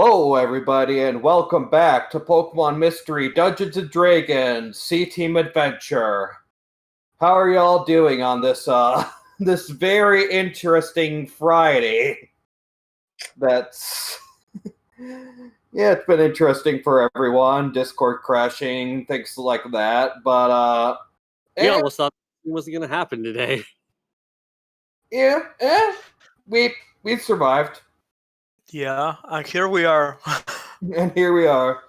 Hello, everybody, and welcome back to Pokemon Mystery Dungeons & Dragons C-Team Adventure. How are y'all doing on this, this very interesting Friday? That's... yeah, it's been interesting for everyone. Discord crashing, things like that, but, We almost thought it wasn't going to happen today. We survived. Yeah, and here we are. And here we are.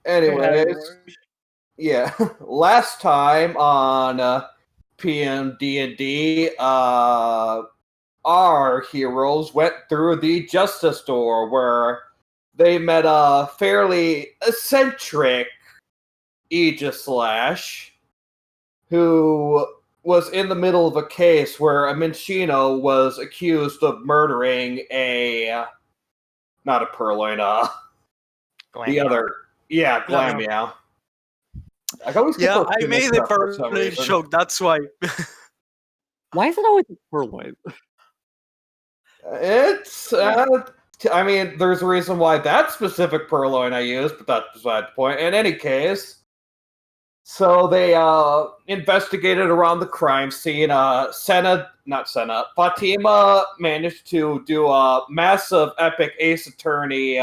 Anyways, yeah, last time on PMD&D, our heroes went through the Justice Door, where they met a fairly eccentric Aegislash, who was in the middle of a case where a Minccino was accused of murdering not a Purloin, the other, Glameow. I always get those I made the Purloin joke, that's why. Why is it always a Purloin? It's, I mean, there's a reason why that specific Purloin I used, but that's beside the point. In any case, so they investigated around the crime scene. Fatima managed to do a massive, epic Ace Attorney,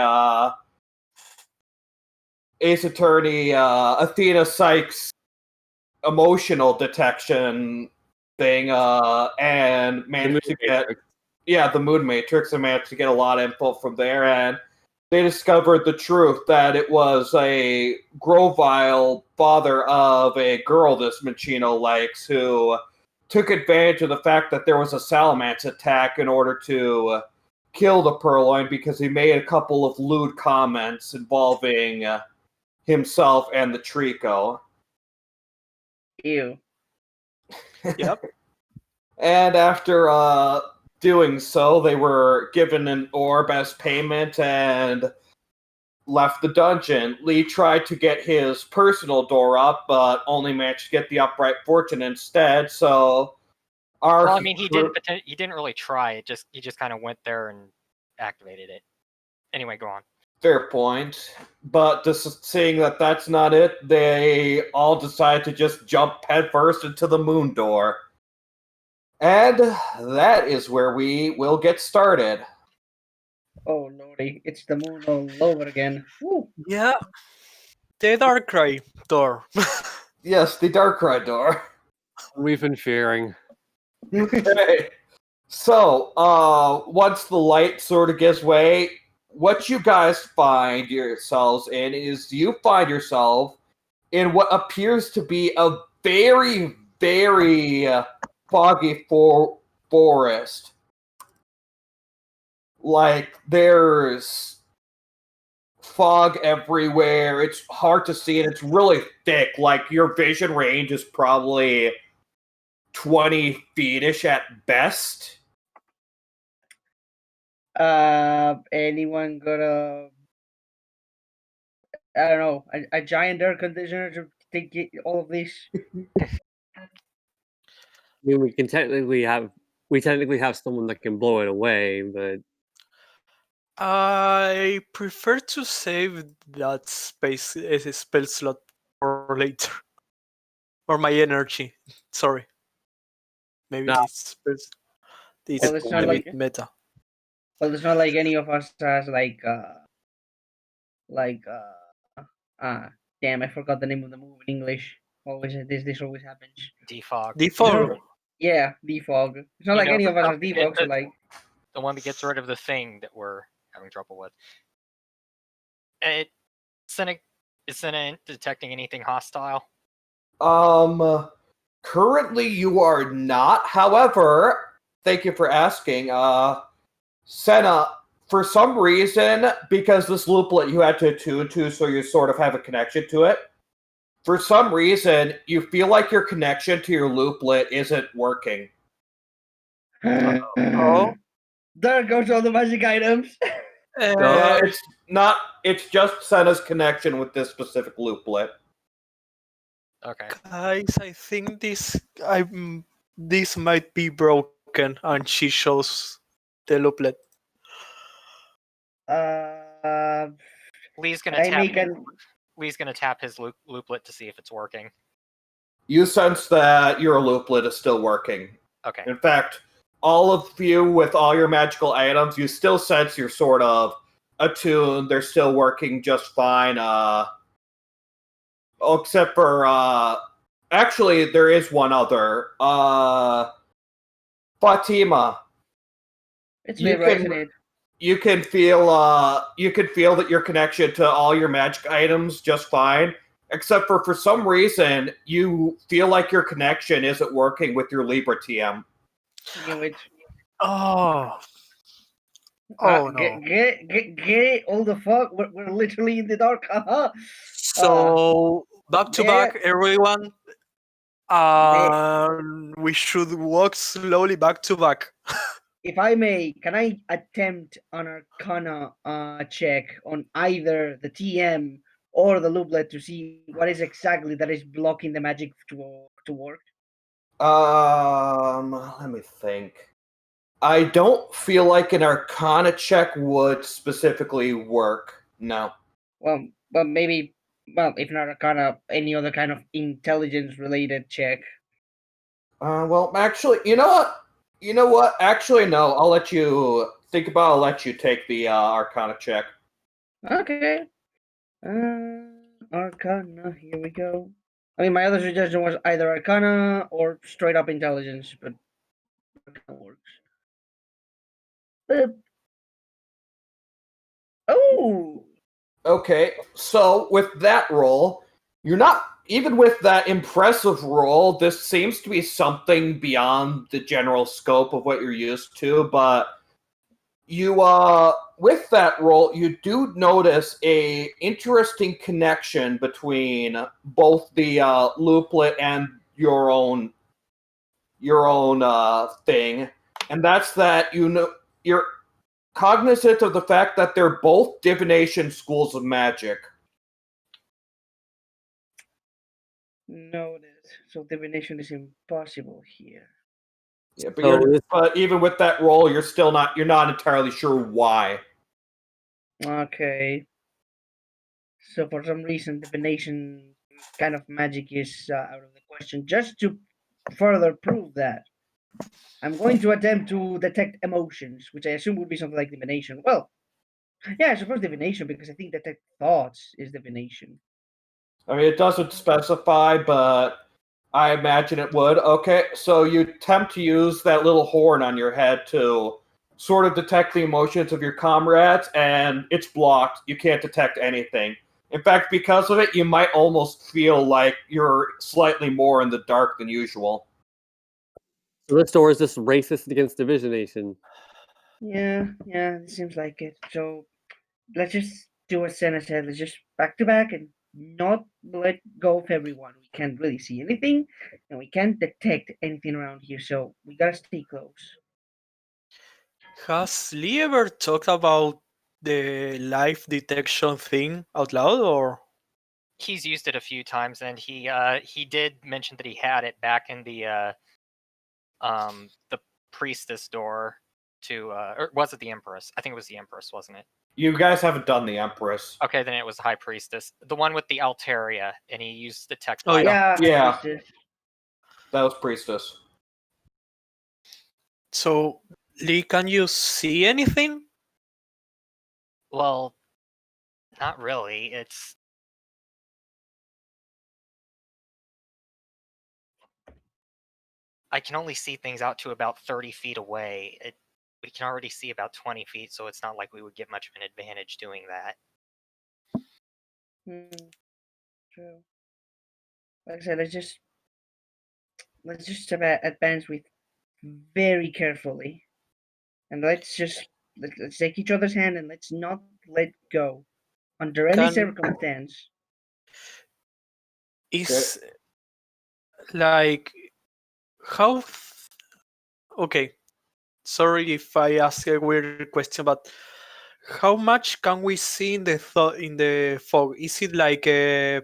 Athena Sykes emotional detection thing, and managed to get the Mood Matrix, and managed to get a lot of info from there, and they discovered the truth that it was a Grovyle, father of a girl this Minccino likes, who took advantage of the fact that there was a Salamence attack in order to kill the Purloin, because he made a couple of lewd comments involving himself and the Trico. Ew. Yep. And after doing so, they were given an orb as payment and left the dungeon. Lee tried to get his personal door up, but only managed to get the Upright Fortune instead. So, he didn't really try. He just kind of went there and activated it. Anyway, go on. Fair point. But just seeing that that's not it, they all decide to just jump headfirst into the moon door. And that is where we will get started. Oh lordy, it's the moon all over again. Woo. Yeah. The Darkrai door. Yes, the Darkrai door. We've been fearing. Okay. So, once the light sort of gives way, what you guys find yourselves in is you find yourself in what appears to be a very, very foggy forest. Like, there's fog everywhere. It's hard to see, and it's really thick. Like, your vision range is probably 20 feet-ish at best. Anyone got a giant air conditioner to take all of this? I mean, we technically have someone that can blow it away, but I prefer to save that space as a spell slot for later. Or my energy. Sorry. Maybe it's not a like bit meta. Well, it's not like any of us has damn, I forgot the name of the move in English. Always this always happens. Defog. Defog. Yeah, defog. It's not like any of us has defog, so like the one that gets rid of the thing that we're having trouble with. Is Senna detecting anything hostile? Currently you are not. However, thank you for asking. Senna, for some reason, because this looplet you had to attune to, so you sort of have a connection to it, for some reason, you feel like your connection to your looplet isn't working. Oh. There goes all the magic items. It's just Senna's connection with this specific looplet. Okay. Guys, I think this might be broken, and she shows the looplet. Lee's gonna I tap. make an Lee's gonna tap his looplet to see if it's working. You sense that your looplet is still working. Okay. In fact, all of you with all your magical items, you still sense you're sort of attuned. They're still working just fine. Except for actually, there is one other. Fatima, it's you me, right, can- isn't it? you can feel that your connection to all your magic items just fine. Except for some reason, you feel like your connection isn't working with your Libra TM. Knew it. Oh. Oh no. Get it! All the fuck! We're literally in the dark. Haha. So back to yeah. back, everyone. We should walk slowly back to back. If I may, can I attempt an Arcana check on either the TM or the looplet to see what is exactly that is blocking the magic to work? Let me think. I don't feel like an Arcana check would specifically work. No. Well, but maybe, well, if not Arcana, any other kind of intelligence-related check. Well, actually, you know what? You know what? Actually, no. I'll let you think about. I'll let you take the Arcana check. Okay. Arcana. Here we go. I mean, my other suggestion was either Arcana or straight up intelligence, but Arcana works. Oh, Okay, so with that roll, you're not even with that impressive roll. This seems to be something beyond the general scope of what you're used to, but you with that roll, you do notice a interesting connection between both the looplet and your own thing, and that's that you're cognizant of the fact that they're both divination schools of magic. noted. So divination is impossible here. Yeah, but, So but even with that roll, you're not entirely sure why. Okay. So for some reason, divination kind of magic is out of the question. Just to further prove that, I'm going to attempt to detect emotions, which I assume would be something like divination. Well, yeah, I suppose divination because I think detect thoughts is divination. I mean, it doesn't specify, but I imagine it would. Okay, so you attempt to use that little horn on your head to sort of detect the emotions of your comrades, and it's blocked. You can't detect anything. In fact, because of it, you might almost feel like you're slightly more in the dark than usual. So this door is just racist against Divisionation. Yeah, it seems like it. So let's just do a sentence head. Let's just back to back and not let go of everyone. We can't really see anything, and we can't detect anything around here. So we gotta stay close. Has Lee ever talked about the life detection thing out loud, or? He's used it a few times, and he did mention that he had it back in the priestess door to or was it the empress? I think it was the empress, wasn't it? You guys haven't done the Empress. Okay, then it was the high priestess, the one with the Altaria, and he used the text. Oh, yeah. Yeah. Priestess. That was Priestess. So, Lee, can you see anything? Well, not really. It's I can only see things out to about 30 feet away. We can already see about 20 feet, so it's not like we would get much of an advantage doing that. True. Like I said, let's just advance with very carefully, and let's take each other's hand and let's not let go under any Can- circumstance. Is like how? Okay, sorry if I ask a weird question, but how much can we see in the fog? Is it like a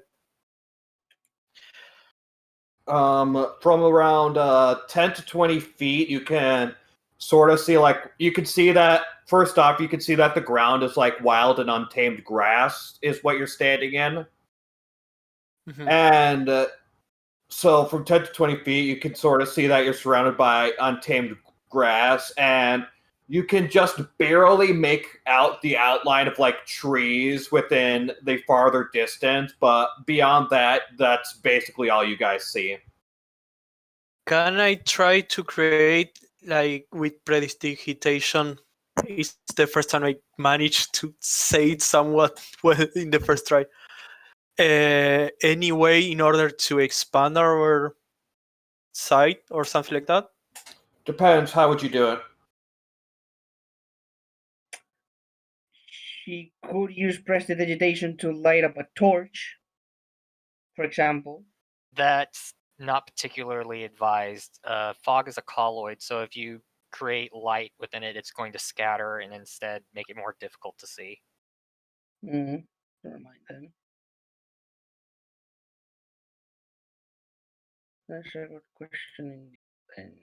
From around 10 to 20 feet, you can sort of see like you can see that first off, you can see that the ground is like wild and untamed grass is what you're standing in, and so from 10 to 20 feet, you can sort of see that you're surrounded by untamed grass, and you can just barely make out the outline of like trees within the farther distance, but beyond that, that's basically all you guys see. Can I try to create, like, with prestidigitation? It's the first time I managed to say it somewhat well in the first try. Any way in order to expand our site or something like that? Depends. How would you do it? She could use prestidigitation to light up a torch, for example. That's not particularly advised. Fog is a colloid, so if you create light within it, it's going to scatter and instead make it more difficult to see. Never mind then. That's a good question then.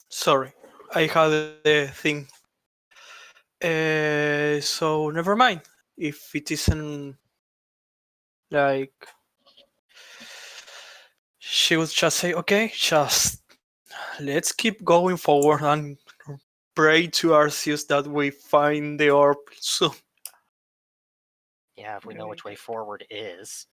Sorry, I had the thing. So never mind. If it isn't like, she would just say, "Okay, just let's keep going forward and pray to Arceus that we find the orb soon." Yeah, if we know which way forward is.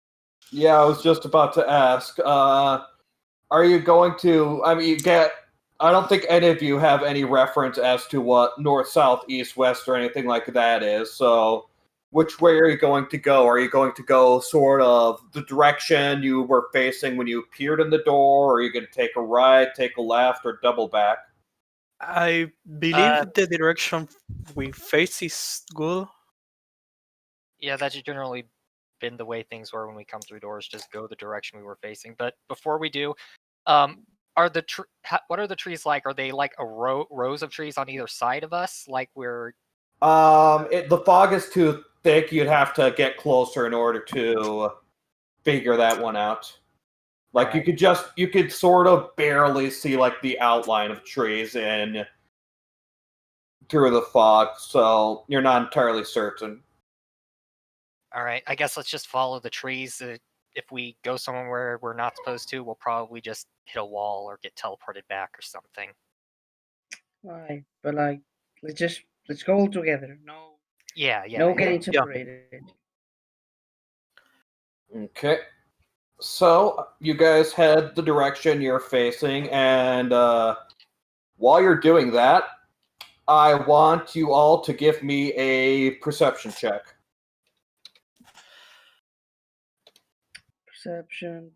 Yeah, I was just about to ask. Are you going to? I mean, you get. I don't think any of you have any reference as to what north, south, east, west, or anything like that is. So, which way are you going to go? Are you going to go sort of the direction you were facing when you appeared in the door? Or are you going to take a right, take a left, or double back? I believe the direction we face is good. Yeah, that's generally been the way things were when we come through doors. Just go the direction we were facing. But before we do, are the what are the trees like? Are they like a rows of trees on either side of us? Like we're The fog is too thick. You'd have to get closer in order to figure that one out. Like Right. you could sort of barely see like the outline of trees in through the fog, so you're not entirely certain. all right. I guess let's just follow the trees. If we go somewhere where we're not supposed to, we'll probably just hit a wall or get teleported back or something. Why? But like, let's go all together. No, Yeah, yeah. no getting separated. Okay. So you guys head the direction you're facing, and while you're doing that, I want you all to give me a perception check. Perception.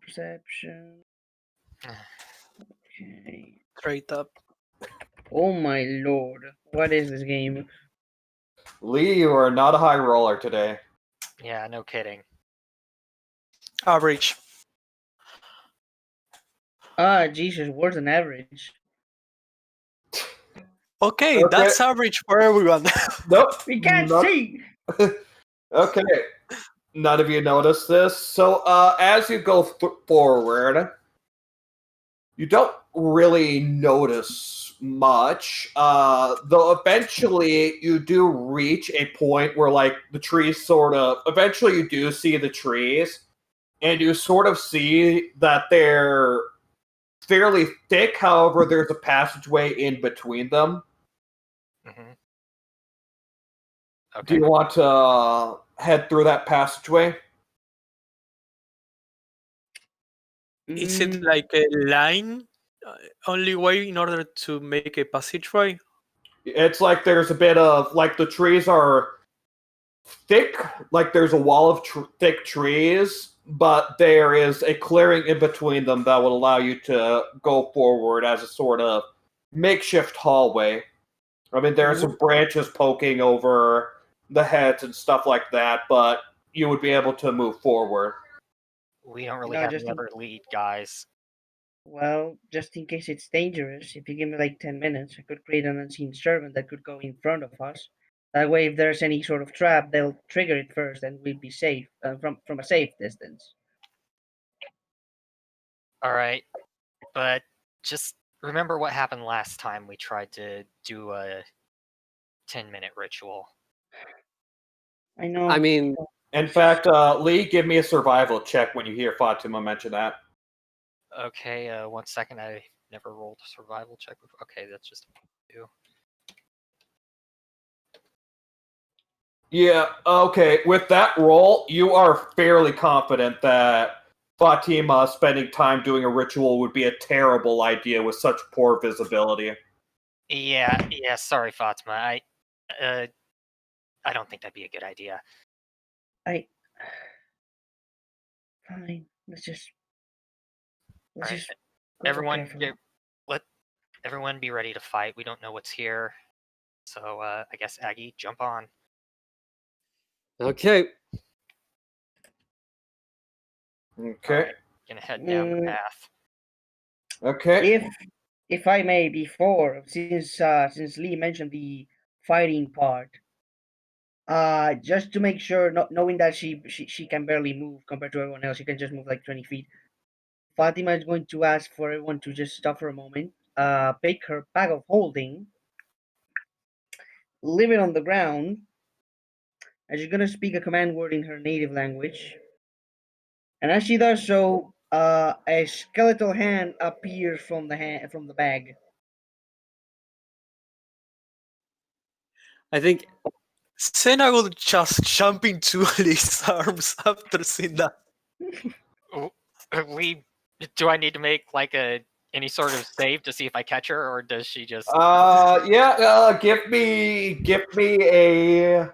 Okay. Straight up. Oh my lord, what is this game? Lee, you are not a high roller today. Yeah, no kidding. Average. Ah, Jesus, worse than average. Okay, Okay. that's average for everyone. Nope. We can't not- see. Okay. None of you noticed this. So, as you go forward, you don't really notice much. Though eventually you do reach a point where, like, the trees sort of. Eventually, you do see the trees, and you sort of see that they're fairly thick. However, there's a passageway in between them. Hmm. Do Okay. you want to head through that passageway? Is it like a line only way in order to make a passageway? It's like there's a bit of like the trees are thick, like there's a wall of thick trees, but there is a clearing in between them that will allow you to go forward as a sort of makeshift hallway. I mean, there are some branches poking over the heads and stuff like that, but you would be able to move forward. We don't really No, have just any in- other lead, guys. Well, just in case it's dangerous, if you give me like 10 minutes, I could create an unseen servant that could go in front of us. That way, if there's any sort of trap, they'll trigger it first and we'll be safe from a safe distance. All right, but just remember what happened last time we tried to do a 10-minute ritual. I know. I mean, In fact, Lee, give me a survival check when you hear Fatima mention that. Okay, 1 second. I never rolled a survival check before. Okay, that's just a 2. Yeah, okay. With that roll, you are fairly confident that Fatima spending time doing a ritual would be a terrible idea with such poor visibility. Yeah. Sorry, Fatima. I don't think that'd be a good idea. Fine. Let's just Alright, go for Everyone, careful. let everyone be ready to fight. We don't know what's here, so I guess Aggie, jump on. okay. Okay. Alright, gonna head down the path. Okay. If I may, before since Lee mentioned the fighting part, just to make sure, not knowing that she can barely move compared to everyone else, she can just move like 20 feet. Fatima is going to ask for everyone to just stop for a moment, pick her bag of holding, leave it on the ground, and she's gonna speak a command word in her native language. And as she does so, a skeletal hand appears from the bag. I think Senna will just jump into Lee's arms after seeing that. Lee, do I need to make like any sort of save to see if I catch her, or does she just? Give me a.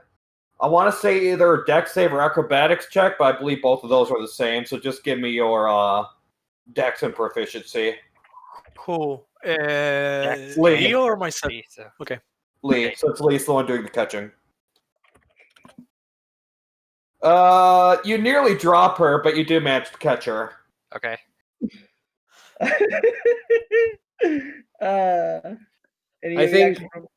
I want to say either a dex save or acrobatics check, but I believe both of those are the same. So just give me your dex and proficiency. Who? Dex, Lee. Lee or myself? Lee, so- Okay. Lee. Okay. So it's Lee's the one doing the catching. You nearly drop her, but you do manage to catch her. Okay. Any I think- reaction from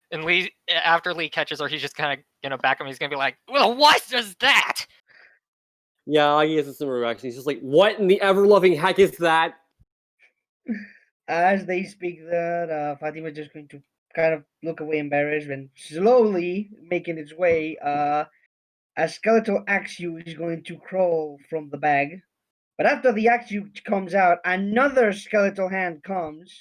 And Lee, after Lee catches her, he's just kind of gonna back him. He's gonna be like, "Well, what is that?" yeah, I guess it's similar reaction. He's just like, what in the ever-loving heck is that? as they speak that, Fatima just going to kind of look away embarrassed and slowly making its way, a skeletal Axew is going to crawl from the bag. But after the Axew comes out, another skeletal hand comes,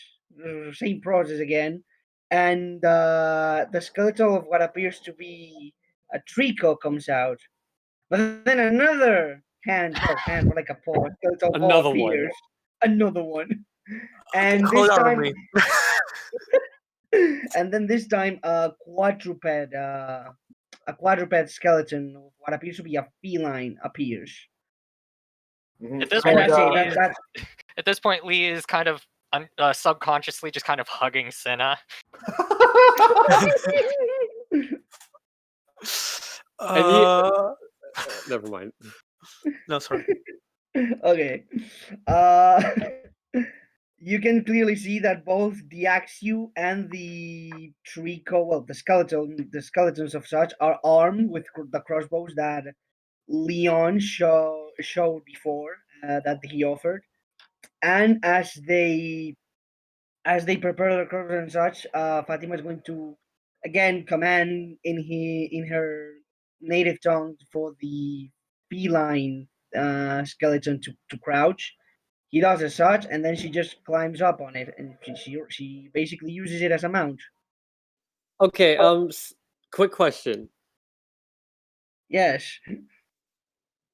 same process again, and the skeletal of what appears to be a Trico comes out. But then another hand, more like a paw, skeletal paw Another one. appears. Another one. And Whole this time, army. and then this time, a quadruped skeleton of what appears to be a feline appears. At this And point, that's it. Lee is- That's at this point, Lee is kind of subconsciously just kind of hugging Senna. Never mind. No, sorry. okay. You can clearly see that both the Axew and the Trico, well, the skeletons of such, are armed with the crossbows that Leon showed before, that he offered. And as they prepare their crossbows and such, Fatima is going to again command in her native tongue for the feline skeleton to crouch. He does as such, and then she just climbs up on it, and she basically uses it as a mount. Okay, quick question. Yes.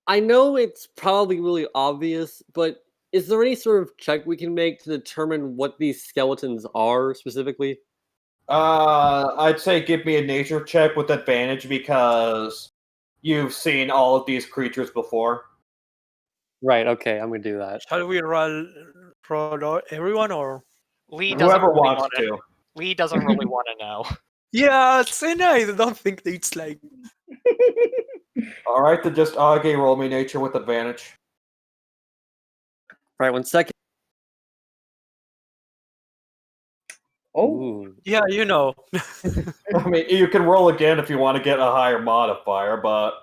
I know it's probably really obvious, but is there any sort of check we can make to determine what these skeletons are specifically? I'd say give me a nature check with advantage because you've seen all of these creatures before. Right, okay, I'm gonna do that. Shall we roll everyone or? Lee doesn't Whoever really wants wanna- to. Lee doesn't really want to know. Yeah, Senna, I don't think it's like. All right, then just Age roll me nature with advantage. Right, 1 second. Oh, Ooh. Yeah, you know. I mean, you can roll again if you want to get a higher modifier, but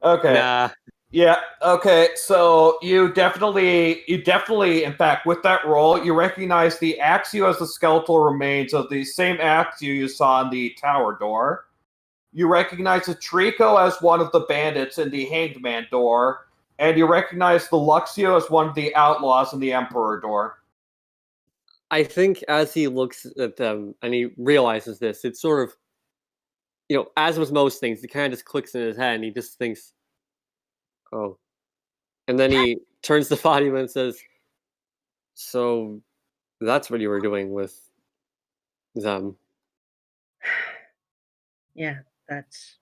okay. Nah. Yeah, okay, so you definitely, in fact, with that roll, you recognize the Axio as the skeletal remains of the same Axio you saw in the tower door. You recognize the Trico as one of the bandits in the Hanged Man door, and you recognize the Luxio as one of the outlaws in the Emperor door. I think as he looks at them and he realizes this, it's sort of, as with most things, it kind of just clicks in his head and he just thinks, oh. And then he turns to Fatima and says, so that's what you were doing with them. Yeah, that's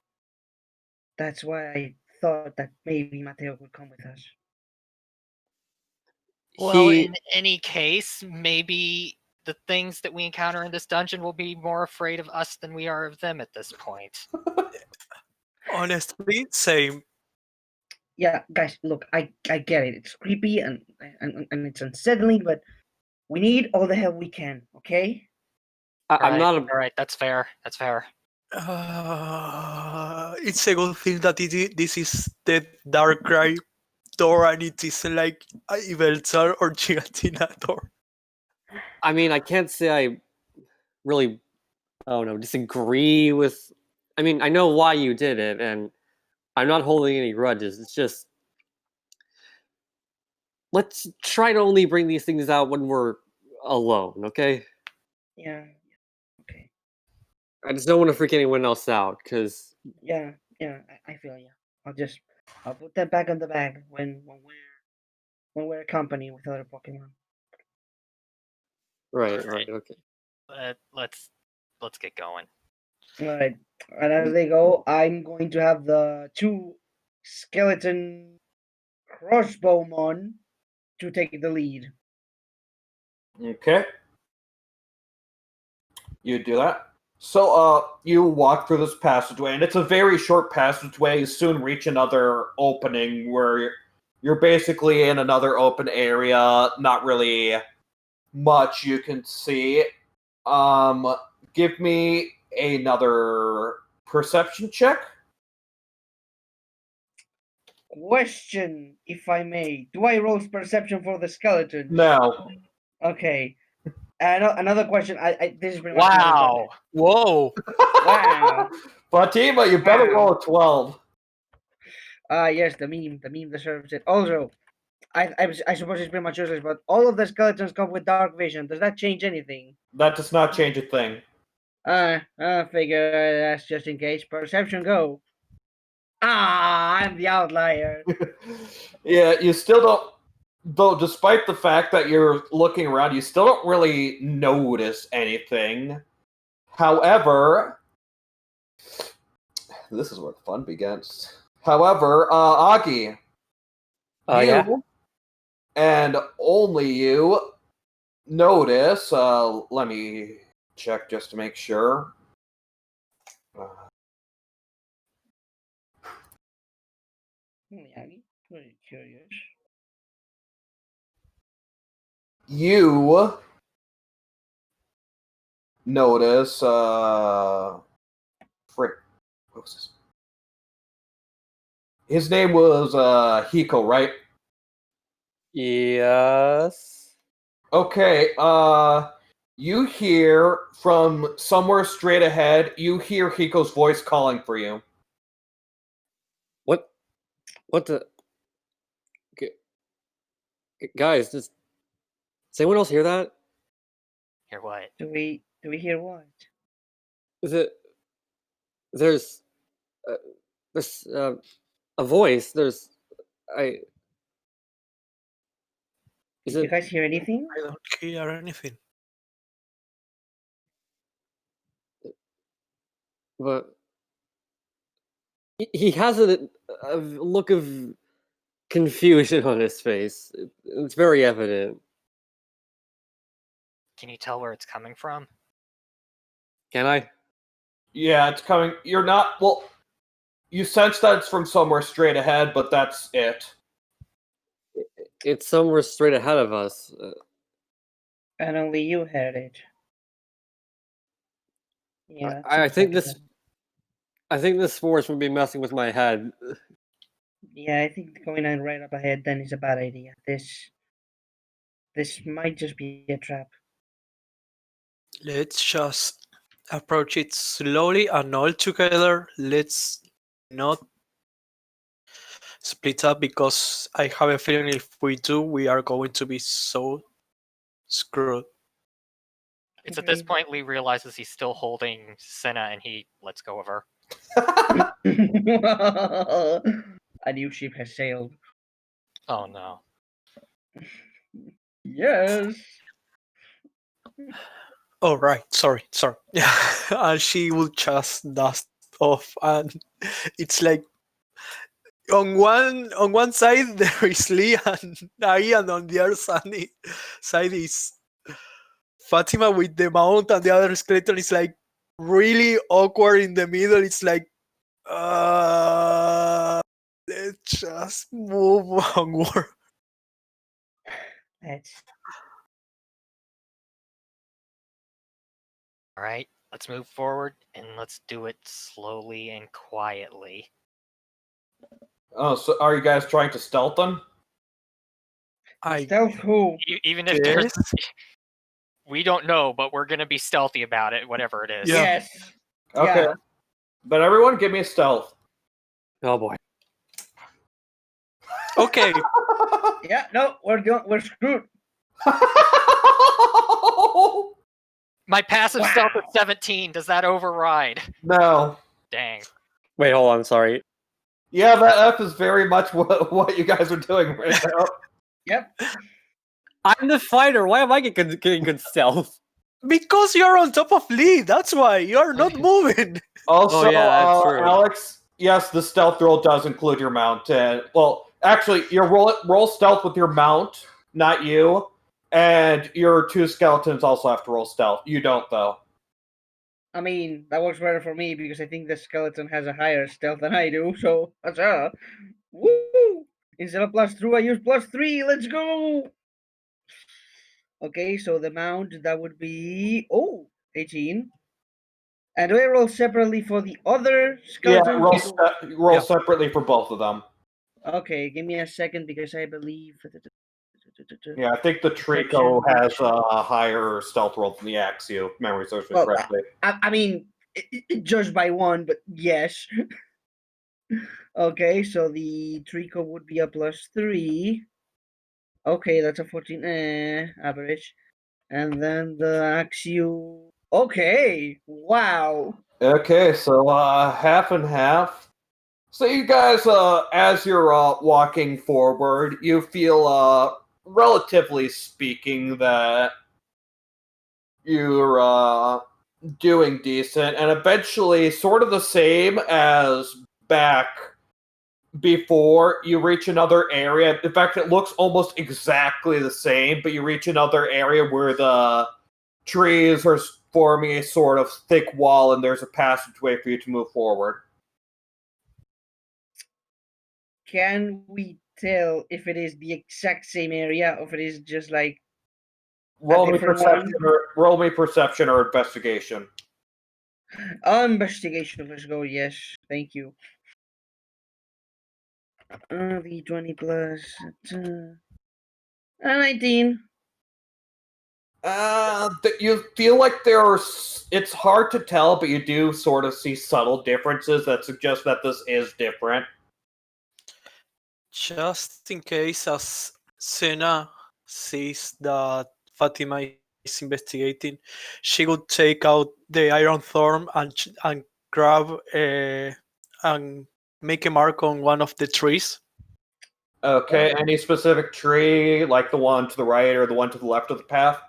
why I thought that maybe Mateo would come with us. Well, in any case, maybe the things that we encounter in this dungeon will be more afraid of us than we are of them at this point. Honestly, same. Yeah, guys, look, I get it. It's creepy and it's unsettling, but we need all the help we can, okay? I'm not All right, that's fair. That's fair. It's a good thing that this is the dark cry door and it isn't like Ibelzar or Gigantina door. I mean, I can't say I really, disagree with. I mean, I know why you did it, and I'm not holding any grudges. It's just, let's try to only bring these things out when we're alone, okay? Yeah. Okay. I just don't want to freak anyone else out, because... Yeah, I feel you. I'll put that back on the bag when we're company with other Pokemon. Right, okay. Let's get going. Alright. And as they go, I'm going to have the 2 skeleton crossbowmen to take the lead. Okay. You do that. So, you walk through this passageway, and it's a very short passageway. You soon reach another opening where you're basically in another open area. Not really much you can see. Give me another perception check. Question, if I may. Do I roll perception for the skeleton? No. Okay. Another question. This is pretty much Wow. Whoa. Wow. Fatima, you better roll a 12. Yes, the meme deserves it. Also, I suppose it's pretty much useless, but all of the skeletons come with dark vision. Does that change anything? That does not change a thing. Figure that's just in case. Perception go. I'm the outlier. Yeah, you still don't. Though, despite the fact that you're looking around, you still don't really notice anything. However, this is where the fun begins. However, Aki, Yeah? and only you notice. Let me check just to make sure. I'm pretty curious. You notice. Frick. What was this? His name was Hiko, right? Yes. Okay, you hear from somewhere straight ahead, you hear Hiko's voice calling for you. What the... Guys, does anyone else hear that? Hear what? Do we hear what? Is it... There's a voice. Is Did you it... guys hear anything? I don't hear anything. But he has a look of confusion on his face. It's very evident. Can you tell where it's coming from? Can I? Yeah, it's coming. You're not. Well, you sense that it's from somewhere straight ahead, but that's it. It's somewhere straight ahead of us. And only you heard it. Yeah. I seems think like this force would be messing with my head. Yeah, I think going on right up ahead then is a bad idea. This might just be a trap. Let's just approach it slowly and all together. Let's not split up because I have a feeling if we do, we are going to be so screwed. It's at this point Lee realizes he's still holding Senna and he lets go of her. A new ship has sailed. Oh no. Yes. Oh right, sorry. Yeah, and she will just dust off, and it's like on one side there is Lee and Nai, and on the other side is Fatima with the mount, and the other skeleton is like really awkward in the middle. It's like, let's just move onward. Let's. All right, let's move forward and let's do it slowly and quietly. Oh, so are you guys trying to stealth them? I Stealth who? Even if there's, guess. we don't know, but we're gonna be stealthy about it, whatever it is. Yeah. Yes. Okay. Yeah. But everyone give me a stealth. Oh boy. Okay. Yeah. No, we're screwed. My passive stealth is 17. Does that override? No. Dang. Wait, hold on. Sorry. Yeah, that F is very much what you guys are doing right now. Yep. I'm the fighter. Why am I getting good stealth? Because you're on top of Lee, that's why you're not moving. Also, Oh, yeah, that's true. Alex, yes, the stealth roll does include your mount. Well, actually, you roll stealth with your mount, not you. And your two skeletons also have to roll stealth. You don't, though. I mean, that works better for me because I think the skeleton has a higher stealth than I do. So, woo! Instead of +2, I use +3. Let's go. Okay, so the mount that would be 18. And do I roll separately for the other skeleton? Yeah, roll separately for both of them. Okay, give me a second because I believe. Yeah, I think the Trico has a higher stealth roll than the Axio, if memory serves me correctly. I mean, judged by one, but yes. Okay, so the Trico would be a +3. Okay, that's a 14 average. And then the Axio. Okay, wow. Okay, so half and half. So you guys, as you're walking forward, you feel, relatively speaking, that you're doing decent, and eventually, sort of the same as back before, you reach another area. In fact, it looks almost exactly the same, but you reach another area where the trees are forming a sort of thick wall, and there's a passageway for you to move forward. Can we tell if it is the exact same area or if it is just like Roll me different perception or investigation. investigation? Let's go. Yes, thank you. The 20 plus 19. You feel like it's hard to tell, but you do sort of see subtle differences that suggest that this is different. Just in case, as Senna sees that Fatima is investigating, she would take out the iron thorn and grab and make a mark on one of the trees. Okay, any specific tree, like the one to the right or the one to the left of the path?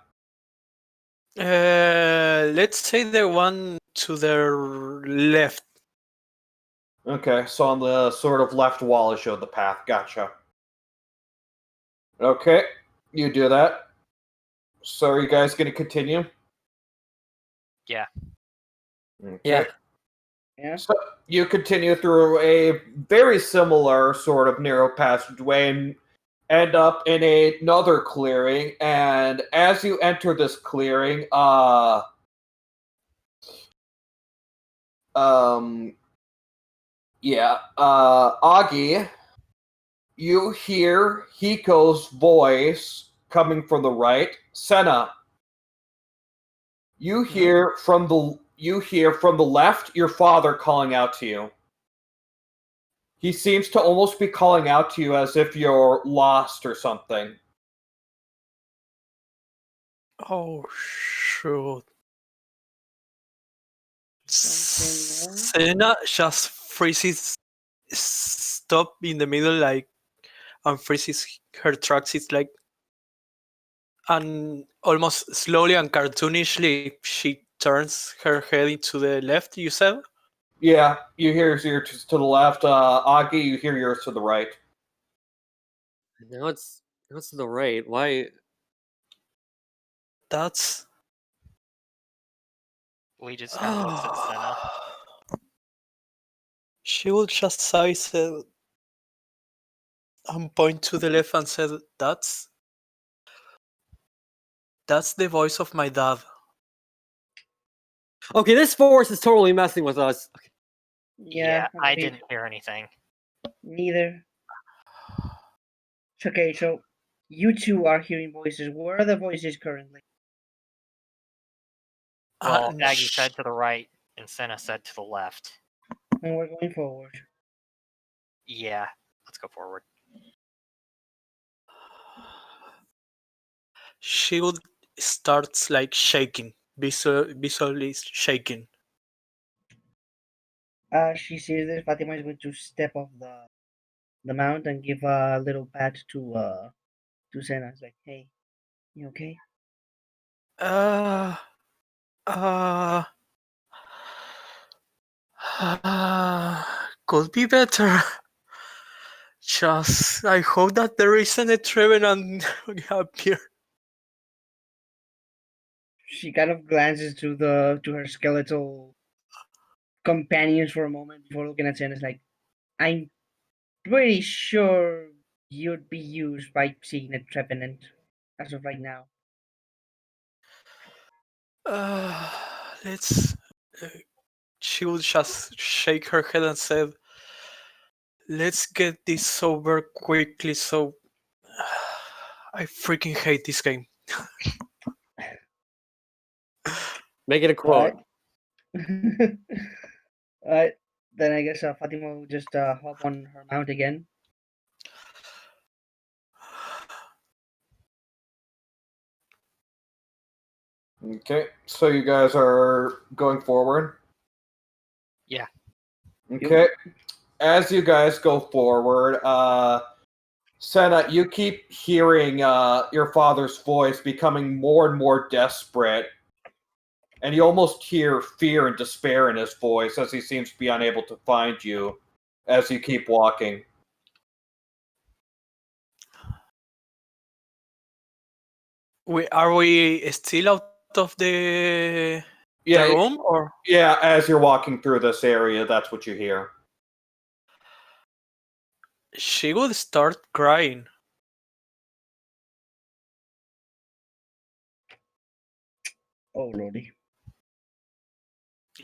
Let's say the one to the left. Okay, so on the sort of left wall it showed the path. Gotcha. Okay, you do that. So are you guys going to continue? Yeah. Okay. Yeah. So you continue through a very similar sort of narrow passageway and end up in another clearing. And as you enter this clearing, Augie, You hear Hiko's voice coming from the right. Senna. You hear from the left your father calling out to you. He seems to almost be calling out to you as if you're lost or something. Oh shoot. Something more? Senna just freezes stop in the middle like and freezes her tracks. It's like and almost slowly and cartoonishly she turns her head into the left, you said? Yeah, you hear yours to the left. Augie, you hear yours to the right. Now it's to the right. Why? That's Lee just kind of looks at Senna. She will just sigh and point to the left and said, That's the voice of my dad. Okay, this force is totally messing with us. Yeah, I agreed. didn't hear anything. Neither. Okay, so you two are hearing voices. Where are the voices currently? Well, And Aggie said to the right, and Senna said to the left. And we're going forward. Yeah, let's go forward. she would starts like shaking, visually shaking. She sees this. Fatima is going to step off the mount and give a little pat to Senna. It's like, hey, you okay? Uh, uh, could be better. Just, I hope that there isn't a Trevenant up here. She kind of glances to her skeletal companions for a moment before looking at Senna. It's like, I'm pretty sure you'd be used by seeing a trevenant as of right now. Uh, let's. Uh, she would just shake her head and said, "Let's get this over quickly." So, I freaking hate this game. Make it a quote. Alright. Alright. Then I guess Fatima will just hop on her mount again. Okay, so you guys are going forward? Yeah. Okay. As you guys go forward, Senna, you keep hearing your father's voice becoming more and more desperate, and you almost hear fear and despair in his voice as he seems to be unable to find you as you keep walking. Are we still out of the Yeah, room or? yeah, as you're walking through this area, that's what you hear. She would start crying. Oh lordy.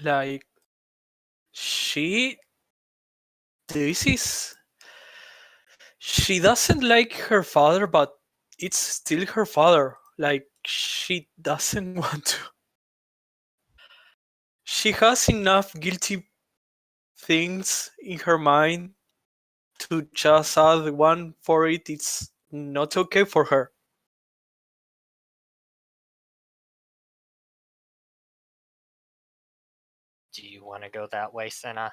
Like she she doesn't like her father, but it's still her father. Like she doesn't want to. She has enough guilty things in her mind to just add one for it. It's not okay for her. Do you want to go that way, Senna?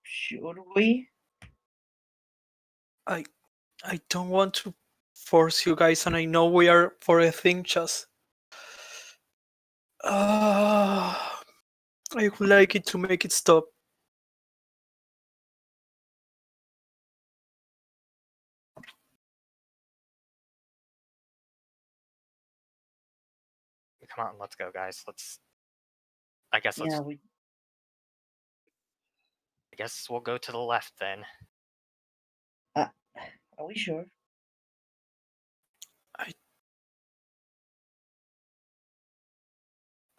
Should we? I don't want to force you guys, and I know we are for a thing. Just I would like it to make it stop. Come on, let's go, guys. I guess Yeah, we'll go to the left then. are we sure?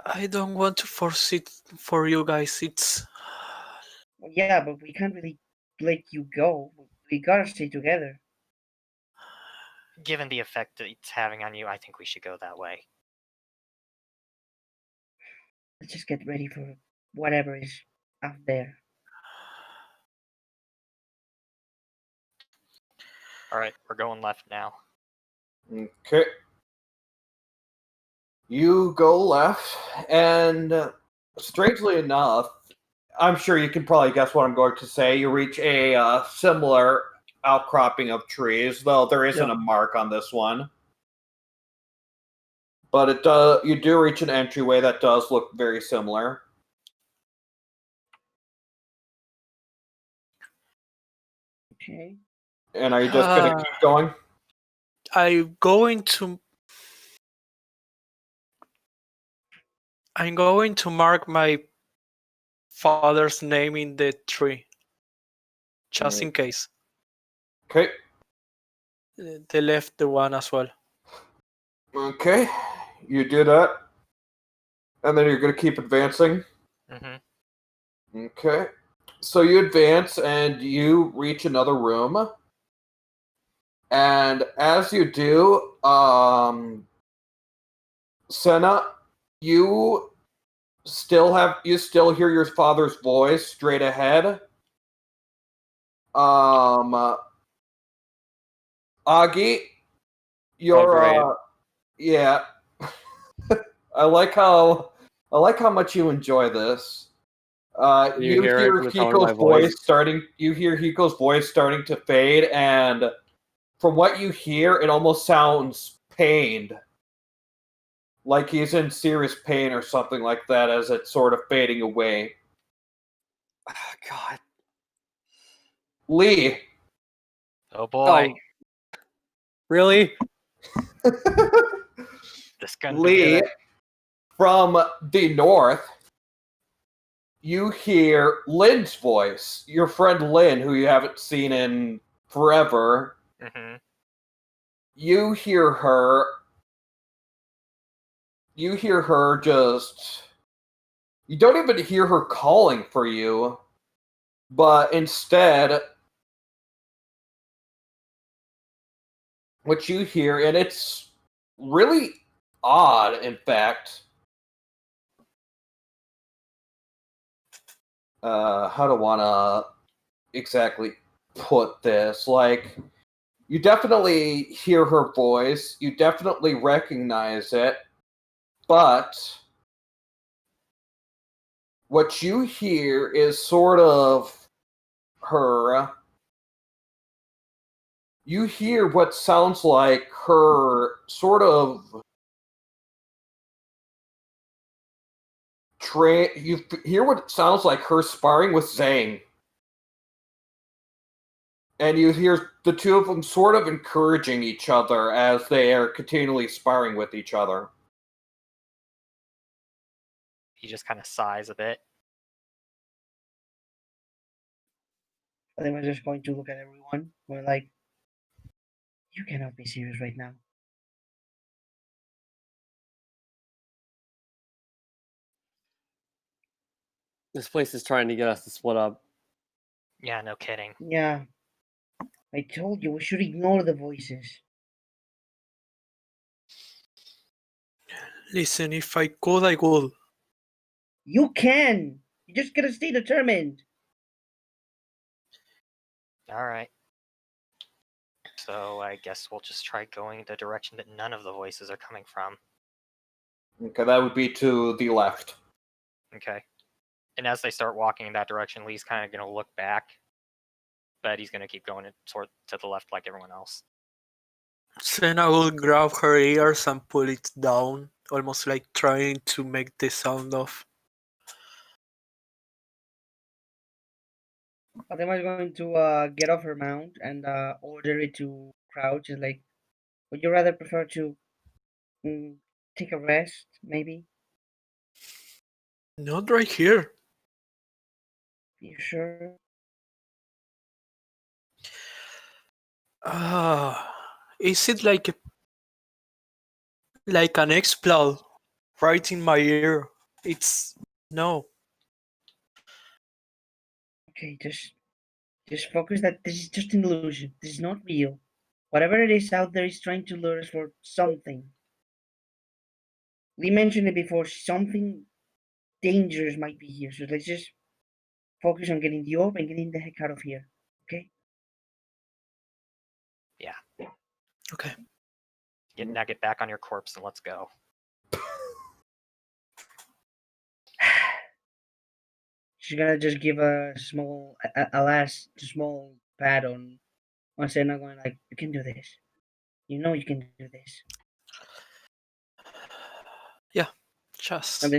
I don't want to force it for you guys. It's Well, yeah, but we can't really let you go. we gotta stay together. Given the effect that it's having on you, I think we should go that way. Let's just get ready for whatever is out there. All right, we're going left now. Okay. You go left, and strangely enough, I'm sure you can probably guess what I'm going to say. You reach a similar outcropping of trees, though there isn't a mark on this one. But you do reach an entryway that does look very similar. Okay. And are you just going to keep going? I'm going to mark my father's name in the tree, just in case. Okay. The one as well. Okay. You do that. And then you're going to keep advancing. Mm-hmm. Okay. So you advance and you reach another room. And as you do, Senna, you still hear your father's voice straight ahead. Augie, you're yeah. I like how much you enjoy this. You hear Hiko's voice starting. You hear Hiko's voice starting to fade, and from what you hear, it almost sounds pained, like he's in serious pain or something like that, as it's sort of fading away. Oh, God. Lee. Oh boy. Oh. Really? This gun. Lee, from the north, you hear Lynn's voice. Your friend Lynn, who you haven't seen in forever. Mm-hmm. You hear her. You hear her just. You don't even hear her calling for you, but instead, what you hear, and it's really odd, in fact. How do I want to exactly put this? Like, you definitely hear her voice, you definitely recognize it, but what you hear is sort of her. You hear what sounds like her sort of. You hear what sounds like her sparring with Zhang. And you hear the two of them sort of encouraging each other as they are continually sparring with each other. He just kind of sighs a bit. I think we're just going to look at everyone. We're like, you cannot be serious right now. This place is trying to get us to split up. Yeah, no kidding. Yeah. I told you we should ignore the voices. Listen, if I could, I would. You can! You just gotta stay determined. All right. So I guess we'll just try going the direction that none of the voices are coming from. Okay, that would be to the left. Okay. And as they start walking in that direction, Lee's kind of going to look back, but he's going to keep going toward to the left like everyone else. Then I will grab her ears and pull it down, almost like trying to make the sound of. Fatima is going to get off her mount and order it to crouch. It's like, would you rather prefer to take a rest, maybe? Not right here. You sure? Is it like an explode right in my ear? It's no. Okay, just Just focus that this is just an illusion. This is not real. Whatever it is out there is trying to lure us for something. We mentioned it before, something dangerous might be here. So let's just focus on getting the orb and getting the heck out of here. Okay? Okay. Now get back on your corpse and let's go. She's gonna just give a small, a small pat on Senna, going like, "You can do this. You know you can do this." Just. And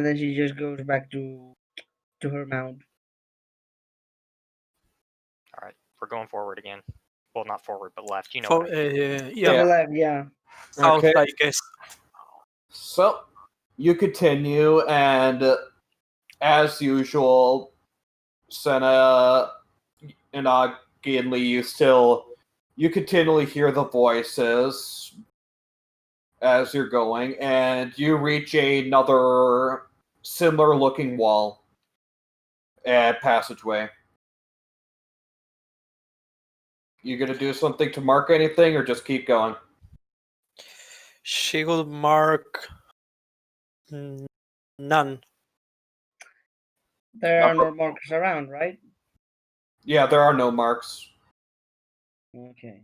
then she just goes back to her mount. All right, we're going forward again. Well, not forward, but left. You know For, what I mean. To yeah, the left, yeah. south, Okay. I guess. So you continue, and as usual, Senna and Augie and Lee, you continually hear the voices as you're going, and you reach another similar-looking wall and passageway. You gonna do something to mark anything, or just keep going? She will mark none. There are no markers around, right? Yeah, there are no marks, Okay.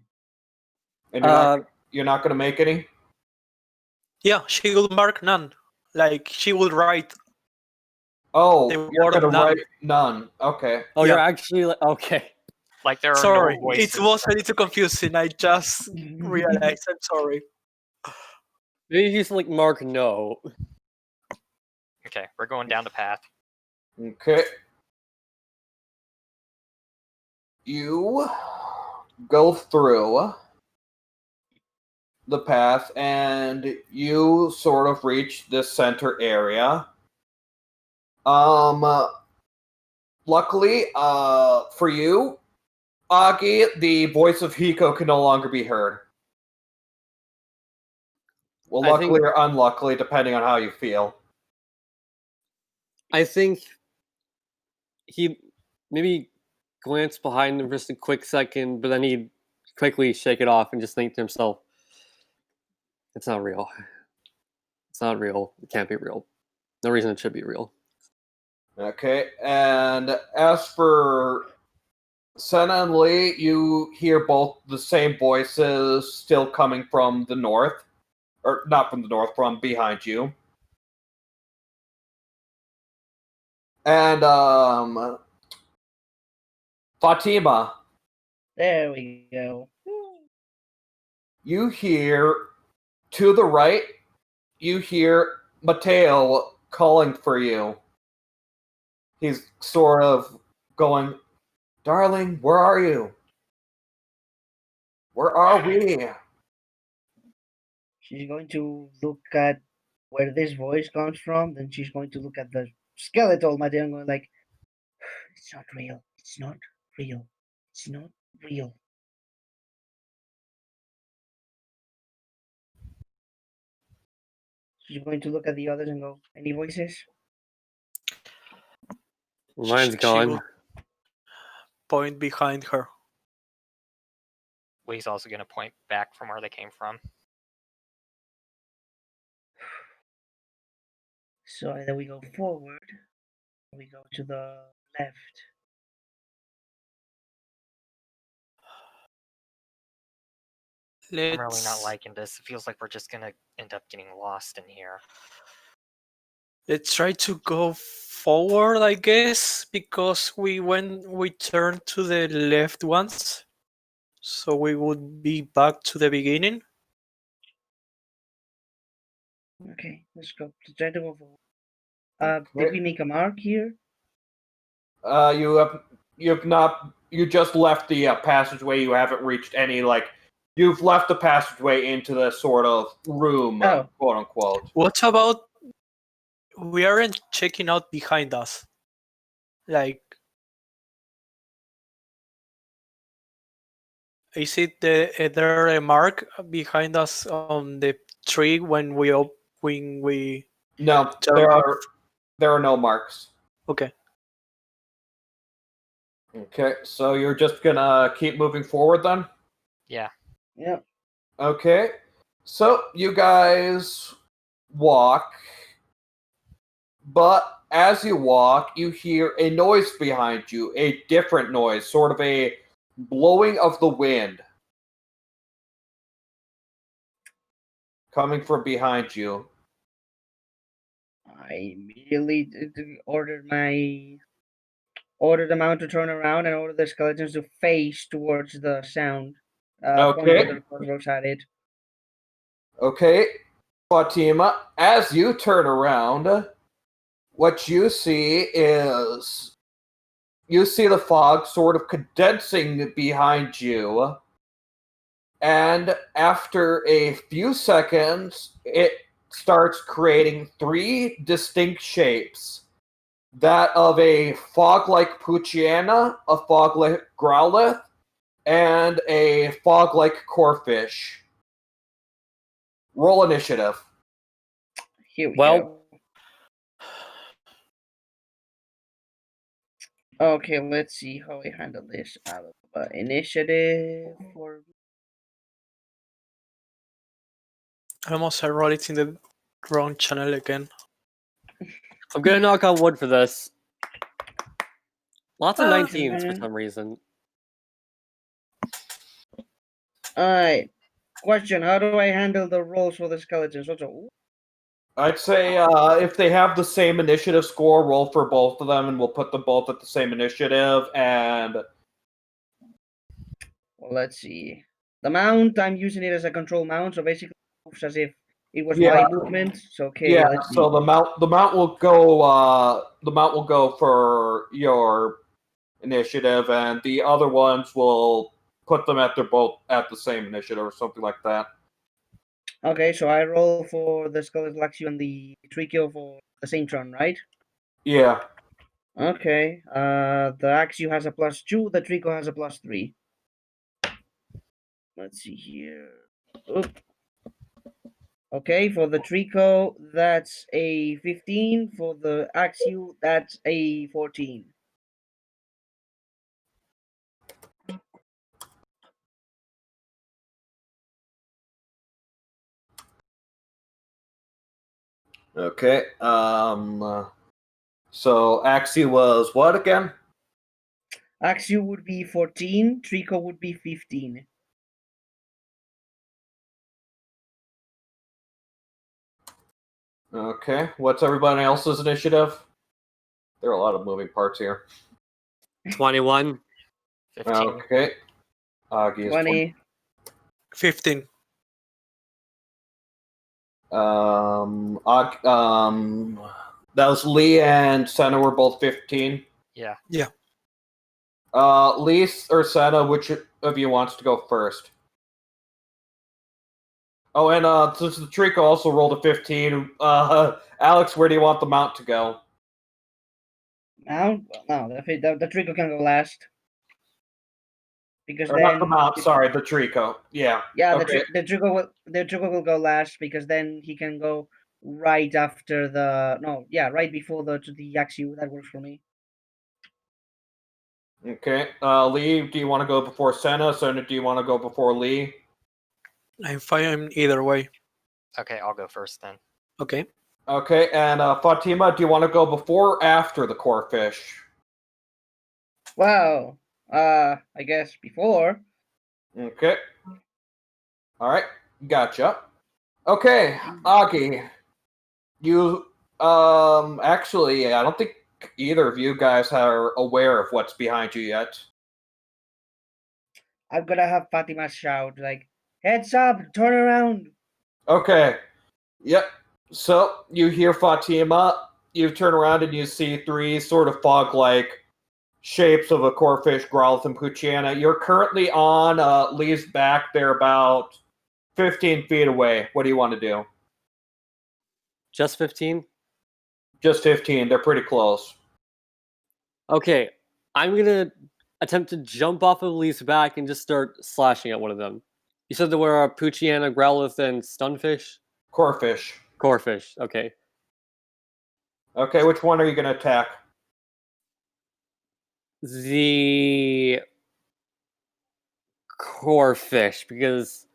and you're not gonna make any. Yeah, she will mark none. Like she will write. Oh, The you're word gonna none. write none. Okay. Oh, Yeah. you're actually okay. Like there are Sorry, no voices. it was a little confusing. I just realized. I'm sorry. Maybe you just like mark no. Okay, we're going down the path. Okay. You go through the path, and you sort of reach this center area. Luckily, for you, Augie, the voice of Hiko can no longer be heard. Well, I luckily think- or unluckily, depending on how you feel. I think he maybe glanced behind him for just a quick second, but then he'd quickly shake it off and just think to himself, "It's not real. It's not real. It can't be real. No reason it should be real." Okay, and as for Senna and Lee, you hear both the same voices still coming from the north. Or not from the north, from behind you. And, Fatima, There we go. you hear, to the right, you hear Mateo calling for you. He's sort of going, "Darling, where are you? Where are we?" She's going to look at where this voice comes from. Then she's going to look at the skeletal Mateo and going like, "It's not real. It's not real. It's not real." She's going to look at the others and go, "Any voices?" Mine's She gone. will point behind her. Lee's also going to point back from where they came from. So either we go forward, or we go to the left. I'm really not Let's liking this. It feels like we're just going to end up getting lost in here. let's try to go forward, I guess, because we turned to the left once, so we would be back to the beginning. Okay, let's go. Let's try to go forward. Did we make a mark here? You just left the passageway. You haven't reached any, you've left the passageway into the sort of room, Oh. quote unquote. What about we aren't checking out behind us? Like, is it there a mark behind us on the tree when we No, turn off? there are no marks. Okay. Okay, so you're just gonna keep moving forward then? Yeah. Yep. Okay, so you guys walk, but as you walk, you hear a noise behind you, a different noise, sort of a blowing of the wind coming from behind you. I immediately ordered the mount to turn around and order the skeletons to face towards the sound, pointing Okay. their crossbows at it. Okay, Fatima, as you turn around, what you see is you see the fog sort of condensing behind you, and after a few seconds, it starts creating three distinct shapes. That of a fog-like Puchiana, a fog-like Growlithe, and a fog-like Corphish. Roll initiative. Here we Well- go. Okay, let's see how I handle this. Initiative for Almost I wrote it in the wrong channel again. I'm gonna knock on wood for this. Lots of Ah. 19s for man. some reason. Alright. Question: how do I handle the rolls for the skeletons? Also, I'd say if they have the same initiative score, roll for both of them, and we'll put them both at the same initiative. And well, let's see. The mount, I'm using it as a control mount, so basically it moves as if it was Yeah. my movement. So okay, yeah, let's see. so the mount will go for your initiative, and the other ones will put them at both at the same initiative or something like that. Okay, so I roll for the skeletal Axio and the Trichio for the same turn, right? Yeah. Okay. The Axio has a +2, the Trico has a +3. Let's see here. Oop. Okay, for the Trico, that's a 15. For the Axio, that's a 14. Okay. So Axie was what again? Axio would be 14, Trico would be 15. Okay. What's everybody else's initiative? There are a lot of moving parts here. 21. 15. Okay. Augie is 20. 15. That was Lee and Senna were both 15. Yeah. Lee or Senna, which of you wants to go first? Oh, and since the Trico also rolled a 15, Alex, where do you want the mount to go? Mount? No, the Trico can go last. Because Or then not the mount, sorry, the Trico. Yeah. Yeah, Okay. the Trico will go last because then he can go right after right before the Axio. That works for me. Okay. Lee, do you want to go before Senna? Senna, do you want to go before Lee? I'm fine either way. Okay, I'll go first then. Okay. Okay, and Fatima, do you want to go before or after the Corphish? Well, I guess before. Okay. Alright, gotcha. Okay, Augie, you, actually, I don't think either of you guys are aware of what's behind you yet. I'm gonna have Fatima shout like, "Heads up! Turn around!" Okay, yep. So, you hear Fatima, you turn around and you see three sort of fog-like shapes of a Corphish, Growlithe, and Puchiana. You're currently on Lee's back. They're about 15 feet away. What do you want to do? Just 15? Just 15. They're pretty close. Okay, I'm gonna attempt to jump off of Lee's back and just start slashing at one of them. You said there were Puchiana, Growlithe, and Stunfish? Corphish. Corphish, okay. Okay, which one are you going to attack? the core fish, because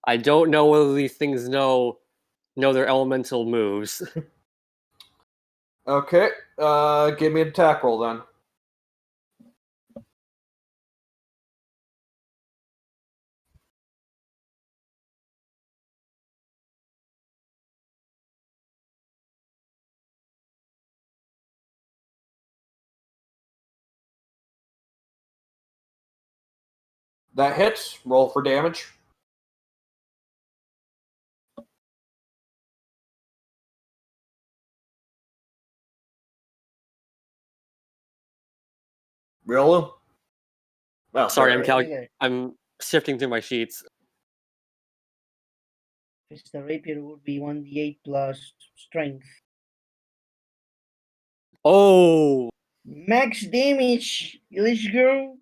I don't know whether these things know their elemental moves. Okay, give me an attack roll then. That hits. Roll for damage. Really? Well, Sorry, there. I'm shifting through my sheets. The rapier would be 1d8 plus strength. Oh, Max damage. Let's go.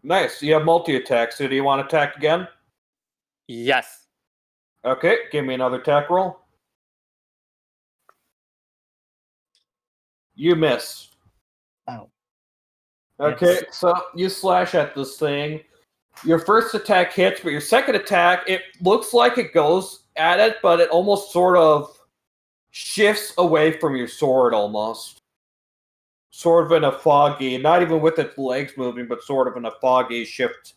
Nice. You have multi-attack, so do you want to attack again? yes. Okay, give me another attack roll. You miss. Oh. Okay, so you slash at this thing. Your first attack hits, but your second attack, it looks like it goes at it, but it almost sort of shifts away from your sword almost. Sort of in a foggy, not even with its legs moving, but sort of in a foggy shift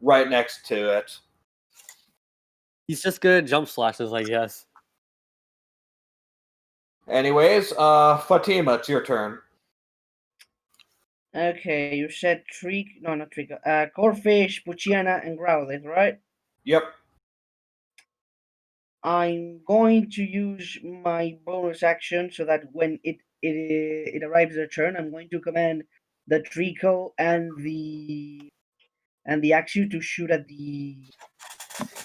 right next to it. He's just good at jump slashes, I guess. Anyways, Fatima, it's your turn. Okay, you said not trick. Corfish, Puchiana, and Growlithe, right? Yep. I'm going to use my bonus action so that when it arrives their turn, I'm going to command the Trico and the Axew to shoot at the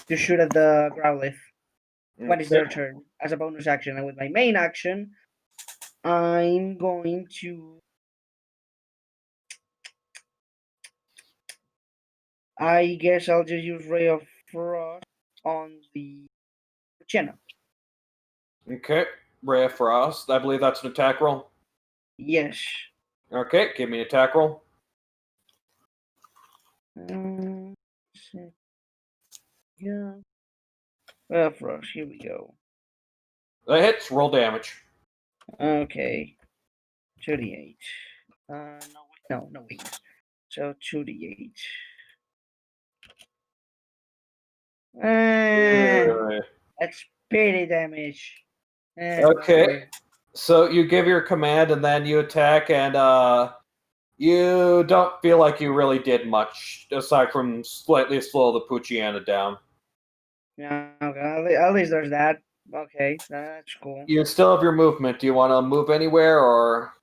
Growlithe when it's their turn as a bonus action. And with my main action, I'm going to. I guess I'll just use Ray of Frost on the Puchiana. Okay, Ray of Frost. I believe that's an attack roll. Yes. Okay, give me an attack roll. Yeah. Frost, here we go. That hits. Roll damage. Okay. 2d8. No wings. So 2d8. That's pity damage. Okay. Whatever. So you give your command and then you attack, and you don't feel like you really did much aside from slightly slow the Puchiana down. Yeah, okay. At least there's that. Okay, that's cool. You still have your movement. Do you want to move anywhere, or?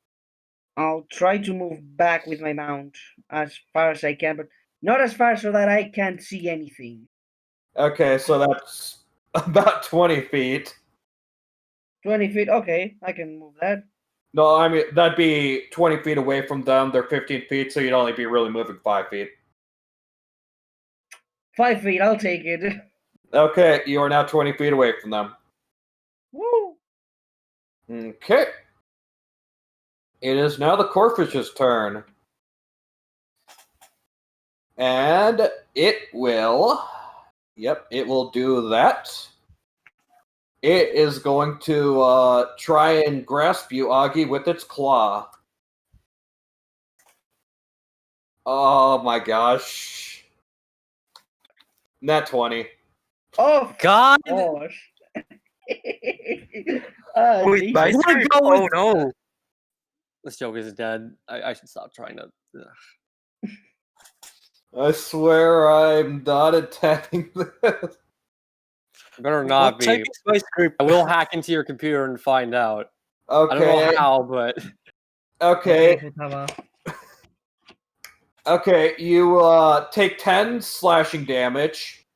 I'll try to move back with my mount as far as I can, but not as far so that I can't see anything. Okay, so that's about 20 feet. 20 feet, okay, I can move that. No, I mean, that'd be 20 feet away from them. They're 15 feet, so you'd only be really moving 5 feet. 5 feet, I'll take it. Okay, you are now 20 feet away from them. Woo! Okay. It is now the Corfish's turn. And it will... Yep, it will do that. It is going to try and grasp you, Augie, with its claw. Oh my gosh. Nat 20. Oh, God! gosh. Wait, Jesus. by wanna script? go Oh with- no. This joke is dead. I should stop trying to. I swear I'm not attacking this. Better not What be. type is by script? I will hack into your computer and find out. Okay. I don't know how, but Okay. Futaba. Okay, you take 10 slashing damage,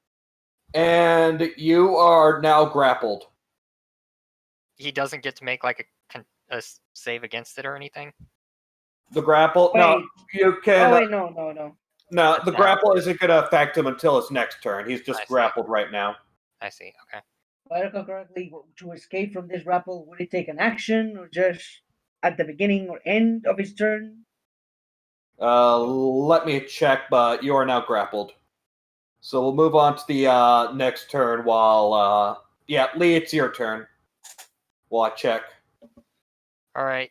and you are now grappled. He doesn't get to make like a save against it or anything. The grapple? No, Wait. you can. Oh, wait, no. No, the No. grapple isn't going to affect him until his next turn. He's I just see. grappled right now. I see. Okay. If I recall correctly, to escape from this grapple, would it take an action or just at the beginning or end of his turn? Let me check, but you are now grappled. So we'll move on to the next turn while, yeah, Lee, it's your turn. While I check. All right.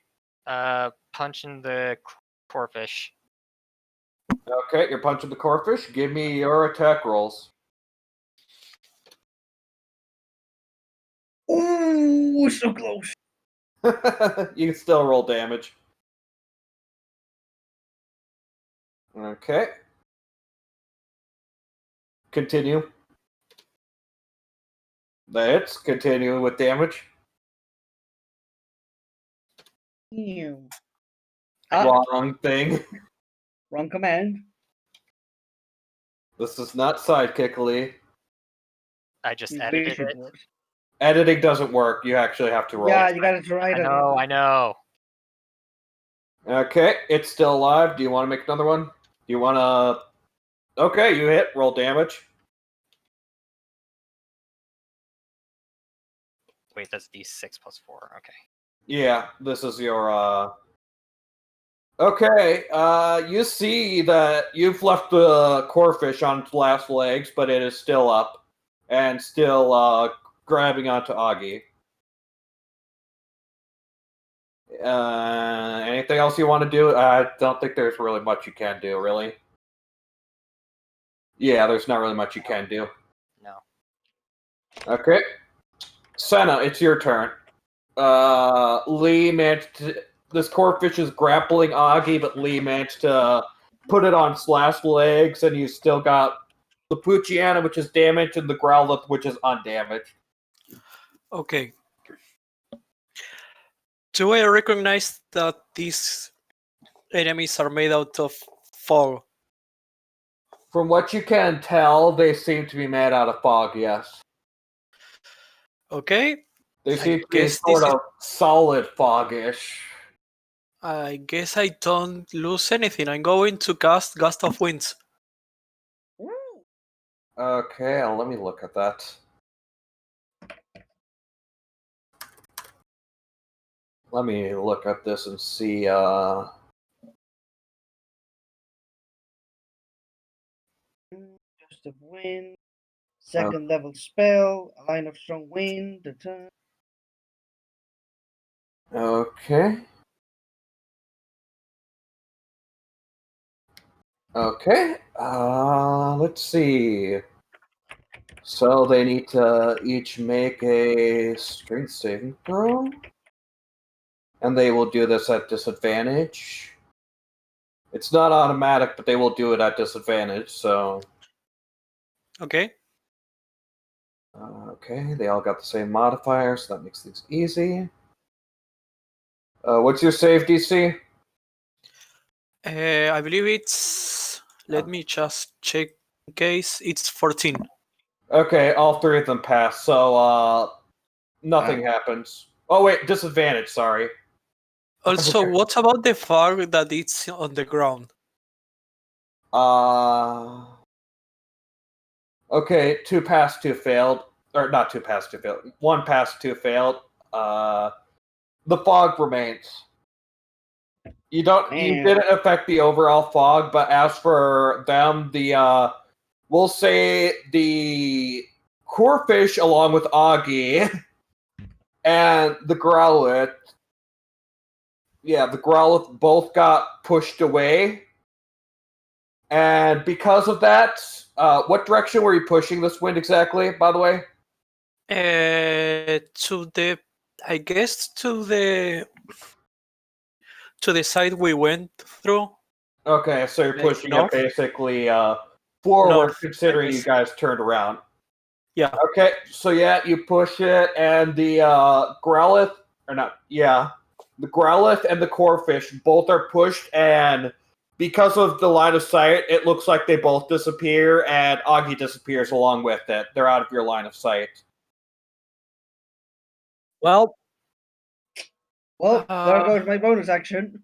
Punching the corefish. Okay, you're punching the corefish. Give me your attack rolls. Ooh, so close. You can still roll damage. Okay. Continue. That's continuing with damage. Ew. Wrong thing. Wrong command. This is not sidekick, Lee. I just You edited wish it. was. Editing doesn't work. You actually have to roll. Yeah, you got it I right. know. I know. Okay, it's still alive. Do you want to make another one? Do you want to... Okay, you hit. Roll damage. Wait, that's D6 plus 4. Okay. Yeah, this is your... Okay, you see that you've left the corefish on its last legs, but it is still up and still grabbing onto Augie. Anything else you want to do? I don't think there's really much you can do, really. Yeah, there's not really much you can do. No. Okay. Senna, it's your turn. Lee managed to... This corefish is grappling Augie, but Lee managed to put it on slash legs, and you still got the Puchiana, which is damaged, and the Growlithe, which is undamaged. Okay. Do I recognize that these enemies are made out of fog? From what you can tell, they seem to be made out of fog, yes. Okay. They I seem to be guess sort this is- of solid fog-ish. I guess I don't lose anything. I'm going to cast Gust of Winds. Okay, let me look at that. Let me look at this and see, Gust of wind. Second level spell. A line of strong wind. Okay. Okay. Let's see. So they need to each make a strength saving throw. And they will do this at disadvantage. It's not automatic, but they will do it at disadvantage, so... Okay. Okay, they all got the same modifier, so that makes things easy. What's your save DC? I believe it's. Let me just check in case. It's 14. Okay, all three of them pass, so nothing happens. Oh wait, disadvantage, sorry. Also, what about the fog that it's on the ground? Okay, 2 passed, 2 failed. Or not 2 passed, 2 failed. 1 passed, 2 failed. The fog remains. You didn't affect the overall fog, but as for them, we'll say the corefish along with Augie and the Growlithe, the Growlithe both got pushed away. And because of that, what direction were you pushing this wind exactly, by the way? I guess to the side we went through. Okay, so you're Like pushing north? it basically forward, North, I considering you guess. guys turned around. Yeah. Okay, so you push it, and the Growlithe, the Growlithe and the Corefish both are pushed, and because of the line of sight, it looks like they both disappear, and Augie disappears along with it. They're out of your line of sight. Well, Well, there goes my bonus action.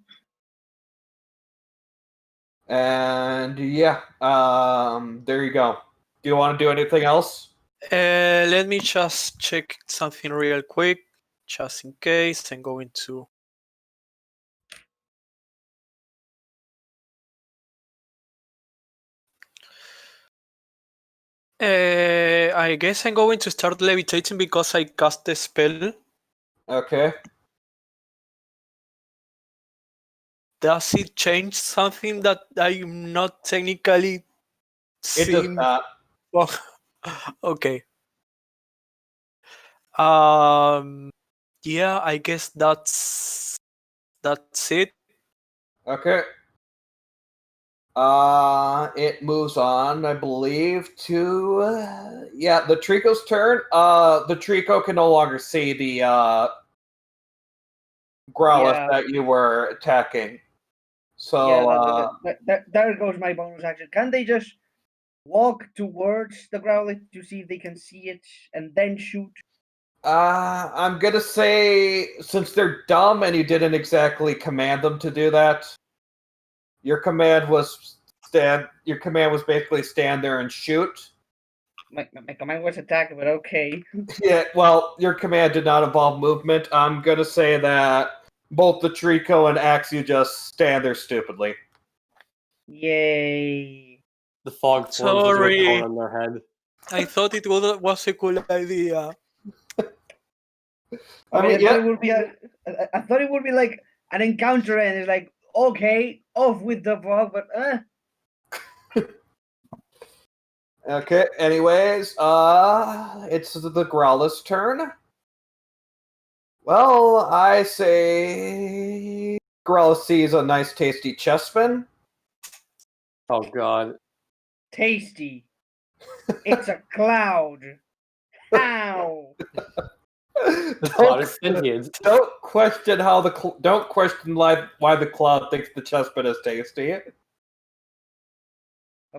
And there you go. Do you want to do anything else? let me just check something real quick, just in case. I'm going to I guess I'm going to start levitating because I cast the spell. Okay. Does it change something that I'm not technically It does seeing? not. Okay. Yeah, I guess that's it. Okay. It moves on, I believe, to the Trico's turn. The Trico can no longer see the Growlithe Yeah. that you were attacking. So Yeah, there goes my bonus action. Can they just walk towards the Growlithe to see if they can see it and then shoot? I'm gonna say, since they're dumb and you didn't exactly command them to do that, your command was basically stand there and shoot. My command was attack, but okay. Yeah, well, your command did not involve movement. I'm gonna say that both the Trico and Axu just stand there stupidly. Yay. The fog forms into a Sorry. cone on their head. I thought it was a cool idea. I mean, I thought it would be I thought it would be like an encounter, and it's like, okay, off with the fog, but Okay, anyways, it's the Growlithe's turn. Well, I say Growlithe sees a nice tasty chestpin. Oh god. tasty. It's a cloud. Ow. The cloud is sentient. Don't question how don't question why the cloud thinks the chestpin is tasty. Of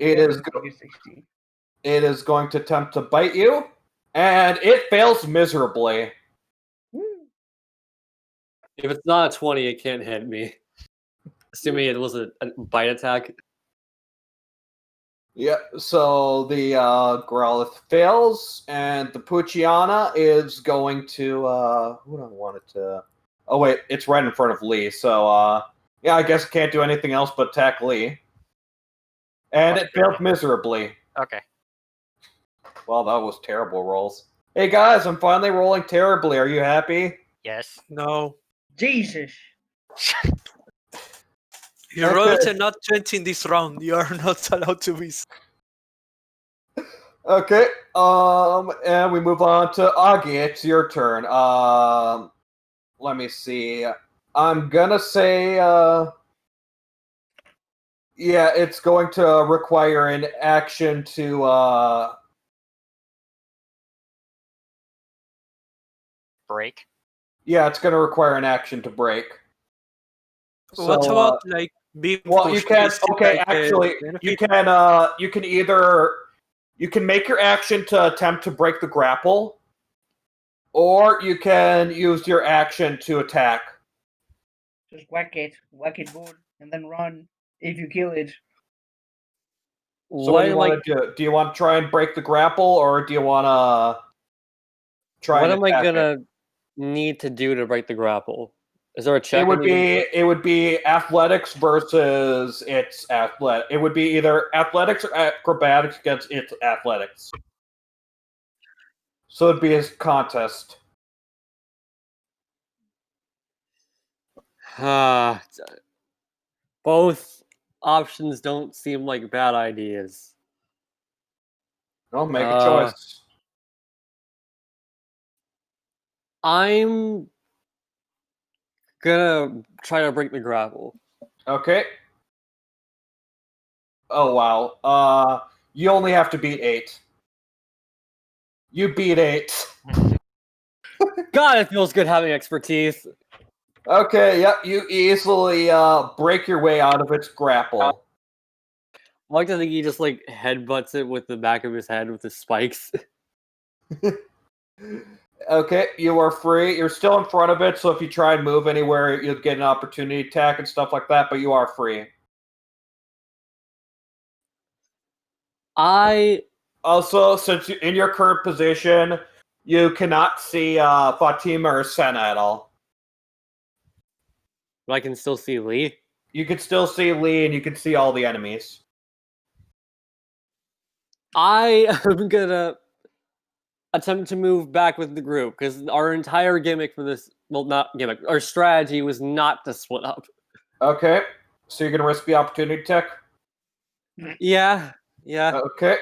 It course is it's tasty. It is going to attempt to bite you, and it fails miserably. Woo. If it's not a 20, it can't hit me. Assuming it was a bite attack. Yep, so the Growlithe fails, and the Poochyena is going to, who do I want it to... Oh wait, it's right in front of Lee, so, yeah, I guess it can't do anything else but attack Lee. And it failed miserably. Okay. Well, that was terrible rolls. Hey guys, I'm finally rolling terribly. Are you happy? Yes. No. Jesus. Your Okay. rolls are not 20 in this round. You are not allowed to be. Okay, and we move on to Augie. It's your turn. Let me see. I'm gonna say, yeah, it's going to require an action to, Break. yeah, it's gonna require an action to break. What So, about like being well, you pushed? can, Is it okay, like a actually, benefit? you can either, you can make your action to attempt to break the grapple, or you can use your action to attack. Just whack it good, and then run if you kill it. So what do you want to do? Do you want to try and break the grapple, or do you want to try What and am I attack gonna it? need to do to break the grapple? Is there a check? It would be athletics versus its athletic. It would be either athletics or acrobatics against its athletics. So it'd be a contest. Both options don't seem like bad ideas. No, make a choice. I'm gonna try to break the grapple. Okay. Oh wow. You only have to beat 8. You beat 8. God, it feels good having expertise. Okay, yep, you easily break your way out of its grapple. I like to think he just like headbutts it with the back of his head with his spikes. Okay, you are free. You're still in front of it, so if you try and move anywhere, you'll get an opportunity attack and stuff like that, but you are free. Also, since in your current position, you cannot see Fatima or Senna at all. But I can still see Lee. You can still see Lee, and you can see all the enemies. I am gonna attempt to move back with the group because our entire gimmick for this, well, not gimmick, our strategy was not to split up. Okay. So you're gonna risk the opportunity tech? Yeah. Okay.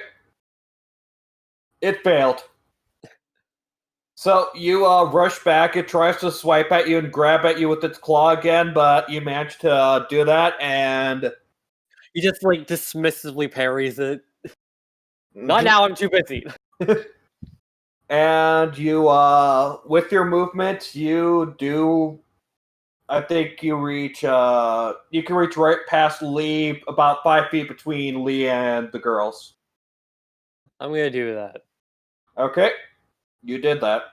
It failed. So you rush back. It tries to swipe at you and grab at you with its claw again, but you manage to do that, and He just like dismissively parries it. Not now, I'm too busy. And you, with your movement, you do. I think you reach. You can reach right past Lee, about 5 feet between Lee and the girls. I'm gonna do that. Okay, you did that.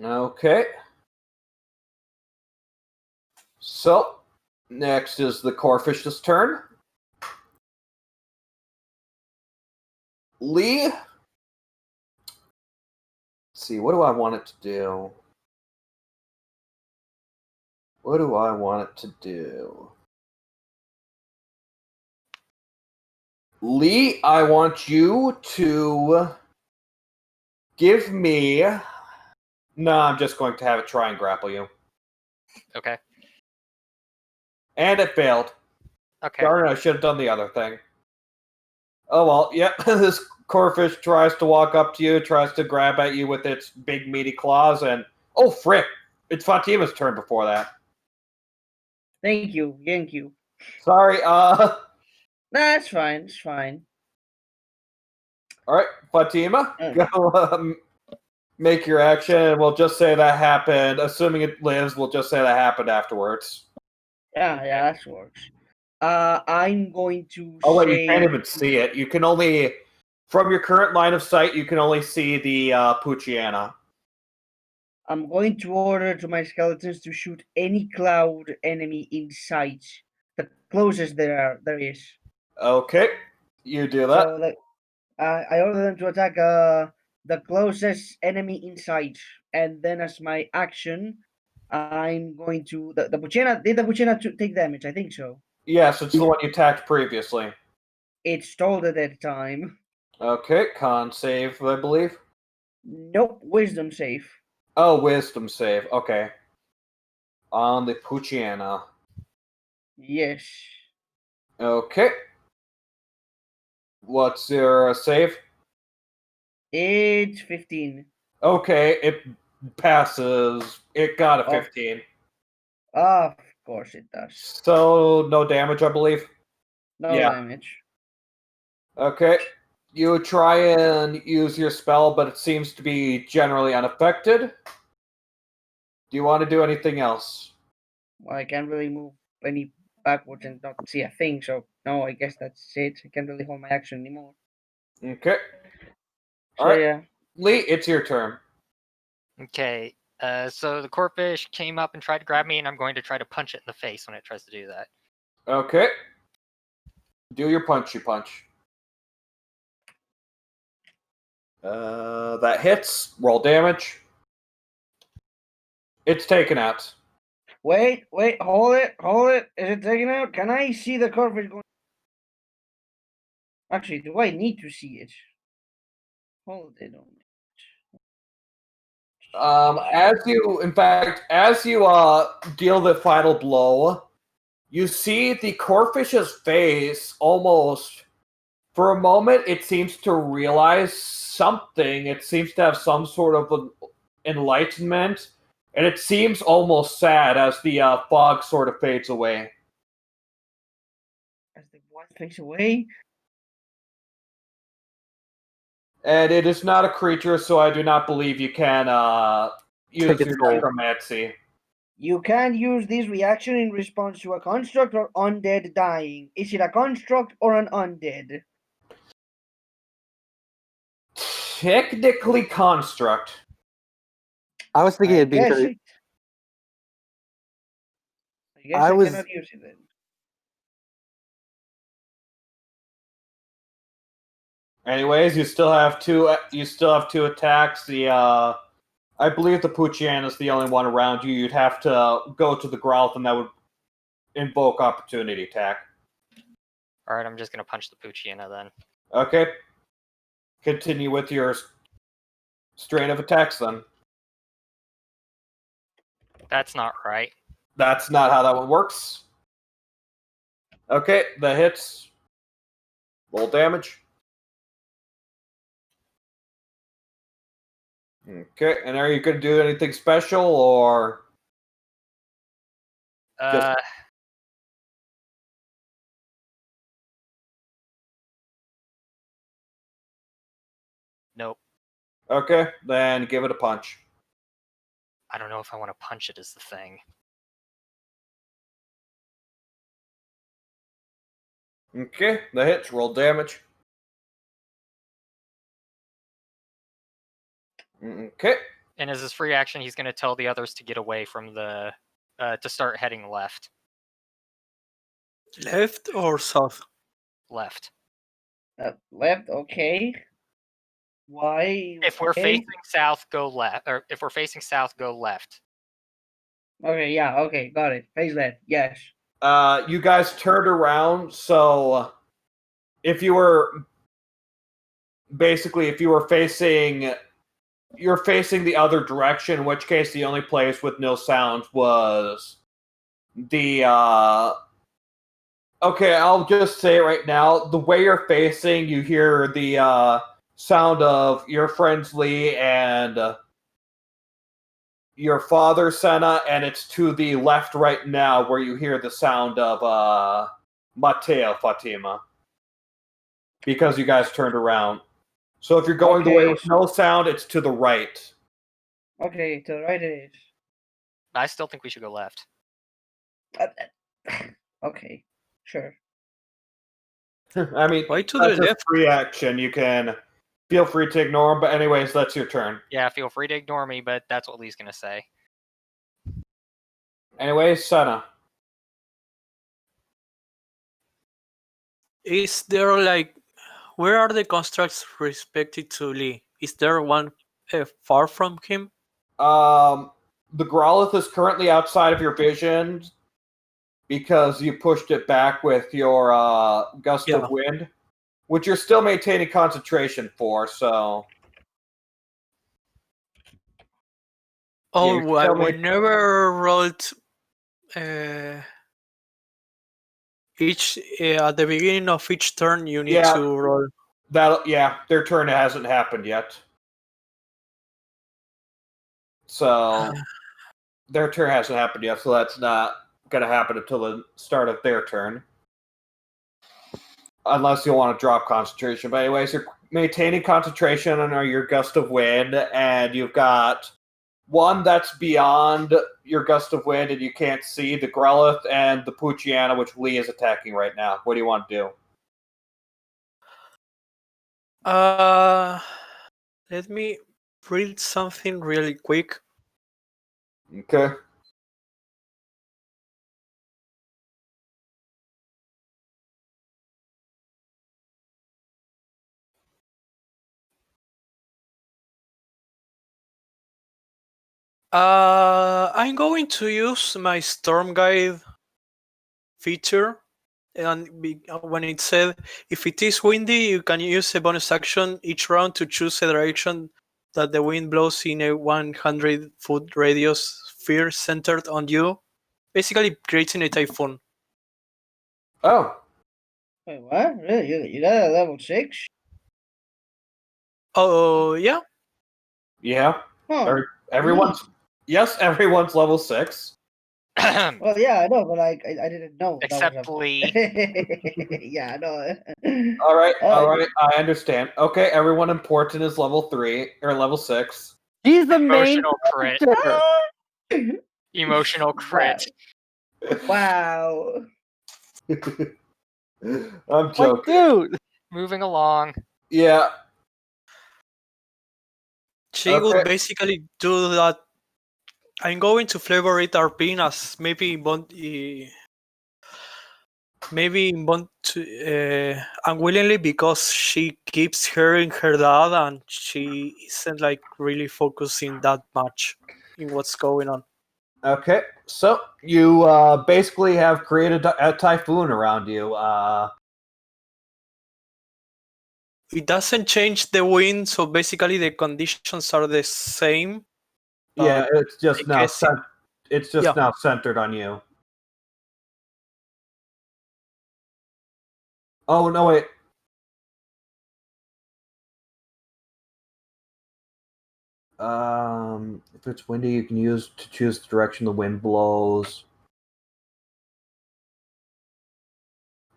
Okay. So, next is the Corefish's turn. Lee. Let's see, what do I want it to do? What do I want it to do? Lee, I want you to give me... No, I'm just going to have it try and grapple you. Okay. And it failed. Okay. Darn it, I should have done the other thing. Oh well, yep. This Corefish tries to walk up to you, tries to grab at you with its big meaty claws, and... Oh, frick! It's Fatima's turn before that. Thank you. Sorry, That's fine. It's fine. Alright, Fatima, go make your action, and we'll just say that happened. Assuming it lives, we'll just say that happened afterwards. Yeah, that works. I'm going to Oh wait, say... you can't even see it. You can only... From your current line of sight, you can only see the Pucciana. I'm going to order to my skeletons to shoot any cloud enemy in sight. The closest there is. Okay, you do that. So, I order them to attack the closest enemy in sight. And then as my action, I'm going to... The Pucciana... Did the Pucciana take damage? I think so. Yes, it's the one you attacked previously. It stalled at that time. Okay, con save, I believe. Nope, wisdom save. Oh, wisdom save. Okay. On the Pucciana. Yes. Okay. What's your save? It's 15. Okay, it passes. It got a 15. Of course it does. So, no damage, I believe? No Yeah. damage. Okay. You try and use your spell, but it seems to be generally unaffected. Do you want to do anything else? Well, I can't really move any backwards and not see a thing, so no, I guess that's it. I can't really hold my action anymore. Okay. So Alright. yeah. Lee, it's your turn. Okay. So the Corefish came up and tried to grab me, and I'm going to try to punch it in the face when it tries to do that. Okay. Do your punchy punch. That hits. Roll damage. It's taken out. Wait, hold it. Is it taken out? Can I see the corpus going? Actually, do I need to see it? Hold it on. As you deal the final blow, you see the Corefish's face almost... For a moment, it seems to realize something. It seems to have some sort of enlightenment, and it seems almost sad as the fog sort of fades away. As the what fades away? And it is not a creature, so I do not believe you can use Take its your soul. necromancy. You can use this reaction in response to a construct or undead dying. Is it a construct or an undead? Technically construct. I was thinking it'd be guess very. it. I guess I cannot use it then. Anyways, you still have two. You still have two attacks. I believe the Pucciana is the only one around you. You'd have to go to the Growth, and that would invoke opportunity attack. All right, I'm just gonna punch the Pucciana then. Okay. Continue with your strain of attacks then. That's not right. That's not how that one works. Okay, that hits. Roll damage. Okay, and are you going to do anything special, or Uh, nope. okay? Then give it a punch. I don't know if I want to punch it. Is the thing. Okay, that hits. Roll damage. Okay. And as his free action, he's going to tell the others to get away from the, to start heading left. Left or south? Left. Left, okay. Why? If we're okay. facing south, go left. Or if we're facing south, go left. Okay, yeah, okay, got it. Face left, yes. You guys turned around, so if you were facing, you're facing the other direction, in which case the only place with no sound was the okay, I'll just say it right now, the way you're facing, you hear the sound of your friends Lee and your father Senna, and it's to the left right now where you hear the sound of Matteo Fatima. Because you guys turned around. So if you're going the way Okay, with no sound, it's to the right. Okay, to the right it is. I still think we should go left. Okay, sure. I mean, Why to the that's a left? free action. You can feel free to ignore them, but anyways, that's your turn. Yeah, feel free to ignore me, but that's what Lee's going to say. Anyways, Senna. Is there like, where are the constructs respected to Lee? Is there one far from him? The Growlithe is currently outside of your vision because you pushed it back with your gust Yeah. of wind, which you're still maintaining concentration for, so... Oh, you're still we never rolled each at the beginning of each turn. You need Yeah. to roll. Their turn hasn't happened yet. So their turn hasn't happened yet, so that's not gonna happen until the start of their turn. Unless you want to drop concentration. But anyways, you're maintaining concentration on your gust of wind, and you've got one that's beyond your gust of wind and you can't see, the Growlithe, and the Poochyena, which Lee is attacking right now. What do you want to do? Let me read something really quick. Okay. I'm going to use my Storm Guide feature, and when it said, if it is windy, you can use a bonus action each round to choose a direction that the wind blows in a 100-foot radius sphere centered on you, basically creating a typhoon. Oh. Wait, what? Really? You got a level 6? Oh, yeah? Yeah. Huh. Everyone's... Yes, everyone's level 6. Well, yeah, I know, but I didn't know. Except Lee. Yeah, I know. Alright, I understand. Okay, everyone important is level 3, or level 6. He's the main Emotional crit. character. Emotional crit. Wow. I'm joking. Like, dude. Moving along. Yeah. She would basically do that. I'm going to flavor it RP as unwillingly, because she keeps hearing her dad and she isn't like really focusing that much in what's going on. Okay, so you basically have created a typhoon around you. it doesn't change the wind, so basically the conditions are the same. Yeah, it's just I now guess it- it's just yeah. now centered on you. Oh no, wait. If it's windy, you can use to choose the direction the wind blows.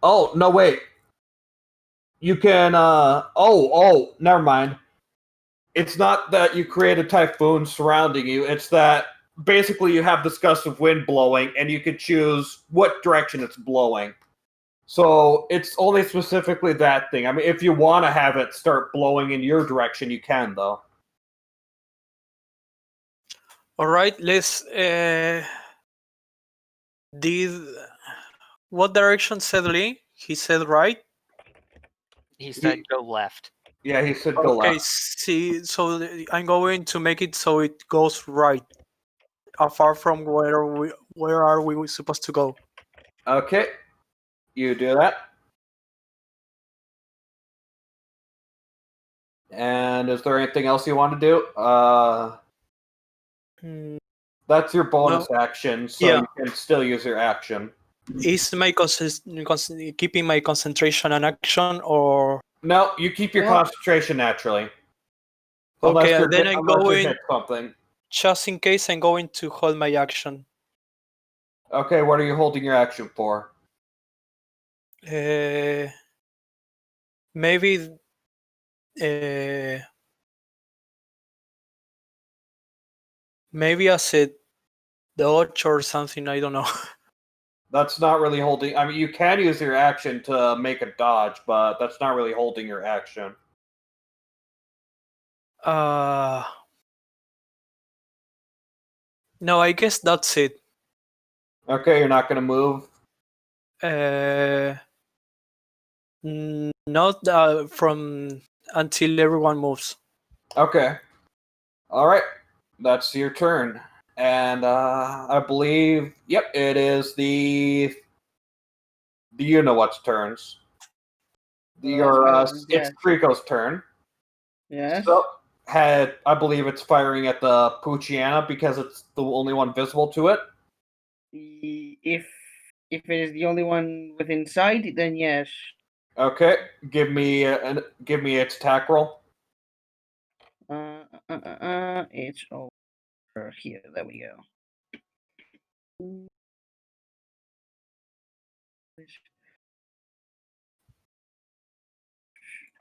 Oh no, wait. You can. Never mind. It's not that you create a typhoon surrounding you. It's that basically you have this gust of wind blowing, and you can choose what direction it's blowing. So it's only specifically that thing. I mean, if you want to have it start blowing in your direction, you can, though. All right, let's. Did what direction said Lee? He said right. He said go left. Yeah, he said go Okay, left. see, so I'm going to make it so it goes right, far from where are we supposed to go? Okay, you do that. And is there anything else you want to do? Hmm, That's your bonus action, so yeah. you can still use your action. Is my keeping my concentration an action or? No, you keep your No. concentration naturally. Okay, Unless then I'm going. hit something. Just in case, I'm going to hold my action. Okay, what are you holding your action for? Maybe. Maybe as a dodge or something. I don't know. That's not really holding. I mean, you can use your action to make a dodge, but that's not really holding your action. No, I guess that's it. Okay, you're not going to move. Not from until everyone moves. Okay. All right. That's your turn. And I believe, yep, it is the you know what's turns. It's Trico's turn. Yes. So I believe it's firing at the Puchiana because it's the only one visible to it. If it is the only one within sight, then yes. Okay, give me its attack roll. It's over here. There we go.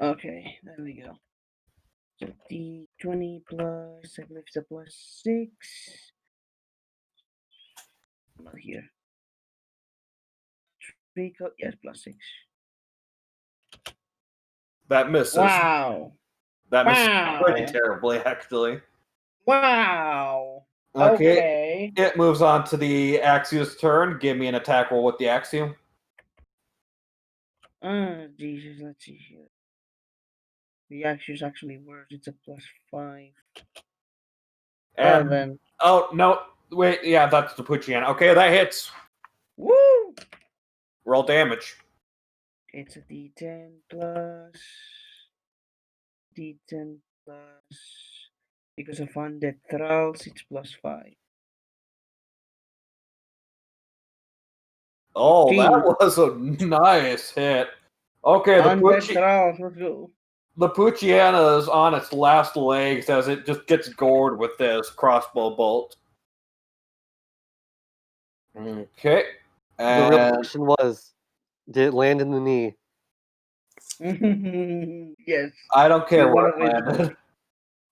Okay, there we go. So D20 plus, I believe it's a plus 6. Not here. Rico, yes, plus 6. That misses. Wow. That misses Wow. pretty terribly, actually. Wow. Okay. It moves on to the Axios' turn. Give me an attack roll with the Axiom. Jesus, let's see here. The Axios actually works. It's a plus 5. Well And then. oh no, wait, yeah, that's the Puchiana. Okay, that hits. Woo! Roll damage. It's a D10 plus. D10 plus. Because of undead thralls, it's plus 5. Oh, 15. that was a nice hit. Okay, Undead thralls, let's go. the Puchiana is on its last legs as it just gets gored with this crossbow bolt. Okay. The real question was, did it land in the knee? Yes. I don't care In where one it of its- landed.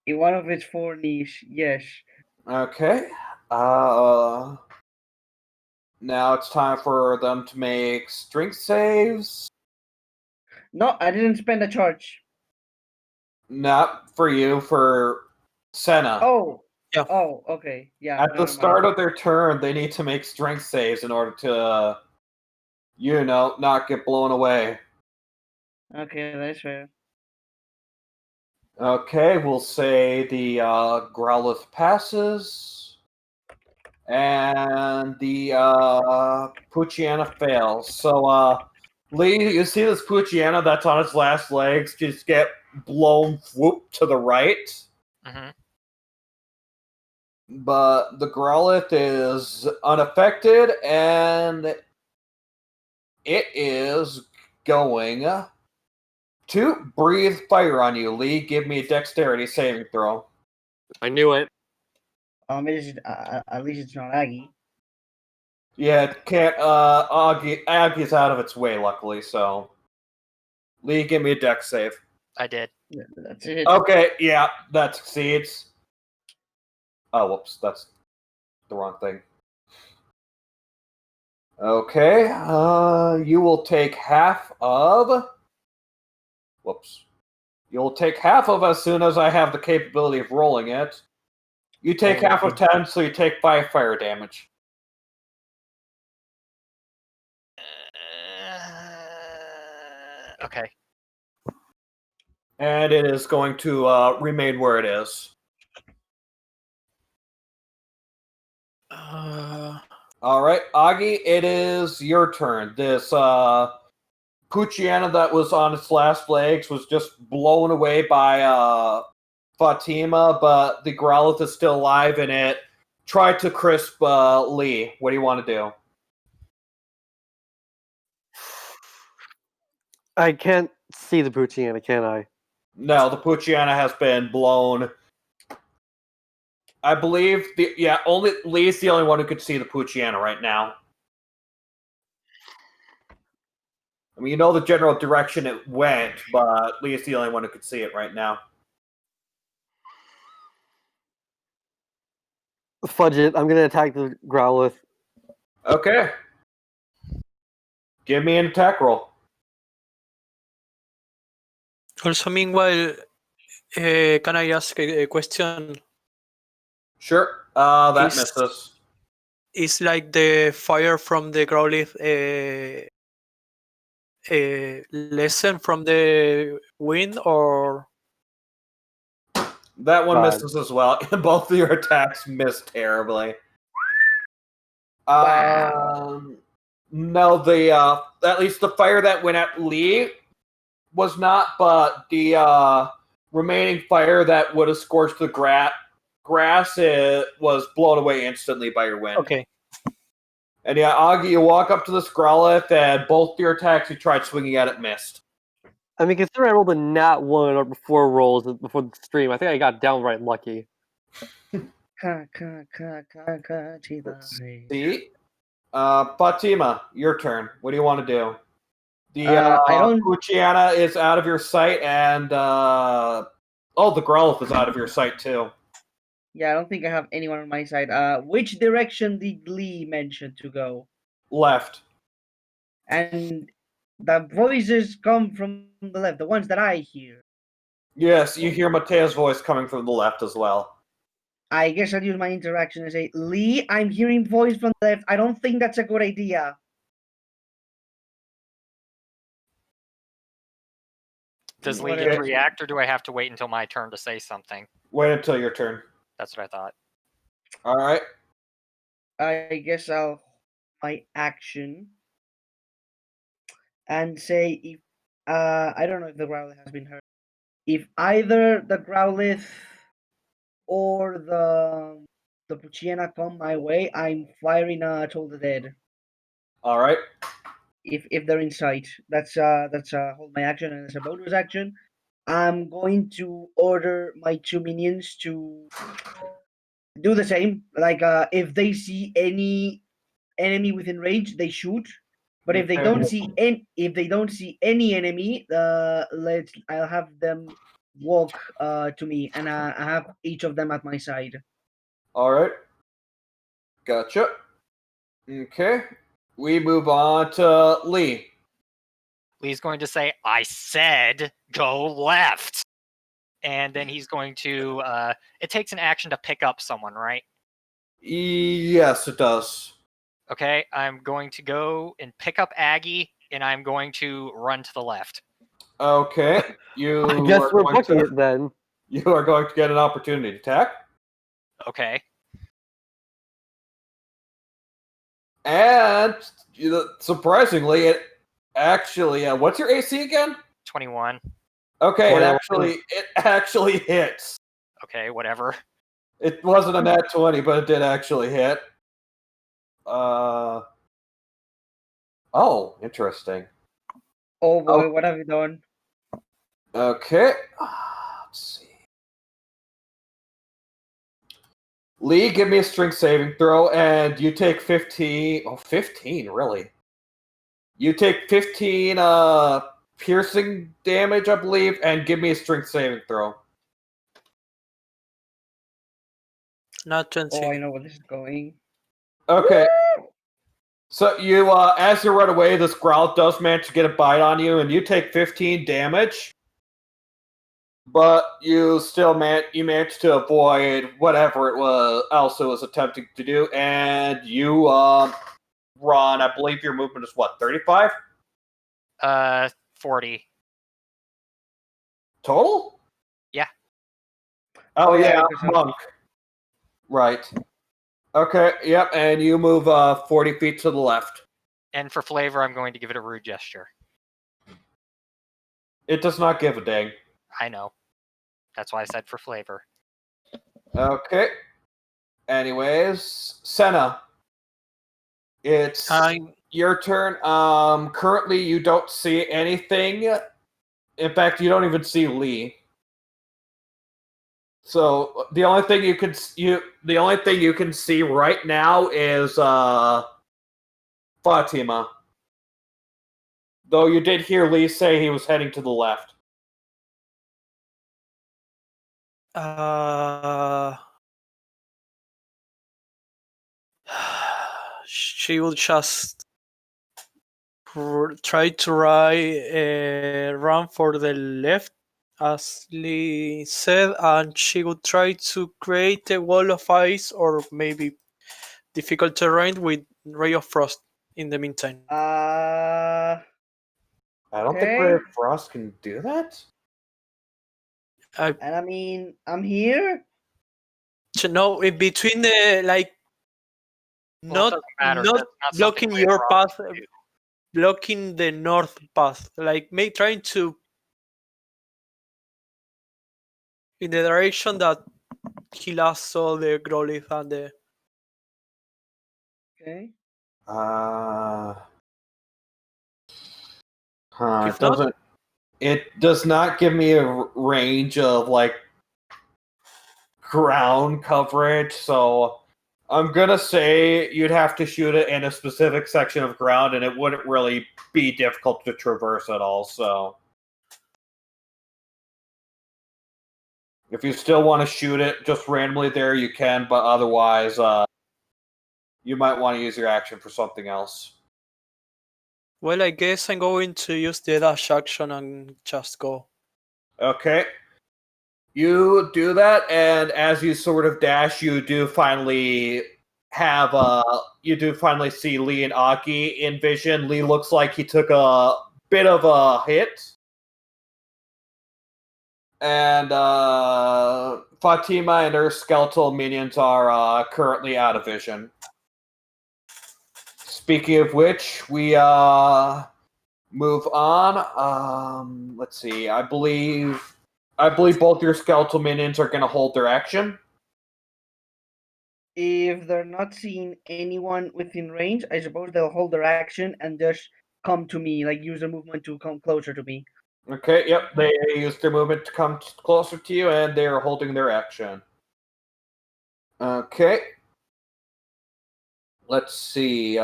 In one of its 4 knees, yes. Okay. Now it's time for them to make strength saves. No, I didn't spend a charge. Not for you, for Senna. Oh. Yeah. Oh, okay. Yeah. At the start of their turn, they need to make strength saves in order to, not get blown away. Okay, that's fair. Okay, we'll say the Growlithe passes. And the Puchiana fails. So Lee, you see this Poochyena that's on its last legs just get blown whoop to the right. Mm-hmm. But the Growlithe is unaffected, and it is going to breathe fire on you. Lee, give me a dexterity saving throw. I knew it. At least it's not Aggie. Yeah, it can't. Aggie's out of its way, luckily. So, Lee, give me a dex save. I did. Yeah, that's it. Okay, yeah, that succeeds. Oh, whoops, that's the wrong thing. Okay, you will take half of. Whoops. You'll take half of as soon as I have the capability of rolling it. You take half of 10, so you take 5 fire damage. Okay. And it is going to remain where it is. Alright, Augie, it is your turn. This Poochyena that was on its last legs was just blown away by Fatima, but the Growlithe is still alive and it tried to crisp Lee. What do you want to do? I can't see the Poochyena, can I? No, the Poochyena has been blown. I believe only Lee's the only one who could see the Poochyena right now. I mean, you know the general direction it went, but Lee's the only one who could see it right now. Fudge it. I'm gonna attack the Growlithe. Okay. Give me an attack roll. Also, meanwhile, can I ask a question? Sure. That Is- misses. Is like the fire from the Growlithe lesson from the wind, or That one God. misses as well. Both of your attacks miss terribly. No, the at least the fire that went at Lee was not, but the remaining fire that would have scorched the grass was blown away instantly by your wind. okay? And yeah, Augie, you walk up to this Growlithe, and both your attacks you tried swinging at it missed. I mean, considering I rolled a nat 1 or before rolls before the stream, I think I got downright lucky. See? Fatima, your turn. What do you want to do? The I don't- Poochyena is out of your sight, and the Growlithe is out of your sight too. Yeah, I don't think I have anyone on my side. Which direction did Lee mention to go? Left. And the voices come from the left, the ones that I hear. Yes, you hear Matea's voice coming from the left as well. I guess I'll use my interaction and say, Lee, I'm hearing voice from the left. I don't think that's a good idea. Does Lee Whatever. get to react, or do I have to wait until my turn to say something? Wait until your turn. That's what I thought. All right. I guess I'll my action and say if I don't know if the Growlithe has been hurt. If either the Growlithe or the Poochyena come my way, I'm firing Toll the Dead. All right. If they're in sight, that's hold my action and it's a bonus action. I'm going to order my 2 minions to do the same. Like if they see any enemy within range, they shoot. But if they Okay. don't see any enemy, I'll have them walk to me, and I have each of them at my side. All right. Gotcha. Okay. We move on to Lee. Lee's going to say, I said go left. And then he's going to, it takes an action to pick up someone, right? Yes, it does. Okay, I'm going to go and pick up Aggie, and I'm going to run to the left. Okay. You I guess are we're going booking to, it then. You are going to get an opportunity to attack. Okay. And surprisingly, Actually, what's your AC again? 21. Okay, Well, it actually hits. Okay, whatever. It wasn't a nat 20, but it did actually hit. Oh, interesting. Oh boy, Oh. what have you done? Okay. Let's see. Lee, give me a strength saving throw, and you take 15. Oh, 15, really? You take 15 piercing damage, I believe, and give me a strength saving throw. Not 20. Oh, I know where this is going. Okay. So you, as you run away, this growl does manage to get a bite on you, and you take 15 damage. But you still managed to avoid whatever it was else it was attempting to do, and you run. I believe your movement is what, 35 40. total? Yeah. Oh yeah, because I'm- monk. Right. Okay. Yep. And you move 40 feet to the left. And for flavor, I'm going to give it a rude gesture. It does not give a dang. I know. That's why I said for flavor. Okay. Anyways, Senna. It's your turn. Currently you don't see anything. In fact, you don't even see Lee. So the only thing you can see right now is Fatima. Though you did hear Lee say he was heading to the left. She will just try to run for the left, as Lee said, and she would try to create a wall of ice or maybe difficult terrain with ray of frost in the meantime. I don't think Okay. Ray of Frost can do that. And I mean, I'm here. No, in between the Well, it doesn't matter. not That's not something blocking Ray your Frost path, can do. blocking the north path, trying to in the direction that he last saw the Growlithe and the. Okay. If not, It does not give me a range of ground coverage, so I'm gonna say you'd have to shoot it in a specific section of ground, and it wouldn't really be difficult to traverse at all. So if you still want to shoot it just randomly there, you can, but otherwise, you might want to use your action for something else. well, I guess I'm going to use the dash action and just go. Okay. You do that, and as you sort of dash, you do finally see Lee and Aki in vision. Lee looks like he took a bit of a hit. And Fatima and her skeletal minions are currently out of vision. Speaking of which, we move on. Let's see. I believe both your skeletal minions are going to hold their action. If they're not seeing anyone within range, I suppose they'll hold their action and just come to me, use their movement to come closer to me. Okay, yep, they use their movement to come closer to you, and they are holding their action. Okay. Let's see,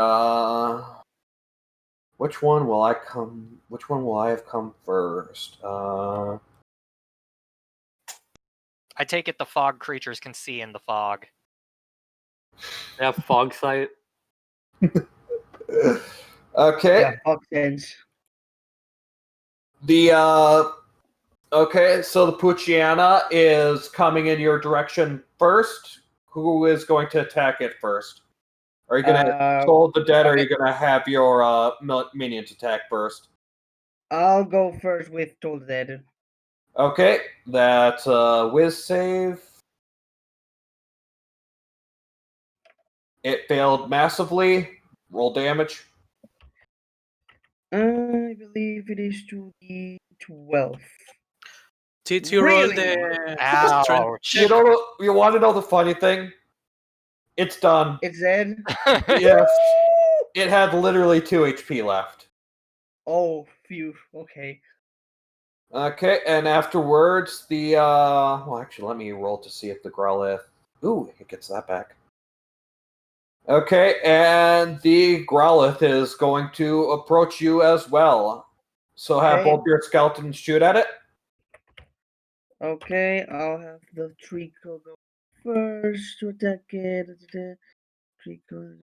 which one will I have come first? I take it the fog creatures can see in the fog. They have fog sight. Okay. Yeah, fuck sense. Okay, so the Puchiana is coming in your direction first. Who is going to attack it first? Are you going to hold the dead, or are you going to have your minions attack first? I'll go first with Toll the Dead. Okay, that's a whiz save. It failed massively. Roll damage. I believe it is to the 12th. Did you roll Really? the Ouch. strength You check? you want to know the funny thing? It's done. It's dead. Yes, it had literally 2 HP left. Oh, phew. Okay. Okay, and afterwards, well, actually, let me roll to see if the Growlithe... Ooh, it gets that back. Okay, and the Growlithe is going to approach you as well. So have Okay. both your skeletons shoot at it. Okay, I'll have the Trico go first to attack it. Trico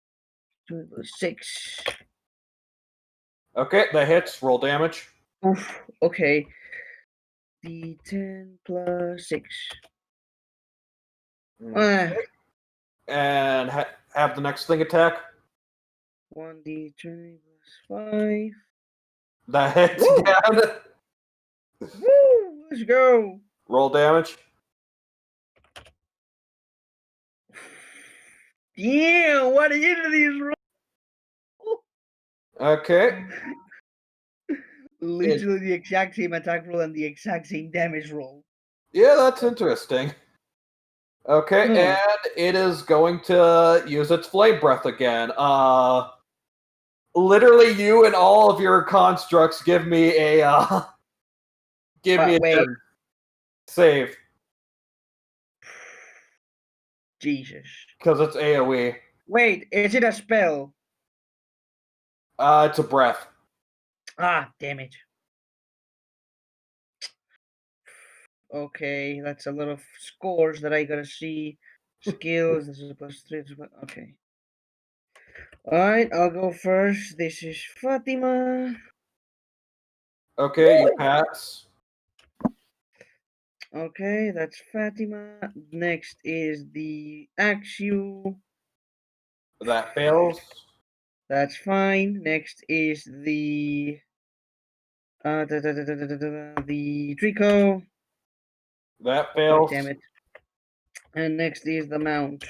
6. Okay, that hits. Roll damage. Oof. Okay. D10 plus 6. Ah, And have the next thing attack. 1d20 plus 5. That hits Woo! again. Woo! Let's go. Roll damage. Yeah, what are you these rolls? Okay. Literally the exact same attack roll and the exact same damage roll. Yeah, that's interesting. Okay, Hmm. and it is going to use its flame breath again. Literally, you and all of your constructs give me a Wait. save Jesus. because it's AOE. Wait, is it a spell? It's a breath. Ah, damn it. Okay, that's a lot of scores that I gotta see. Skills, this is a plus 3. Okay. Alright, I'll go first. This is Fatima. Okay, you pass. Okay, that's Fatima. Next is the Axu. That fails. That's fine. Next is the the Trico. That God fails. damn it. And next is the Mount.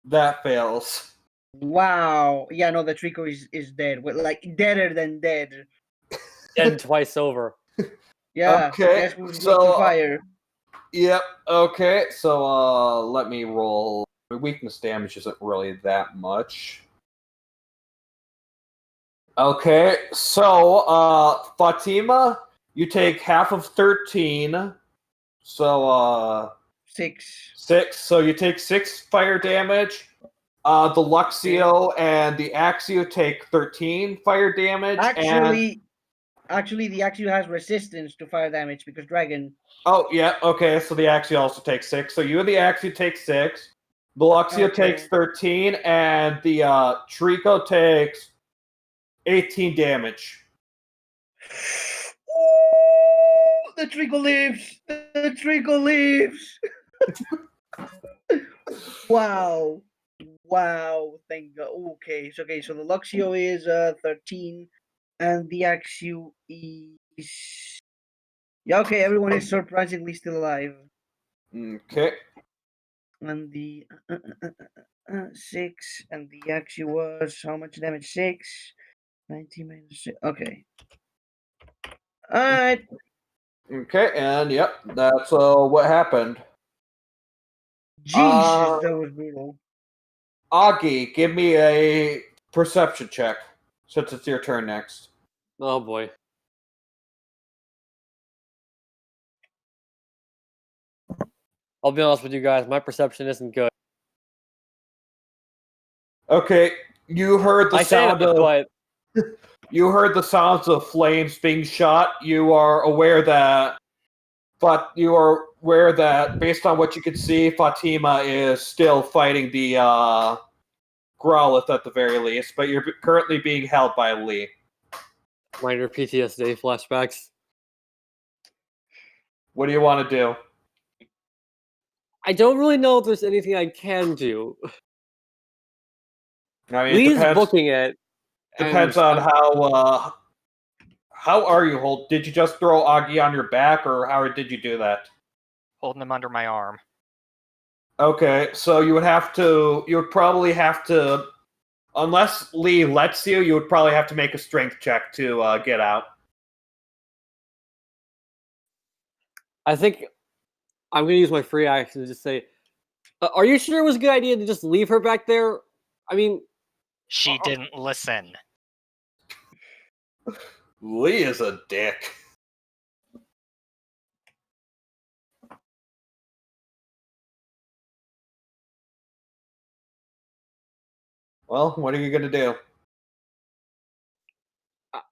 That fails. Wow. Yeah, no, the Trico is dead. Like deader than dead. Dead twice over. Yeah. Okay, Guess who's so, to fire? Yep. Okay, so let me roll. Weakness damage isn't really that much. Okay, so Fatima, you take half of 13. So 6. 6. So you take 6 fire damage. The Luxio and the Axio take 13 fire damage. Actually, the Axu has resistance to fire damage because dragon. Oh, yeah, okay, so the Axio also takes 6. So you and the Axio take 6. The Luxio takes 13, and the Trico takes 18 damage. Ooh, the Trico lives! The Trico lives! Wow. Wow. Thank God. Okay, so the Luxio is 13, and the Axu is. Yeah, okay, everyone is surprisingly still alive. Okay. And the 6, and the Axu was how much damage? 6. 19 minus 6. Okay. Alright. Okay, and yep, that's what happened. Jesus, that was brutal. Augie, give me a perception check, since it's your turn next. Oh boy. I'll be honest with you guys, my perception isn't good. Okay, you heard the sound of... but You heard the sounds of flames being shot. You are aware that... But you are aware that, based on what you can see, Fatima is still fighting the Growlithe at the very least, but you're currently being held by Lee. minor PTSD flashbacks. What do you want to do? I don't really know if there's anything I can do. I mean, Lee's booking it. Depends and on how are you hold? Did you just throw Augie on your back, or how did you do that? Holding him under my arm. Okay, so you would probably have to Unless Lee lets you, you would probably have to make a strength check to get out. I think I'm going to use my free action to just say, are you sure it was a good idea to just leave her back there? I mean... She didn't listen. Lee is a dick. Well, what are you going to do?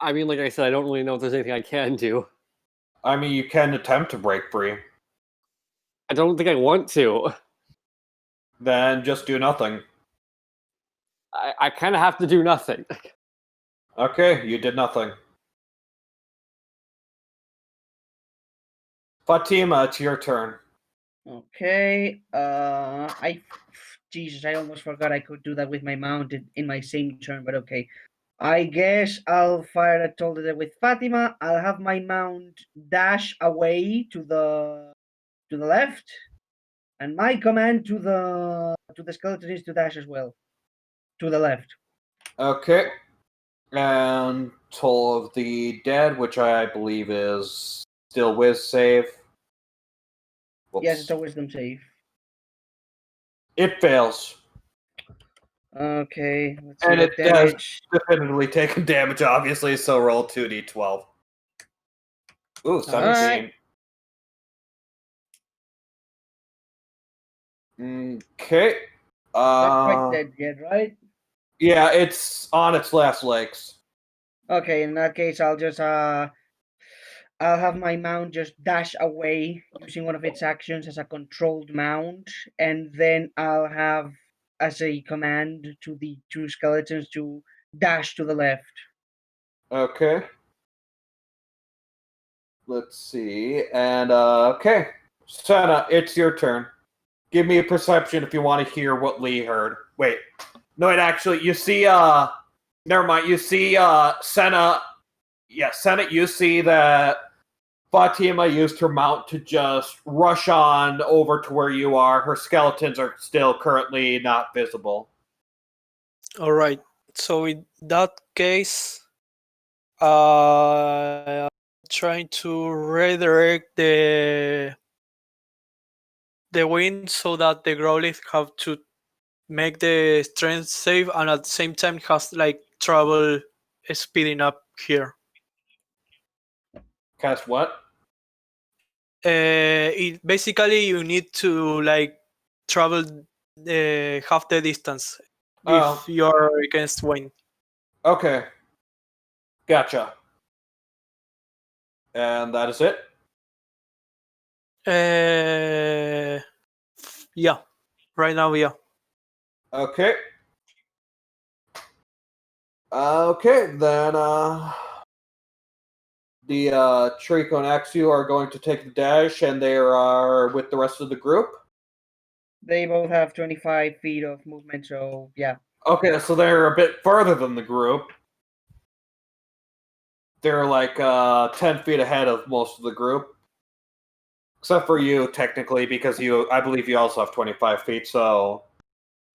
I mean, like I said, I don't really know if there's anything I can do. I mean, you can attempt to break free. I don't think I want to. Then just do nothing. I kind of have to do nothing. Okay, you did nothing. Fatima, it's your turn. Okay. Jesus, I almost forgot I could do that with my mount in my same turn, but okay. I guess I'll fire a tornado with Fatima. I'll have my mount dash away to the left, and my command to the skeleton is to dash as well to the left. Okay. And Toll of the Dead, which I believe is still whiz save. Whoops. Yes, it's a wisdom save. It fails. Okay, let's see And what it has damage. definitively taken damage, obviously, so roll 2d12. Ooh, 17. Okay. Not quite dead yet, right? Yeah, it's on its last legs. Okay, in that case, I'll just I'll have my mount just dash away using one of its actions as a controlled mount, and then I'll have as a command to the two skeletons to dash to the left. Okay. Let's see. And, okay. Senna, it's your turn. Give me a perception if you want to hear what Lee heard. Wait. No, it actually, you see, never mind. You see, Senna. Yeah, Senna, you see that Fatima used her mount to just rush on over to where you are. Her skeletons are still currently not visible. All right. So in that case, trying to redirect the wind so that the Growlithe have to make the strength save, and at the same time has like trouble speeding up here. Cast what? Basically you need to like travel half the distance if you're against wind. Okay. Gotcha. And that is it? Yeah. Right now, yeah. Okay. Okay, then the Trico and Axu are going to take the dash, and they are with the rest of the group. They both have 25 feet of movement, so yeah. Okay, so they're a bit further than the group. They're like 10 feet ahead of most of the group. Except for you, technically, because I believe you also have 25 feet, so...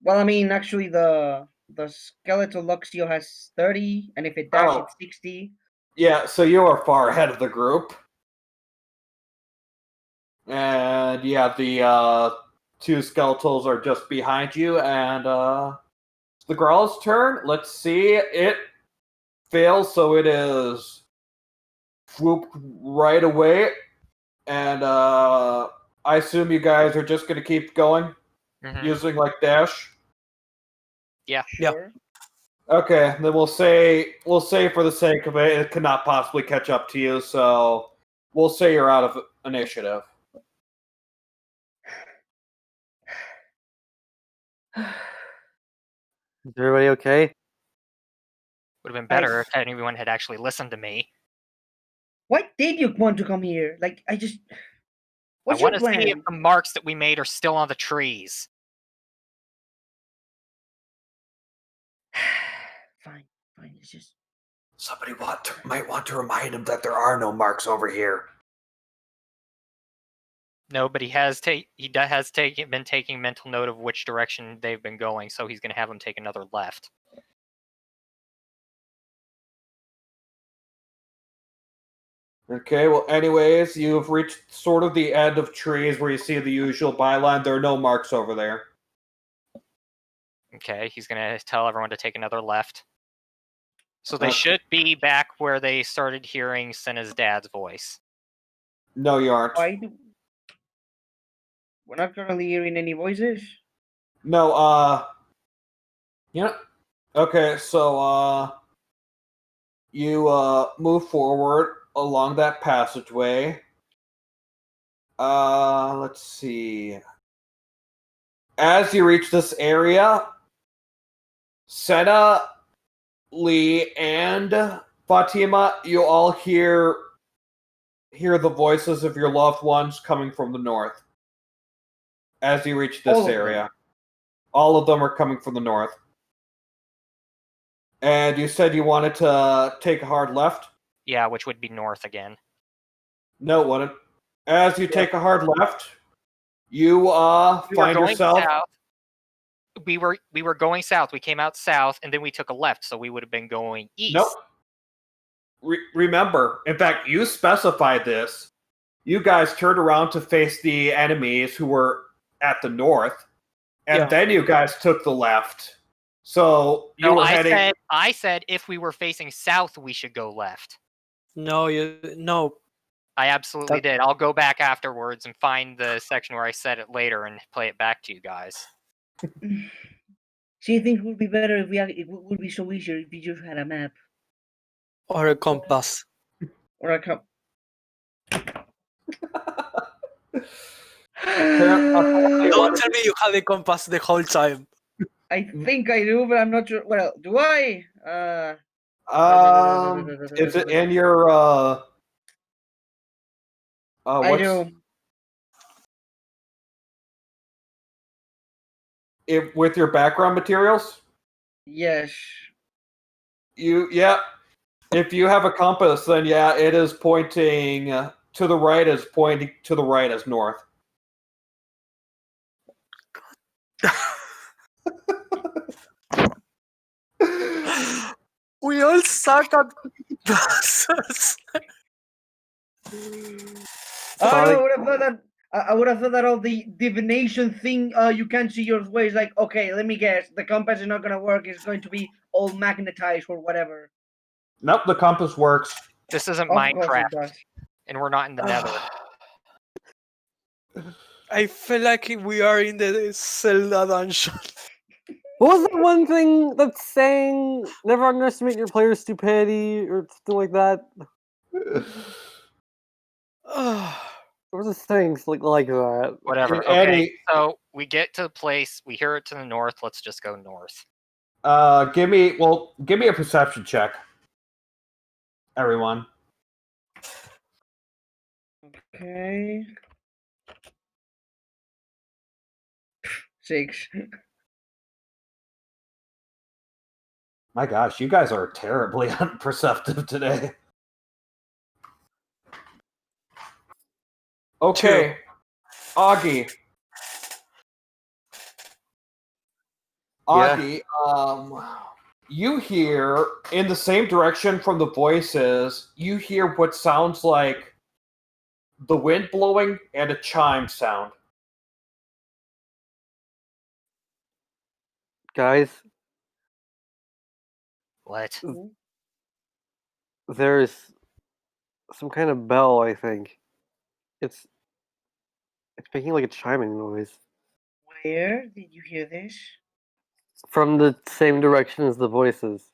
Well, I mean, actually, the skeletal Luxio has 30, and if it dashes, it's 60. Yeah, so you are far ahead of the group. And yeah, the two skeletals are just behind you, and the Growl's turn. Let's see. It fails, so it is swooped right away. And I assume you guys are just going to keep going, using like dash. Yeah. Sure. Okay, then we'll say for the sake of it, it cannot possibly catch up to you, so we'll say you're out of initiative. Is everybody okay? Would have been better if anyone had actually listened to me. Why did you want to come here? Like, what's I want your to see if plan? the marks that we made are still on the trees. Fine, it's just... Somebody might want to remind him that there are no marks over here. No, but he has been taking mental note of which direction they've been going, so he's going to have them take another left. Okay, well, anyways, you've reached sort of the end of trees where you see the usual byline. There are no marks over there. Okay, he's gonna tell everyone to take another left. So they Okay. should be back where they started hearing Senna's dad's voice. No, you aren't. Why do... We're not currently hearing any voices? No, yeah. Okay, so, you, move forward along that passageway. Let's see. As you reach this area, Senna, Lee, and Fatima, you all hear the voices of your loved ones coming from the north. As you reach this All of them. area. All of them are coming from the north. And you said you wanted to take a hard left? Yeah, which would be north again. No, it wouldn't. As you take a hard left, you We were find going yourself. south. We were going south. We came out south, and then we took a left, so we would have been going east. Nope. Remember, in fact, you specified this. You guys turned around to face the enemies who were at the north, and then you guys took the left. So you were heading. I said if we were facing south, we should go left. No, no. I absolutely did. I'll go back afterwards and find the section where I said it later and play it back to you guys. See, I think it would be better if it would be so easier if we just had a map Or a compass. or a Don't Don't tell me you had a compass the whole time. I think I do, but I'm not sure. Well, do I? Is it in your I do. With your background materials? Yes. Yeah. If you have a compass, then yeah, it is pointing to the right as pointing to the right as north. We all suck at buses. I would have thought that. I would have thought that all the divination thing, you can't see your ways. Like, okay, let me guess, the compass is not gonna work. It's going to be all magnetized or whatever. Nope, the compass works. This isn't Of course it Minecraft, does. and we're not in the Nether. I feel like we are in the Zelda dungeon. What was that one thing that's saying never underestimate your player's stupidity or something like that? What was the things like that? Whatever. Eddie- Okay, so we get to the place. We hear it to the north. Let's just go north. Give me a perception check. Everyone. Okay. 6. My gosh, you guys are terribly unperceptive today. Okay. Augie. Augie, you hear in the same direction from the voices, you hear what sounds like the wind blowing and a chime sound. Guys, What? there's some kind of bell, I think. It's making like a chiming noise. Where did you hear this? From the same direction as the voices.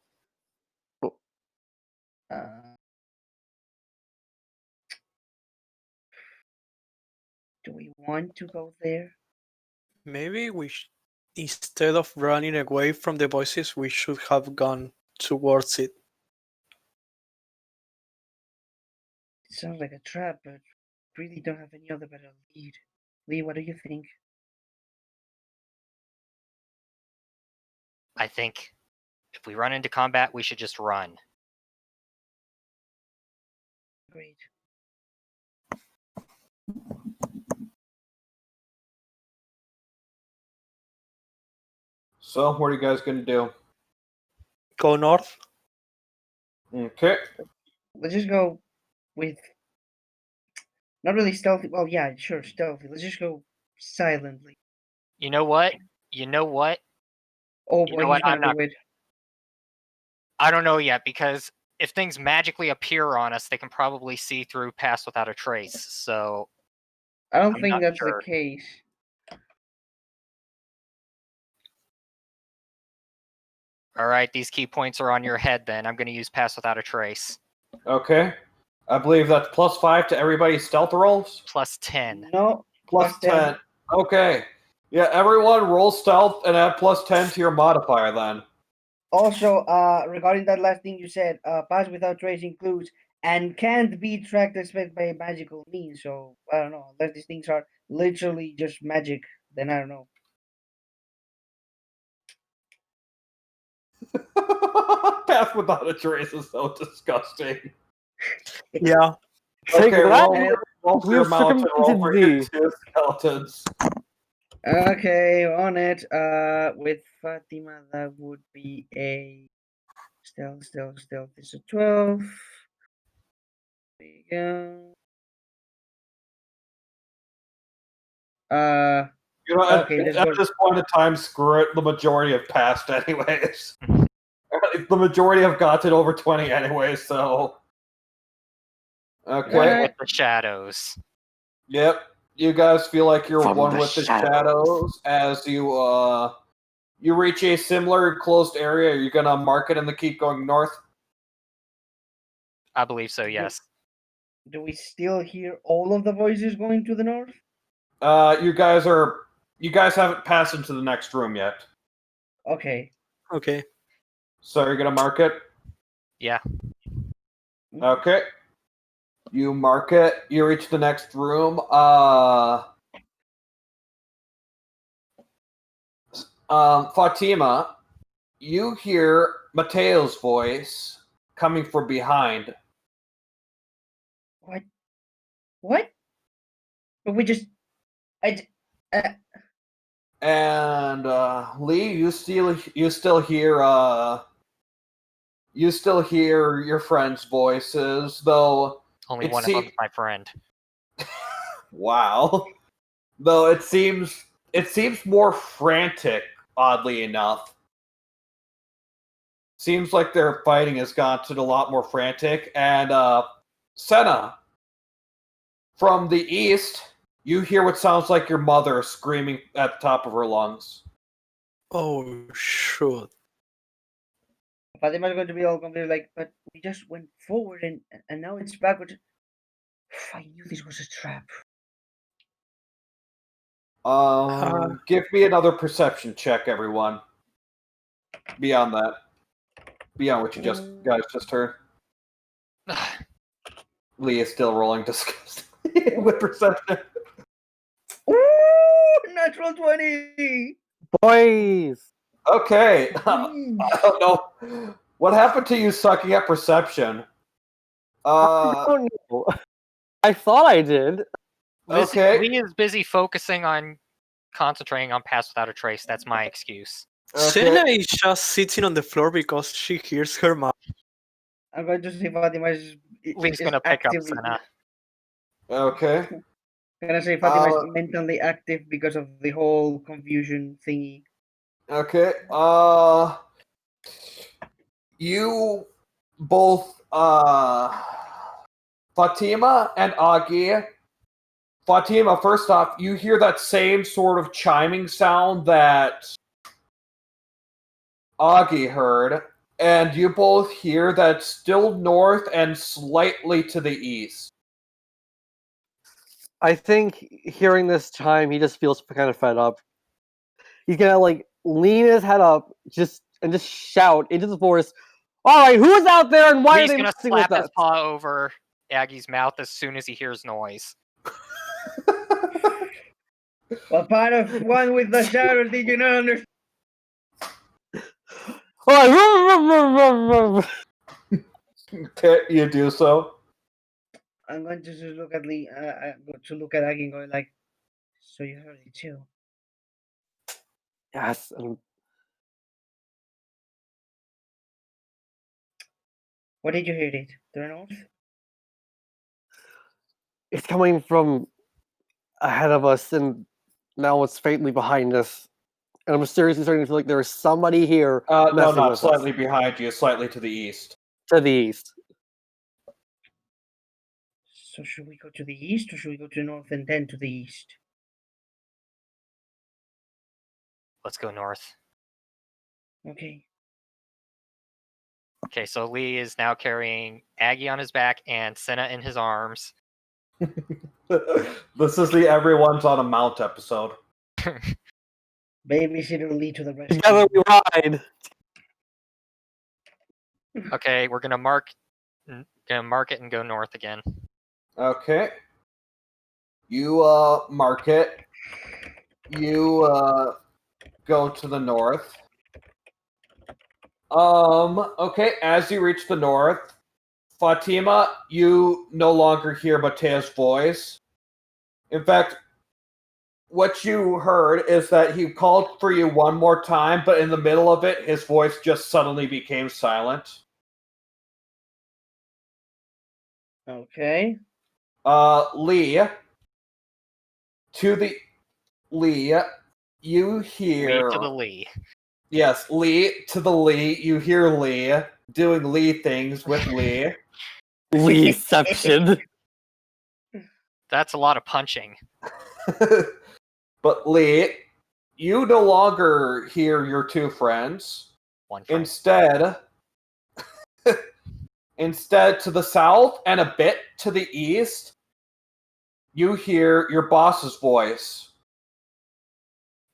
Do we want to go there? Maybe instead of running away from the voices, we should have gone towards it. It sounds like a trap, but really don't have any other better lead. Lee, what do you think? I think if we run into combat, we should just run. Agreed. So, what are you guys going to do? Go north. Okay. Let's just go with Not really stealthy. Well, yeah, sure, stealthy. Let's just go silently. You know what? You know what? Oh You boy, know he's what? gonna I'm not. do it. I don't know yet because if things magically appear on us, they can probably see through Pass Without a Trace. So I don't I'm think not that's sure. the case. All right, these key points are on your head. Then I'm going to use Pass Without a Trace. Okay. I believe that's +5 to everybody's stealth rolls. Plus 10. No, Plus +10. 10. Okay. Yeah, everyone roll stealth and add +10 to your modifier then. Also, regarding that last thing you said, pass without trace includes and can't be tracked except by magical means. So I don't know, unless these things are literally just magic, then I don't know. Path without a trace is so disgusting. Yeah. Take Okay, that. roll for We your have mountain, roll for your circumvented 2 skeletons. Okay, on it. With Fatima, that would be a stealth. Is a 12. There you go. You know, Okay, this at goes. this point in time, screw it. The majority have passed anyways. The majority have gotten over 20 anyways, so... Okay. Alright. With the shadows. Yep. You guys feel like you're From one the with the shadows. shadows as you reach a similar closed area. Are you gonna mark it and then keep going north? I believe so, yes. Do we still hear all of the voices going to the north? You guys haven't passed into the next room yet. Okay. Okay. So you're gonna mark it? Yeah. Okay. You mark it, you reach the next room. Fatima, you hear Mateo's voice coming from behind. What? What? But we just. And Lee, you still hear your friends' voices, though. Only It one of them's my friend. Wow. Though it seems more frantic, oddly enough. Seems like their fighting has gotten a lot more frantic. And Senna, from the east, you hear what sounds like your mother screaming at the top of her lungs. Oh, shoot. Fatima's going to be all confused, like, but we just went forward and now it's backwards. I knew this was a trap. Give me another perception check, everyone. Beyond that. Beyond what you guys just heard. Lee is still rolling disgustingly with perception. Ooh, natural 20! Boys. Okay. I don't know. What happened to you sucking at perception? I don't know. I thought I did. Okay. Lee is busy focusing on concentrating on Pass Without a Trace. That's my excuse. Senna is just sitting on the floor because she hears her mom. I'm going to say Fatima Lee's is gonna pick up actively. Senna. Okay. I'm gonna say Fatima is mentally active because of the whole confusion thingy. Okay. You both Fatima and Augie. Fatima, first off, you hear that same sort of chiming sound that Augie heard, and you both hear that still north and slightly to the east. I think hearing this chime, he just feels kind of fed up. He's gonna like lean his head up, just shout into the forest. All right, who's out there, and why Lee's are they gonna messing with slap his us? paw over Aggie's mouth as soon as he hears noise. What part of one with the shadows did you not understand? All right, Okay, you do so. I'm going to just look at Lee, look at Aggie and go like, so you heard it too? yes. Where did you hear it? To the north? It's coming from ahead of us, and now it's faintly behind us. And I'm seriously starting to feel like there's somebody here No, messing not with slightly us. behind you, slightly to the east. To the east. So should we go to the east or should we go to the north and then to the east? Let's go north. Okay. Okay, so Lee is now carrying Aggie on his back and Senna in his arms. This is the everyone's on a mount episode. Babysitter Lee to the rescue. Together we ride. Okay, we're gonna mark it and go north again. Okay. You mark it. You go to the north. Okay, as you reach the north, Fatima, you no longer hear Matea's voice. In fact, what you heard is that he called for you one more time, but in the middle of it, his voice just suddenly became silent. Okay. Lee, to the Lee, you hear Lee to the Lee. Yes, Lee to the Lee. You hear Lee doing Lee things with Lee. Leeception. That's a lot of punching. But Lee, you no longer hear your two friends. One friend. Instead, to the south and a bit to the east, you hear your boss's voice.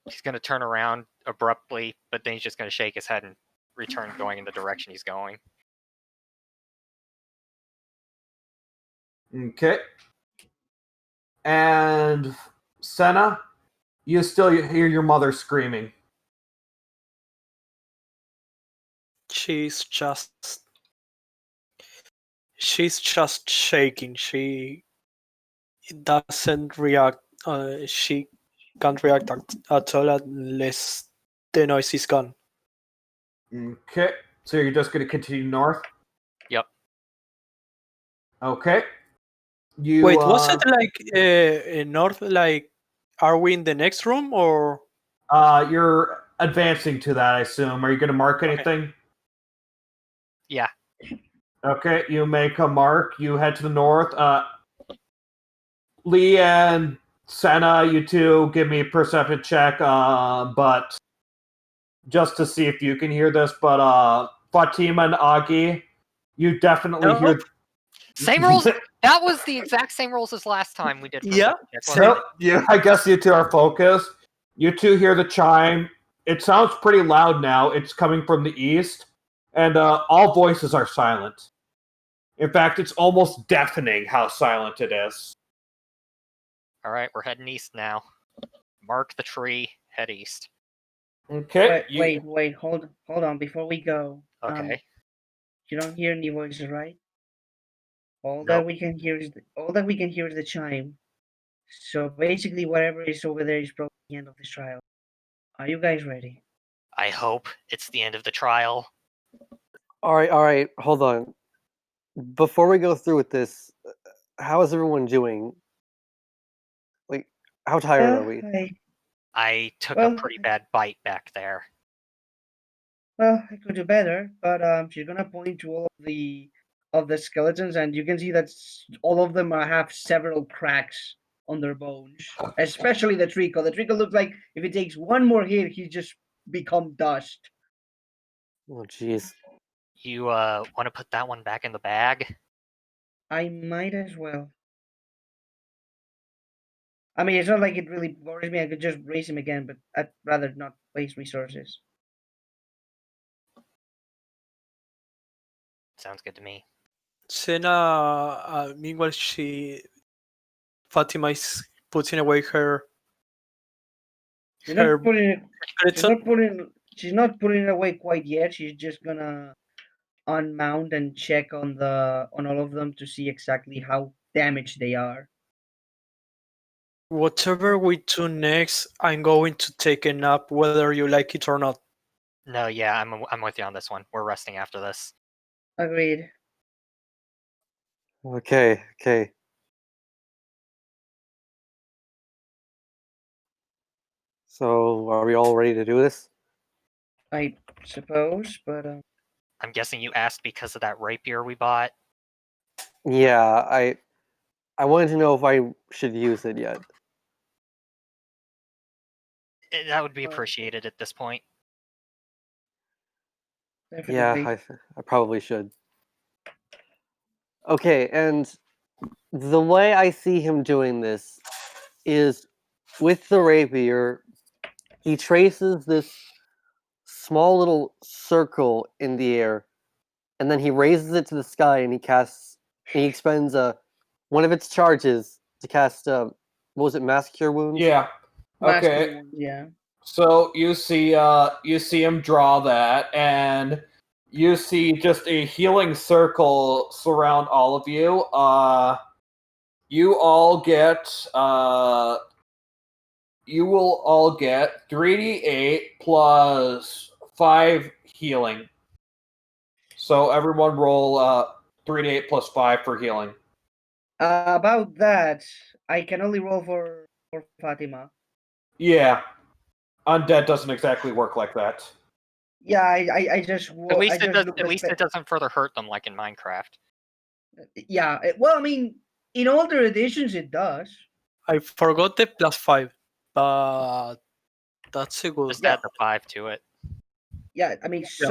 He's gonna turn around abruptly, but then he's just gonna shake his head and return going in the direction he's going. Okay. And Senna, you still hear your mother screaming. She's just shaking. She doesn't react. She can't react at all unless the noise is gone. Okay. So you're just going to continue north? Yep. Okay. You, Wait, was it like north? Like, are we in the next room or? You're advancing to that, I assume. Are you going to mark anything? Yeah. Okay, you make a mark. You head to the north. Lee and Senna, you two, give me a perception check. But just to see if you can hear this. But Fatima and Augie, you definitely hear. Same rules. That was the exact same rules as last time we did. Yeah. So I guess you two are focused. You two hear the chime. It sounds pretty loud now. It's coming from the east, and all voices are silent. In fact, it's almost deafening how silent it is. All right, we're heading east now. Mark the tree. Head east. Okay. Wait, hold on before we go. Okay. You don't hear any voices, right? All Nope. that we can hear is the chime. So basically, whatever is over there is probably the end of this trial. Are you guys ready? I hope it's the end of the trial. All right. Hold on. Before we go through with this, how is everyone doing? Like, how tired are we? I took Well- a pretty bad bite back there. Well, I could do better, but she's gonna point to all of the skeletons, and you can see that all of them have several cracks on their bones, especially the treacle. The treacle looks like if it takes one more hit, he's just become dust. Oh, jeez. You want to put that one back in the bag? I might as well. I mean, it's not like it really worries me. I could just raise him again, but I'd rather not waste resources. Sounds good to me. Senna, meanwhile, Fatima is putting away her. She's her not putting it. skeleton. She's not putting it away quite yet. She's just gonna unmount and check on all of them to see exactly how damaged they are. Whatever we do next, I'm going to take a nap, whether you like it or not. No, yeah, I'm with you on this one. We're resting after this. Agreed. Okay. So, are we all ready to do this? I suppose, but I'm guessing you asked because of that rapier we bought. Yeah, I wanted to know if I should use it yet. That would be appreciated at this point. definitely. Yeah, I probably should. Okay, and the way I see him doing this is with the rapier, he traces this small little circle in the air, and then he raises it to the sky, and he expends one of its charges to cast what was it, Mass Cure Wounds? Yeah. Okay. Masculine, yeah. So you see him draw that, and you see just a healing circle surround all of you. You all get you will all get 3d8 plus 5 healing. So everyone roll 3d8 plus 5 for healing. About that, I can only roll for Fatima. Yeah. Undead doesn't exactly work like that. Yeah, I just At least I it just does. looked At at least it doesn't further hurt them like in Minecraft. Yeah, well, I mean, in older editions it does. I forgot the +5, but that's a good. Just Yeah. add the 5 to it. Yeah, I mean, Yeah.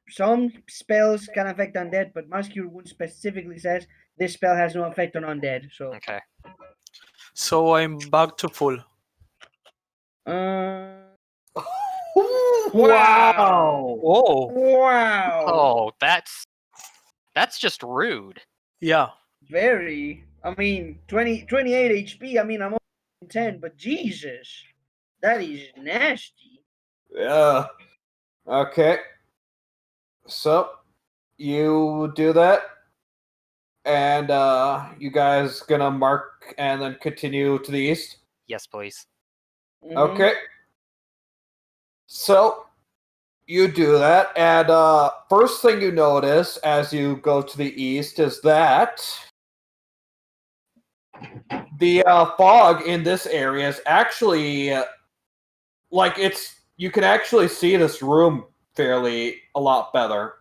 some spells can affect undead, but Mass Cure Wounds specifically says this spell has no effect on undead. So, Okay. So I'm back to full. Wow! Oh, Wow! Oh, that's just rude. yeah. Very. I mean, 28 HP. I mean, I'm on 10, but Jesus, that is nasty. Yeah. Okay. So you do that, and you guys gonna mark and then continue to the east. Yes, please. Mhm. Okay. So you do that, and first thing you notice as you go to the east is that the fog in this area is actually like you can actually see this room fairly a lot better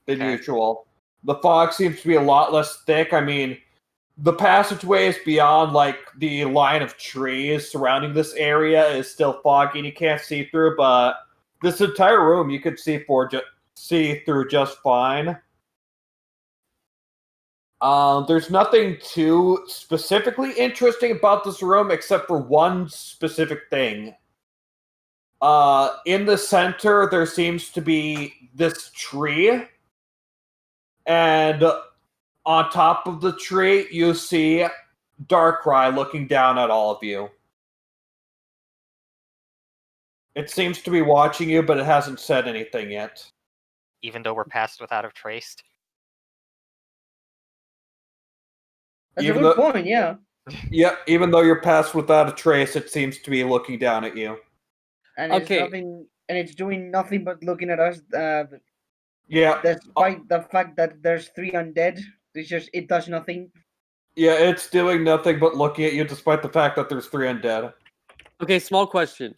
than Okay. usual. The fog seems to be a lot less thick. I mean, the passageways beyond like the line of trees surrounding this area is still foggy and you can't see through, but this entire room you could see through just fine. There's nothing too specifically interesting about this room except for one specific thing. In the center there seems to be this tree, and on top of the tree you see Darkrai looking down at all of you. It seems to be watching you, but it hasn't said anything yet. Even though we're passed without a trace. That's Even a good though- point. Yeah. Yep, even though you're passed without a trace, it seems to be looking down at you. And it's Okay. nothing, and it's doing nothing but looking at us. Yeah, Despite the fact that there's 3 undead, it does nothing. yeah, it's doing nothing but looking at you despite the fact that there's 3 undead. Okay, small question.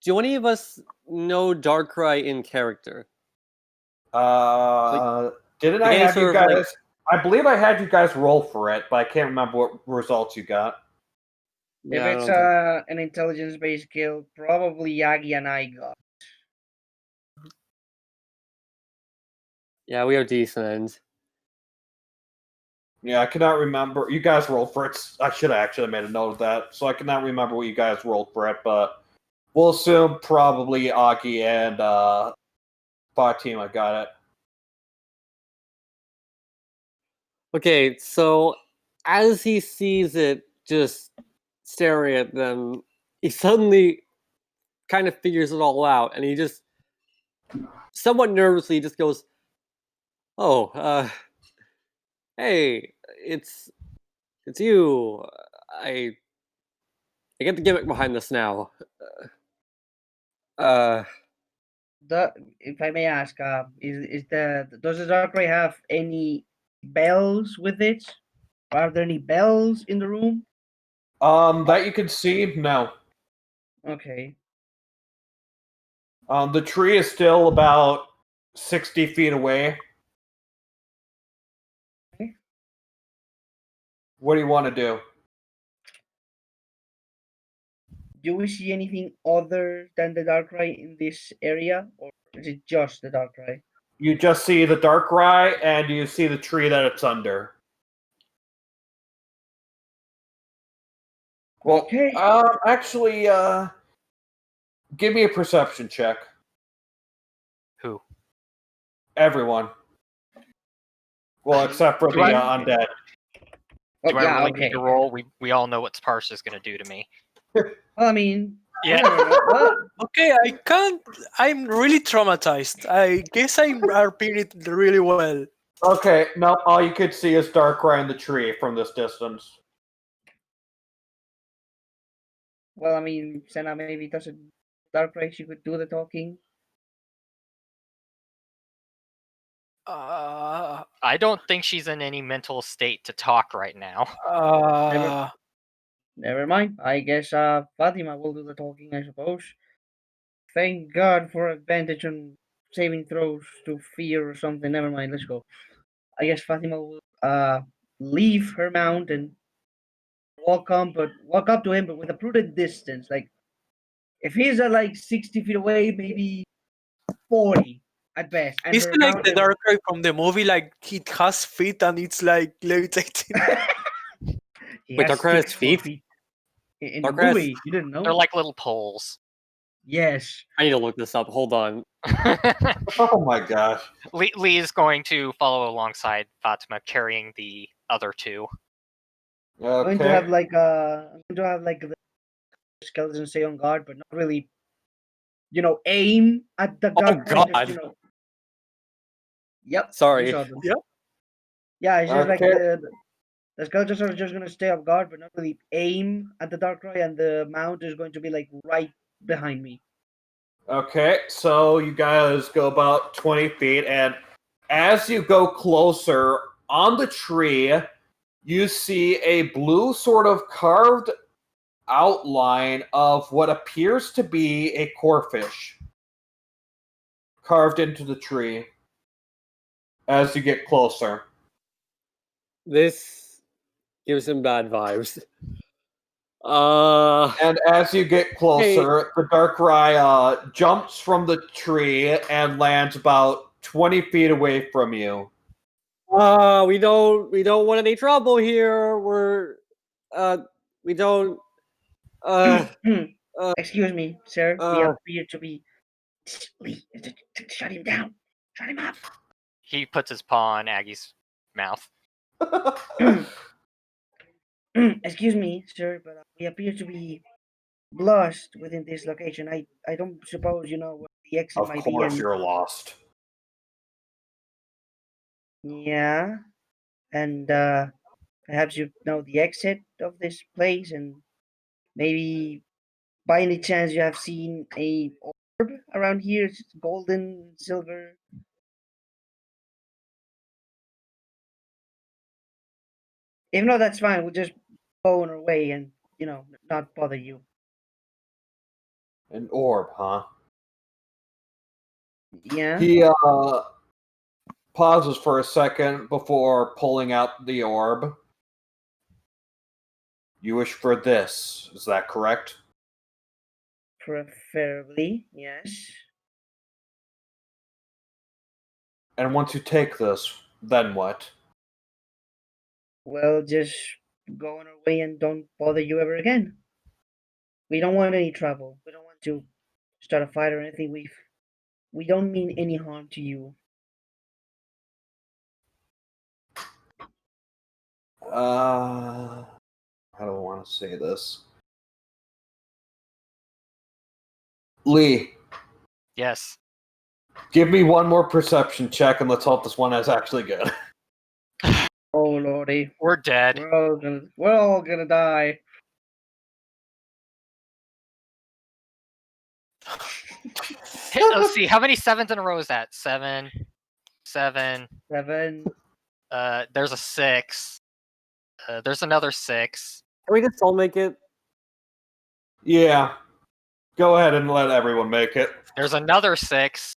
Do any of us know Darkrai in character? Didn't I any have you sort of, like- guys... I believe I had you guys roll for it, but I can't remember what results you got. Yeah, If I it's don't think- an intelligence-based skill, probably Yagi and I got. yeah, we are decent. Yeah, I cannot remember. You guys rolled for it. I should have actually made a note of that. So I cannot remember what you guys rolled for it, but we'll assume probably Aki and Fatima got it. Okay, so as he sees it just staring at them, he suddenly kind of figures it all out, and he just somewhat nervously just goes, "Oh, hey, it's you. I get the gimmick behind this now. If I may ask, does the Darkrai have any bells with it? Are there any bells in the room? That you can see, no. Okay. The tree is still about 60 feet away. Okay. What do you want to do? Do we see anything other than the Darkrai in this area, or is it just the Darkrai? You just see the Darkrai, and you see the tree that it's under. Well, Okay. actually, give me a perception check. Who? Everyone. Well, except for the undead. Oh, Do I yeah, really okay. need to roll? We all know what Sparse is going to do to me. Well, I mean, Yeah. you never know. Well, Okay, I can't. I'm really traumatized. I guess I'm RPing it really well. Okay, no, all you could see is Darkrai in the tree from this distance. well, I mean, Senna maybe doesn't. Darkrai, she could do the talking. I don't think she's in any mental state to talk right now. Never mind. I guess Fatima will do the talking, I suppose. Thank God for advantage on saving throws to fear or something. Never mind. Let's go. I guess Fatima will leave her mount and walk up to him, but with a prudent distance. Like if he's at like 60 feet away, maybe 40 at best. And It's her like mount. the Darkrai from the movie, like it has feet and it's like levitating. He Wait, has Darkrai has 6 feet? In the Darkrai has- movie, you didn't know? They're like little poles. Yes. I need to look this up. Hold on. Oh my gosh. Lee is going to follow alongside Fatima, carrying the other two. I'm going to Okay. have like the skeleton stay on guard, but not really, aim at the Oh, Darkrai. God. Just, Yep. Sorry. You saw them. Yep. Yeah, it's just like Okay. the skeletons are just gonna stay off guard, but not really aim at the Darkrai, and the mount is going to be like right behind me. Okay, so you guys go about 20 feet, and as you go closer on the tree, you see a blue sort of carved outline of what appears to be a corfish carved into the tree as you get closer. This gives him bad vibes. And as you get closer, the Darkrai jumps from the tree and lands about 20 feet away from you. we don't want any trouble here. We don't. Excuse me, sir. We uh, appear to be. Lee, shut him down. Shut him up. He puts his paw on Aggie's mouth. Excuse me, sir, but we appear to be lost within this location. I don't suppose you know where the exit Of might be. course And you're lost. yeah, and perhaps you know the exit of this place, and maybe by any chance you have seen a orb around here, it's golden, silver. If not, that's fine. We'll just go on our way and not bother you. An orb, huh? Yeah. He pauses for a second before pulling out the orb. You wish for this, is that correct? Preferably, yes. And once you take this, then what? Well, just go on our way and don't bother you ever again. We don't want any trouble. We don't want to start a fight or anything. We don't mean any harm to you. How do I want to say this? Lee, Yes. give me one more perception check and let's hope this one is actually good. Oh lordy, We're dead. we're all gonna die. Let's see, how many sevens in a row is that? 7, 7. 7. There's a 6. There's another 6. can we just all make it? Yeah. Go ahead and let everyone make it. There's another 6.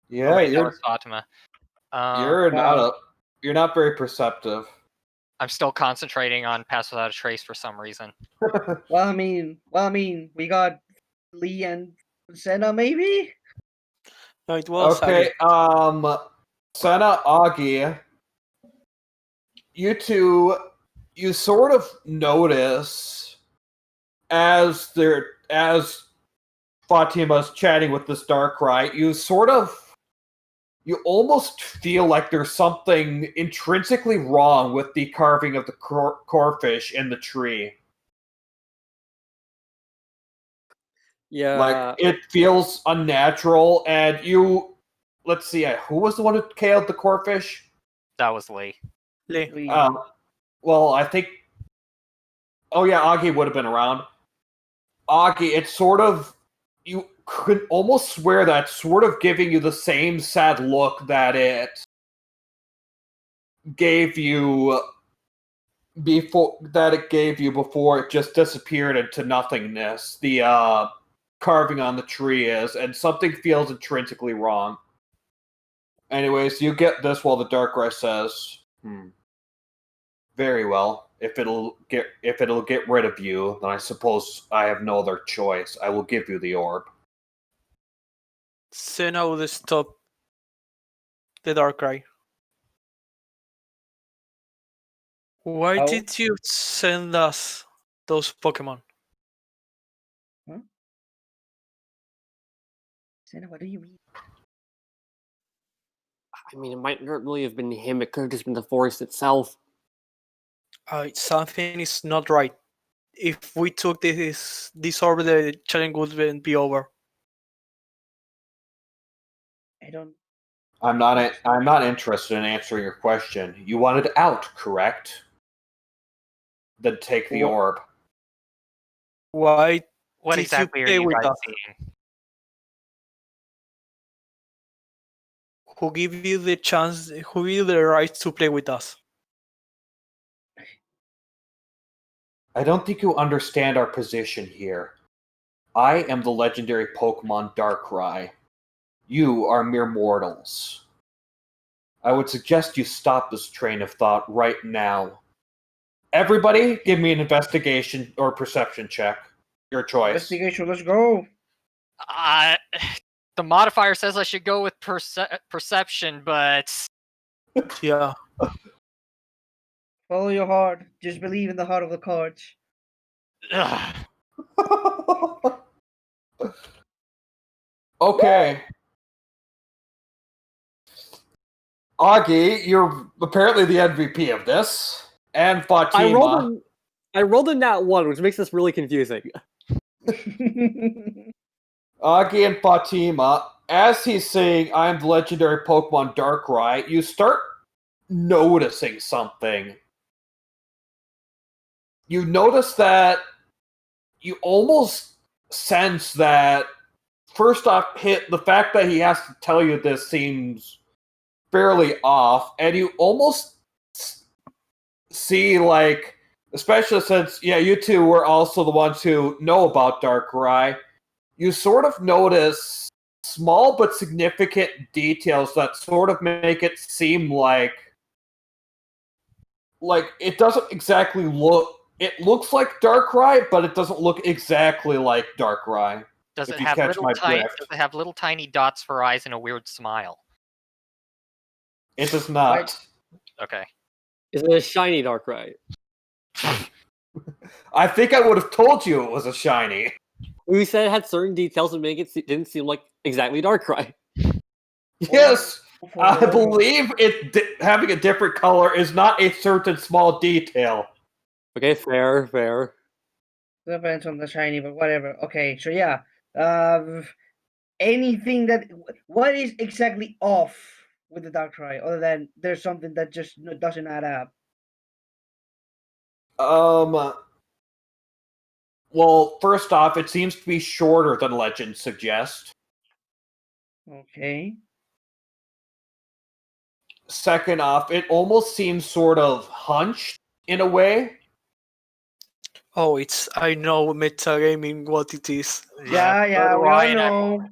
Yeah, Oh, wait, that you're was Fatima. you're not very perceptive. I'm still concentrating on Pass Without a Trace for some reason. Well, I mean, we got Lee and Senna, maybe. No, it was Okay, Agi. Senna, Augie, you two, you sort of notice as Fatima's chatting with this Darkrai, you almost feel like there's something intrinsically wrong with the carving of the corfish in the tree. Yeah. Like, it feels unnatural, and let's see, who was the one who killed the corfish? That was Lee. Lee. Well, I think... Oh yeah, Augie would have been around. Augie, it's sort of... You could almost swear that's sort of giving you the same sad look that it gave you before it just disappeared into nothingness. The carving on the tree is, and something feels intrinsically wrong. Anyways, you get this while the Darkrai says, very well. If it'll get rid of you, then I suppose I have no other choice. I will give you the orb. Senna would stop the Darkrai. Why Oh. did you send us those Pokemon? Senna, what do you mean? I mean, it might not really have been him. It could have just been the forest itself. Something is not right. If we took this orb, the challenge wouldn't be over. I'm not interested in answering your question. You wanted out, correct? Then take the orb. Why What did exactly you are play you with guys us? seeing? Who give you the chance? Who give you the right to play with us? I don't think you understand our position here. I am the legendary Pokemon Darkrai. You are mere mortals. I would suggest you stop this train of thought right now. Everybody, give me an investigation or perception check. Your choice. Investigation, let's go. The modifier says I should go with perception, but Yeah. Follow your heart. Just believe in the heart of the cards. Okay. Augie, you're apparently the MVP of this. And Fatima. I rolled a nat 1, which makes this really confusing. Augie and Fatima, as he's saying, I'm the legendary Pokemon Darkrai, you start noticing something. You notice that you almost sense that, first off, the fact that he has to tell you this seems fairly off, and you almost see, like, especially since, you two were also the ones who know about Darkrai, you sort of notice small but significant details that sort of make it seem like it doesn't exactly look... It looks like Darkrai, but it doesn't look exactly like Darkrai. does If it you have catch my drift. does it have little tiny dots for eyes and a weird smile? It does not. Okay. Is it a shiny Darkrai? I think I would have told you it was a shiny. We said it had certain details that make it didn't seem like exactly Darkrai. Yes, I believe having a different color is not a certain small detail. Okay, fair. Depends on the shiny, but whatever. Okay, so yeah. Anything that... What is exactly off with the Darkrai, other than there's something that just doesn't add up? Well, first off, it seems to be shorter than legends suggest. Okay. Second off, it almost seems sort of hunched in a way. Oh, I know metagaming what it is. Yeah, so yeah, do we I, all know.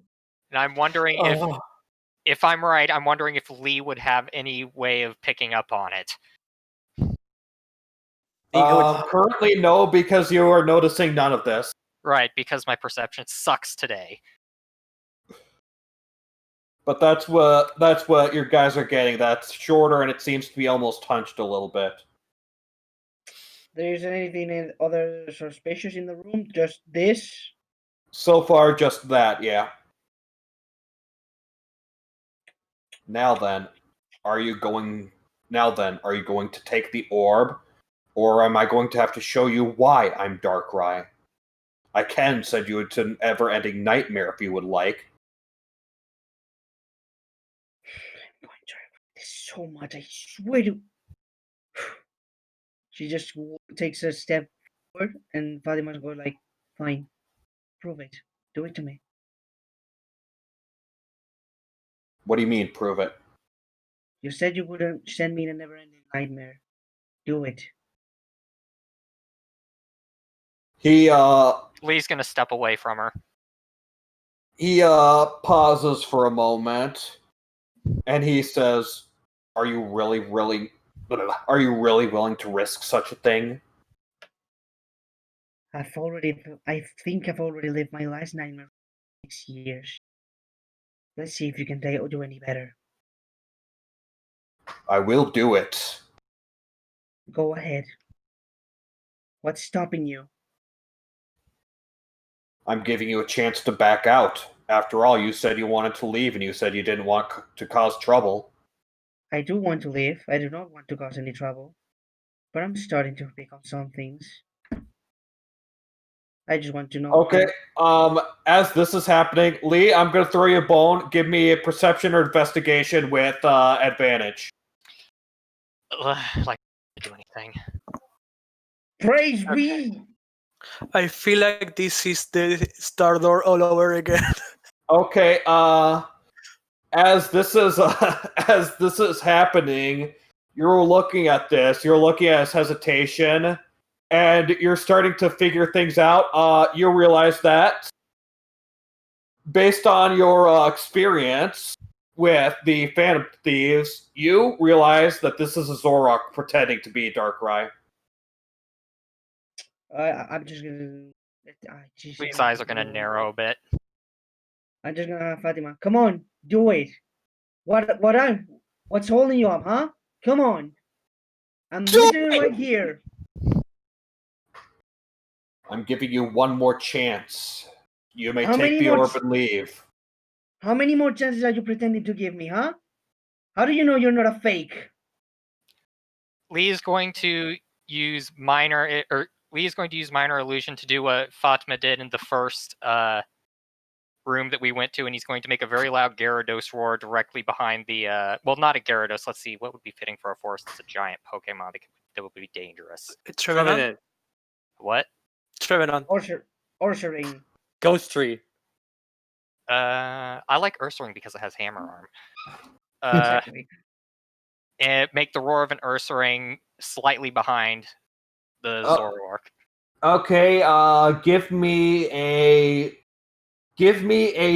and I'm wondering Oh, if I'm right. I'm wondering if Lee would have any way of picking up on it. Currently, no, because you are noticing none of this. Right, because my perception sucks today. But that's what your guys are getting. That's shorter, and it seems to be almost hunched a little bit. There isn't anything other suspicious in the room. Just this. So far, just that, yeah. Now then, are you going to take the orb? Or am I going to have to show you why I'm Darkrai? I can send you to an ever-ending nightmare if you would like. I'm going to regret this so much. I swear to. She just takes a step forward, and Fatima goes like, "Fine, prove it. Do it to me." What do you mean, prove it? You said you wouldn't send me in a never-ending nightmare. Do it. Lee's gonna step away from her. He pauses for a moment, and he says, are you really willing to risk such a thing? I think I've already lived my last nightmare for 6 years. Let's see if you can do any better. I will do it. Go ahead. What's stopping you? I'm giving you a chance to back out. After all, you said you wanted to leave, and you said you didn't want to cause trouble. I do want to leave. I do not want to cause any trouble. But I'm starting to pick on some things. I just want to know. Okay, as this is happening, Lee, I'm going to throw you a bone. Give me a perception or investigation with advantage. Like, do anything. Praise be! I feel like this is the Stardor all over again. Okay, as this is happening, you're looking at this. You're looking at his hesitation, and you're starting to figure things out. You realize that, based on your experience with the Phantom Thieves, you realize that this is a Zoroark pretending to be a Darkrai. I'm just gonna. Lee's eyes are gonna narrow a bit. I'm just gonna Fatima. Come on, do it. What's holding you up, huh? Come on. I'm literally right here. I'm giving you one more chance. You may How take many the more orb and leave. How many more chances are you pretending to give me, huh? How do you know you're not a fake? Lee's going to use minor illusion to do what Fatima did in the first room that we went to, and he's going to make a very loud Gyarados roar directly behind the well, not a Gyarados. Let's see what would be fitting for a forest. It's a giant Pokemon that would be dangerous. Trevenant? What? Trevenant. Ursaring. Ghost Tree. I like Ursaring because it has Hammer Arm. Exactly. And make the roar of an Ursaring slightly behind the Zoroark. Okay, give me a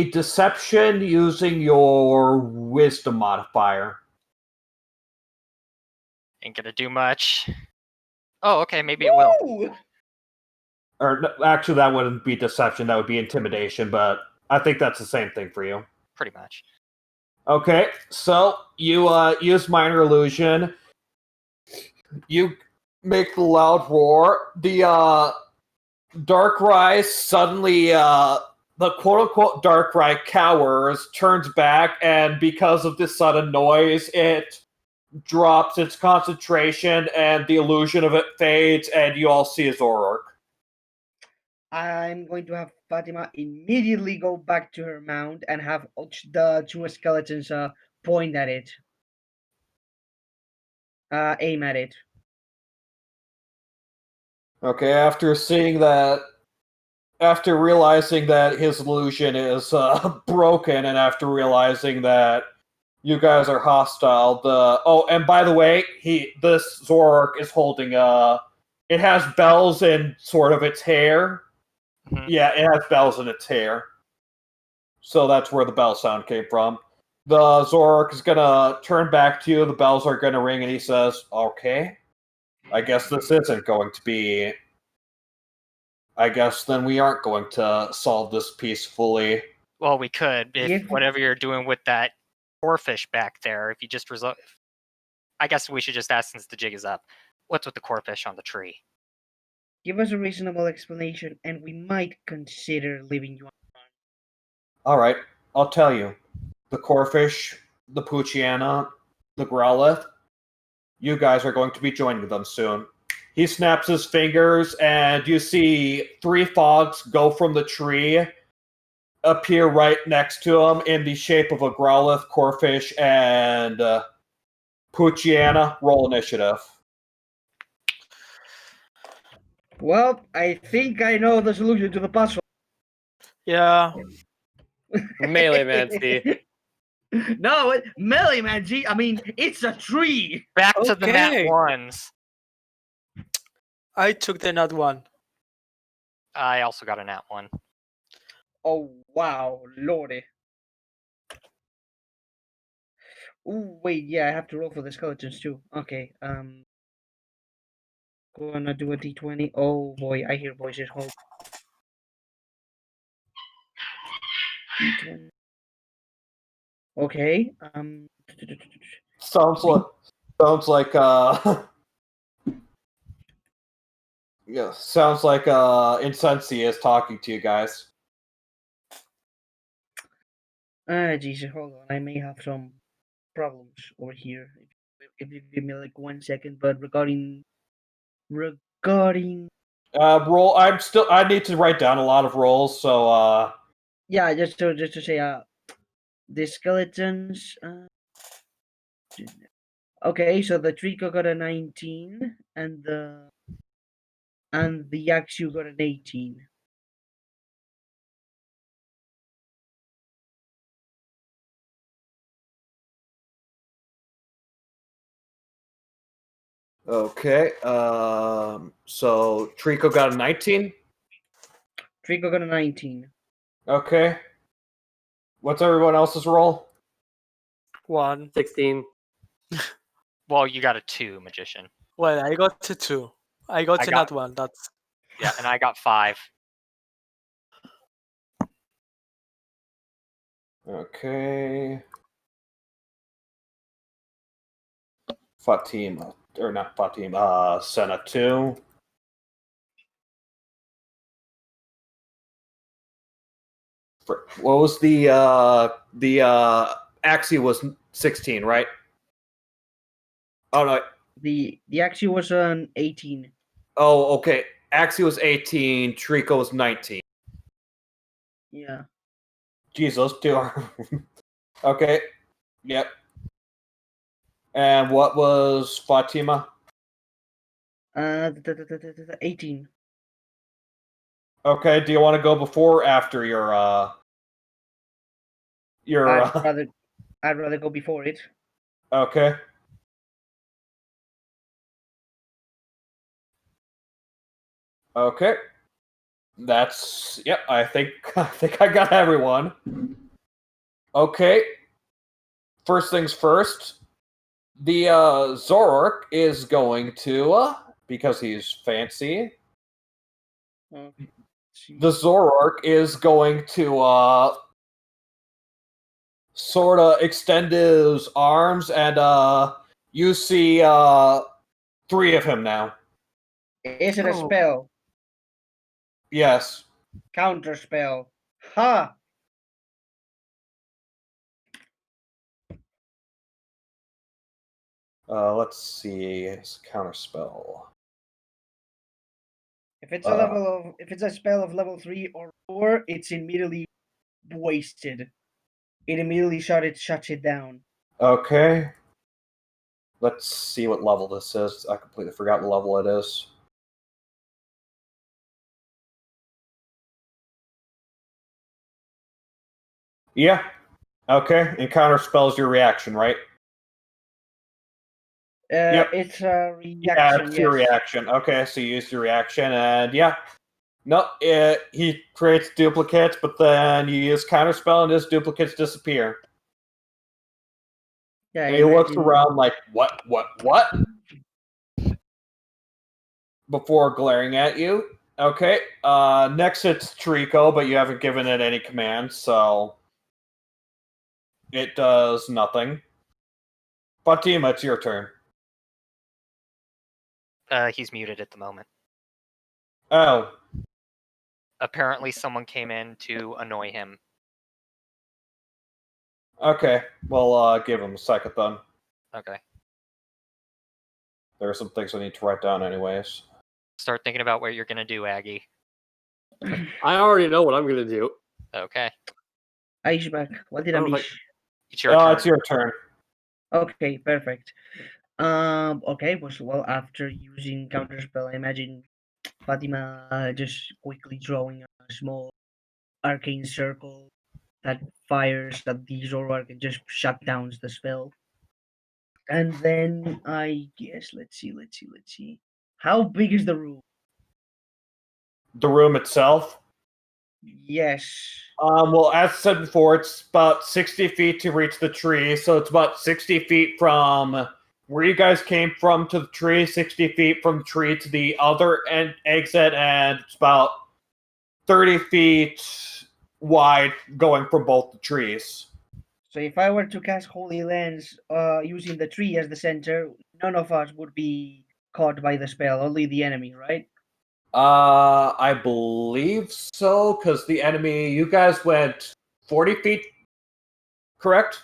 deception using your wisdom modifier. Ain't gonna do much. Oh, okay, maybe it will. Woo! Or actually, that wouldn't be deception. That would be intimidation. But I think that's the same thing for you. Pretty much. Okay, so you use minor illusion. You make the loud roar. The Darkrai suddenly, the quote-unquote Darkrai cowers, turns back, and because of this sudden noise, it drops its concentration, and the illusion of it fades, and you all see a Zoroark. I'm going to have Fatima immediately go back to her mount and have the two skeletons point at it. Aim at it. Okay, after realizing that his illusion is broken, and after realizing that you guys are hostile, and by the way, this Zoroark is holding a It has bells in sort of its hair. Mhm. Yeah, it has bells in its hair. So that's where the bell sound came from. The Zoroark is gonna turn back to you. The bells are gonna ring, and he says, "Okay, I guess this isn't going to be. I guess then we aren't going to solve this peacefully." Well, we could if Give- whatever you're doing with that corfish back there. If you just resolve, I guess we should just ask since the jig is up. What's with the corfish on the tree? Give us a reasonable explanation, and we might consider leaving you. All right, I'll tell you. The Corfish, the Poochyena, the Growlithe, you guys are going to be joining them soon. He snaps his fingers, and you see 3 fogs go from the tree, appear right next to him in the shape of a Growlithe, Corfish, and Poochyena. Roll initiative. Well, I think I know the solution to the puzzle. Yeah. Melee man, see. No, melee man, G. I mean, it's a tree. Back to the nat Okay. ones. I took the nat 1. I also got a nat 1. Oh wow, lordy. Ooh, wait, yeah, I have to roll for the skeletons too. Okay, gonna do a d20. Oh boy, I hear voices. Hold. D20. Okay, Sounds like yeah, sounds like Insensi is talking to you guys. Jesus, hold on. I may have some problems over here. If you give me like 1 second, but regarding Roll. I need to write down a lot of rolls, so yeah, just to say the skeletons. Okay, so the Trico got a 19, and the Yaxu got an 18. okay. So Trico got a 19. Trico got a 19. Okay. What's everyone else's roll? 1. 16. Well, you got a 2, magician. Well, I got to 2. I got I to got- nat 1. That's Yeah, and I got 5. Okay. Fatima, or not Fatima, Senna 2. What was the Axie was 16, right? Oh no. The Yaxu was an 18. Oh, okay. Axie was 18, Trico was 19. Yeah. Jeez, those two are okay. Yep. And what was Fatima? 18. Okay, do you want to go before or after your I'd rather go before it. okay. Okay. That's yep, I think I got everyone. Okay. First things first. The Zoroark is going to because he's fancy. Okay. The Zoroark is going to sort of extend his arms, and you see 3 of him now. Is it a Oh. spell? Yes. Counter spell. Ha! Let's see. It's a counterspell. If it's a spell of level 3 or 4, it's immediately wasted. It immediately shuts it down. Okay. Let's see what level this is. I completely forgot what level it is. Yeah. Okay. Encounter spells your reaction, right? Yep. It's a Yeah, reaction. it's your Yes. reaction. Okay, so you use your reaction, and yeah. No, he creates duplicates, but then you use counterspell, and his duplicates disappear. Yeah. And he looks Imagine. around like, what? Before glaring at you. Okay, next it's Trico, but you haven't given it any commands, so it does nothing. Fatima, it's your turn. He's muted at the moment. Oh, Apparently, someone came in to annoy him. okay. Well, give him a second then. Okay. There are some things I need to write down anyways. Start thinking about what you're gonna do, Aggie. I already know what I'm gonna do. Okay. Iceback. What did I I don't miss? think- It's your turn. It's your turn. Okay, perfect. Okay, well, after using counterspell, I imagine Fatima just quickly drawing a small arcane circle that fires at the Zoroark and just shut down the spell. And then I guess let's see. How big is the room? The room itself. Yes. Well, as said before, it's about 60 feet to reach the tree, so it's about 60 feet from where you guys came from to the tree, 60 feet from the tree to the other exit, and it's about 30 feet wide going from both the trees. So if I were to cast Holy Lens using the tree as the center, none of us would be caught by the spell, only the enemy, right? I believe so, because the enemy, you guys went 40 feet, correct?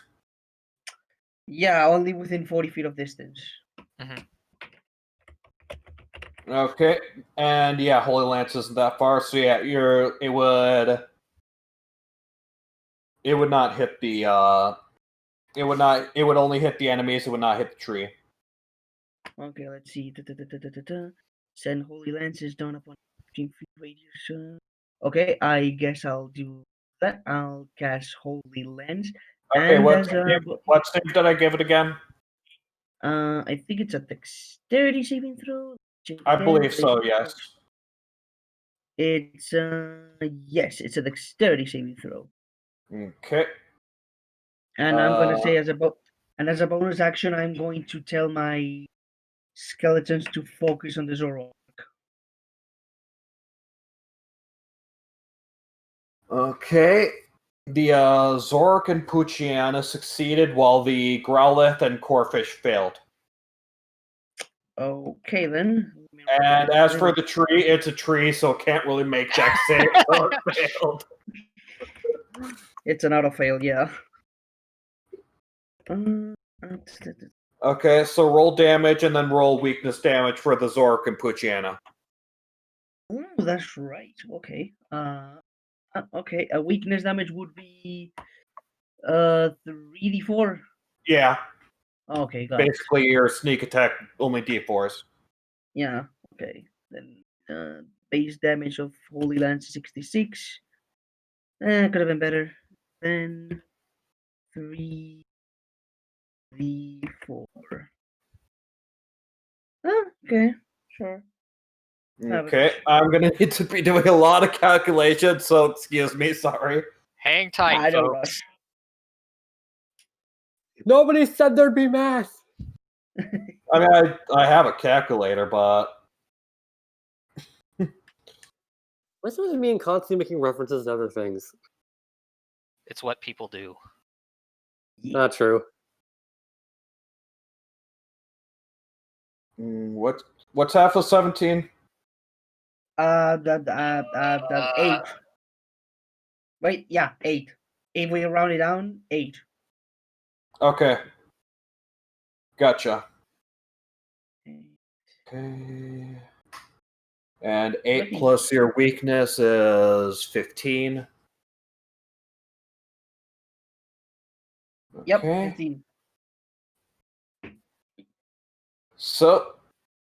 Yeah, only within 40 feet of distance. Okay, and yeah, Holy Lance isn't that far, so yeah, it would not hit the it would only hit the enemies, it would not hit the tree. Okay, let's see. Send Holy Lances down upon 15 feet radius. Okay, I guess I'll do that. I'll cast Holy Lens. Okay, And what as a, save did I give it again? I think it's a dexterity saving throw. Check I again, believe but so, yes. It's yes, it's a dexterity saving throw. Okay. And I'm gonna say as a bonus action, I'm going to tell my skeletons to focus on the Zoroark. Okay. The Zork and Puchiana succeeded while the Growlithe and Corfish failed. Okay then. And as for the tree, it's a tree, so it can't really make dex save, so it failed. It's an auto fail, yeah. Okay, so roll damage and then roll weakness damage for the Zork and Puchiana. Oh, that's right. Okay. Okay. A weakness damage would be 3d4. Yeah, Okay, got it. basically your sneak attack only d4s. Yeah. Okay. Then base damage of Holy Lance 66. Could have been better. Then 3d4. Okay. Sure. Okay, I'm gonna need to be doing a lot of calculations, so excuse me, sorry. Hang tight, I don't folks. Nobody said there'd be math. I mean, I have a calculator, but What's with me and constantly making references to other things? It's what people do. Not true. what's half of 17? The 8. Wait, yeah, 8. If we round it down, 8. Okay. Gotcha. Okay. And 8 plus your weakness is 15. Yep, Okay. 15. So,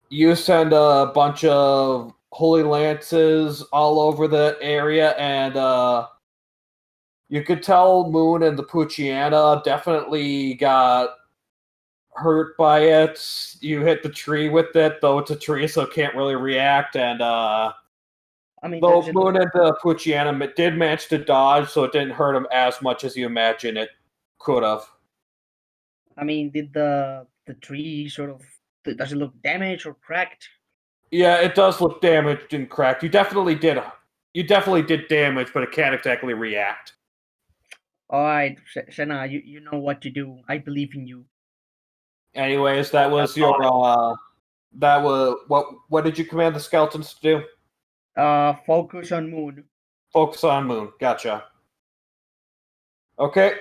you send a bunch of holy lances all over the area, and you could tell Moon and the Puchiana definitely got hurt by it. You hit the tree with it, though it's a tree, so it can't really react. And I mean, though does it Moon look, and the Pucciana did manage to dodge, so it didn't hurt him as much as you imagine it could have. I mean, did the tree sort of, does it look damaged or cracked? Yeah, it does look damaged and cracked. You definitely did damage, but it can't exactly react. All right, Senna, you know what to do. I believe in you. Anyways, that was your that was what did you command the skeletons to do? Focus on Moon. Focus on Moon. Gotcha. Okay.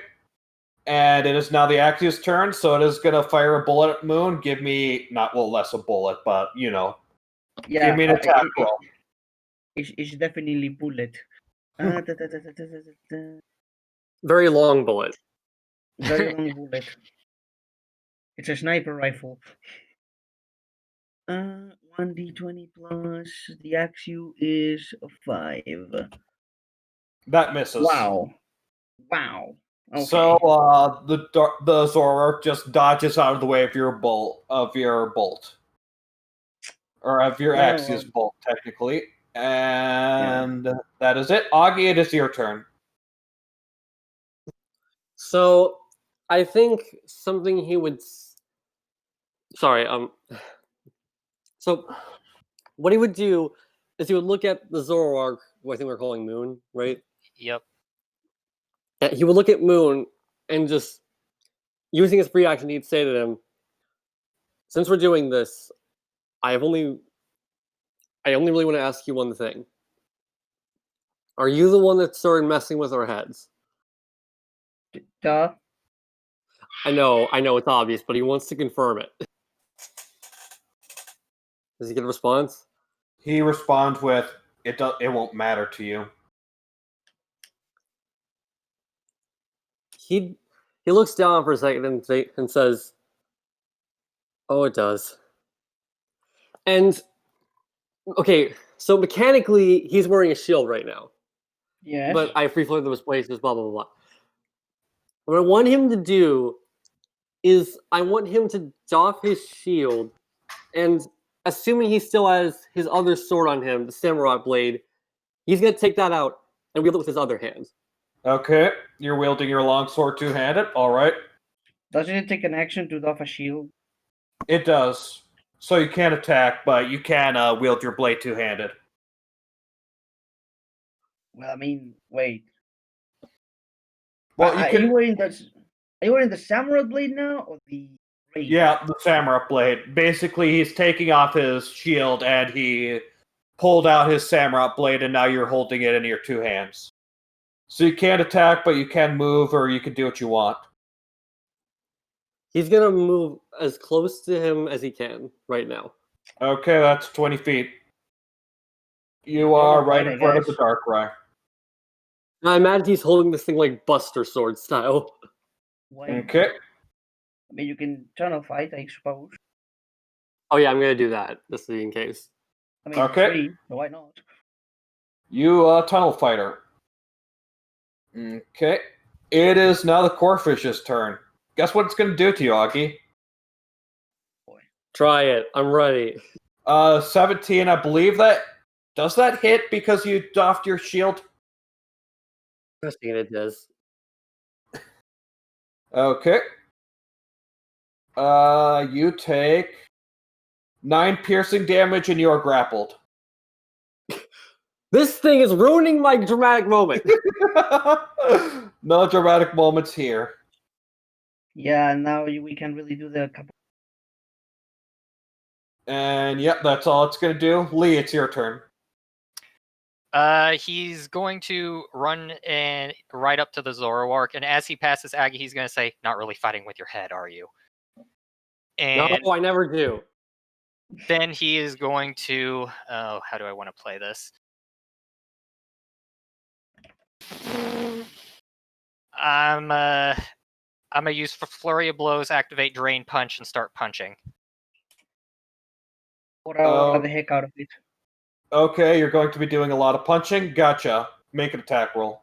And it is now the Axe's turn, so it is gonna fire a bullet at Moon. Give me less a bullet, but Yeah, give me an attack roll. It's definitely bullet. Very long bullet. Very long bullet. It's a sniper rifle. 1d20 plus the Axu is 5. That misses. Wow. Okay. So the Zoroark just dodges out of the way of your bolt, or of your Well, Axe's bolt, technically. And that is it. Augie, it is your turn. So I think something he would. Sorry. So what he would do is he would look at the Zoroark, who I think we're calling Moon, right? Yep. Yeah, he would look at Moon and just using his free action, he'd say to him, "Since we're doing this, I only really want to ask you one thing. Are you the one that started messing with our heads?" Duh. I know it's obvious, but he wants to confirm it. Does he get a response? He responds with, "It won't matter to you." He looks down for a second and says, "Oh, it does." And okay, so mechanically, he's wearing a shield right now. Yes. But I free floated those places, blah blah blah. What I want him to do is I want him to doff his shield, and assuming he still has his other sword on him, the samurai blade, he's gonna take that out and wield it with his other hand. Okay, you're wielding your longsword two-handed. All right, Doesn't it take an action to doff a shield? it does. So you can't attack, but you can wield your blade two-handed. Well, I mean, wait. Well, you Are can. you wearing the samurai blade now or the blade? Yeah, the samurai blade. Basically, he's taking off his shield and he pulled out his samurai blade, and now you're holding it in your two hands. So you can't attack, but you can move, or you can do what you want. He's gonna move as close to him as he can right now. Okay, that's 20 feet. You are right in front of the Darkrai. I imagine he's holding this thing like Buster Sword style. Wait. Okay. I mean, you can tunnel fight, I suppose. Oh yeah, I'm gonna do that just in case. I mean, Okay. free, so why not? You tunnel fighter. Okay. It is now the Corefish's turn. Guess what it's going to do to you, Augie? Try it. I'm ready. 17, I believe that. Does that hit because you doffed your shield? I think it does. Okay. You take 9 piercing damage and you are grappled. This thing is ruining my dramatic moment. No dramatic moments here. Yeah, now we can really do the couple. And yep, that's all it's going to do. Lee, it's your turn. He's going to run and right up to the Zoroark, and as he passes Aggie, he's going to say, "Not really fighting with your head, are you?" And No, I never do. then he is going to. Oh, how do I want to play this? I'm gonna use Flurry of Blows, activate Drain Punch, and start punching. Or the heck out of it. Okay, you're going to be doing a lot of punching. Gotcha. Make an attack roll.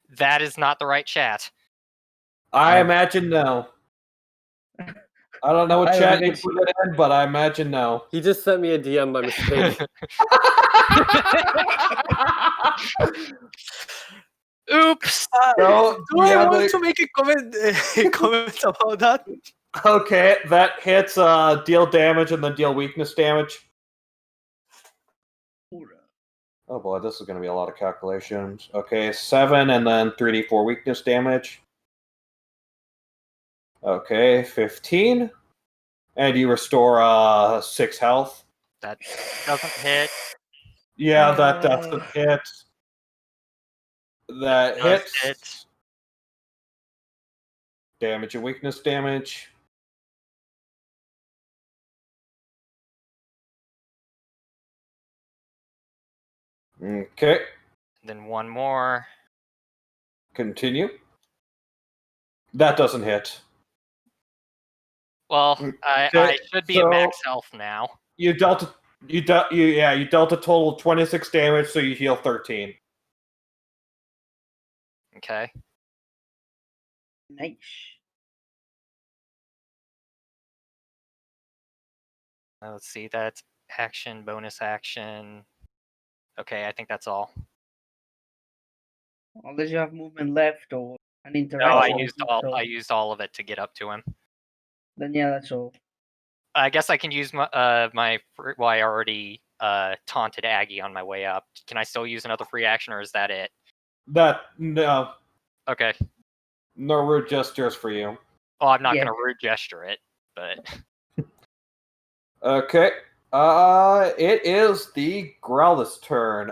That is not the right chat. I imagine no. I don't know what I don't chat think you it's- put it in, but I imagine no. He just sent me a DM by mistake. Oops. No, Do I yeah, want to make a comment about that? Okay, that hits deal damage and then deal weakness damage. Oh boy, this is going to be a lot of calculations. Okay, 7 and then 3d4 weakness damage. Okay, 15. And you restore 6 health. That doesn't hit. Yeah, that doesn't hit. That Does hits. hit. Damage and weakness damage. Okay, Then one more. continue. That doesn't hit. Well, I Okay, should be at so- max health now. You dealt a total of 26 damage, so you heal 13. Okay. Nice. Let's see. That's action, bonus action. Okay, I think that's all. Unless you have movement left or an No, interaction. I used all of it to get up to him. Then yeah, that's all. I guess I can use my well, I already taunted Aggie on my way up. Can I still use another free action, or is that it? No Okay. rude gestures for you. Well, I'm not Yeah. gonna rude gesture it, but Okay. It is the Growlithe turn.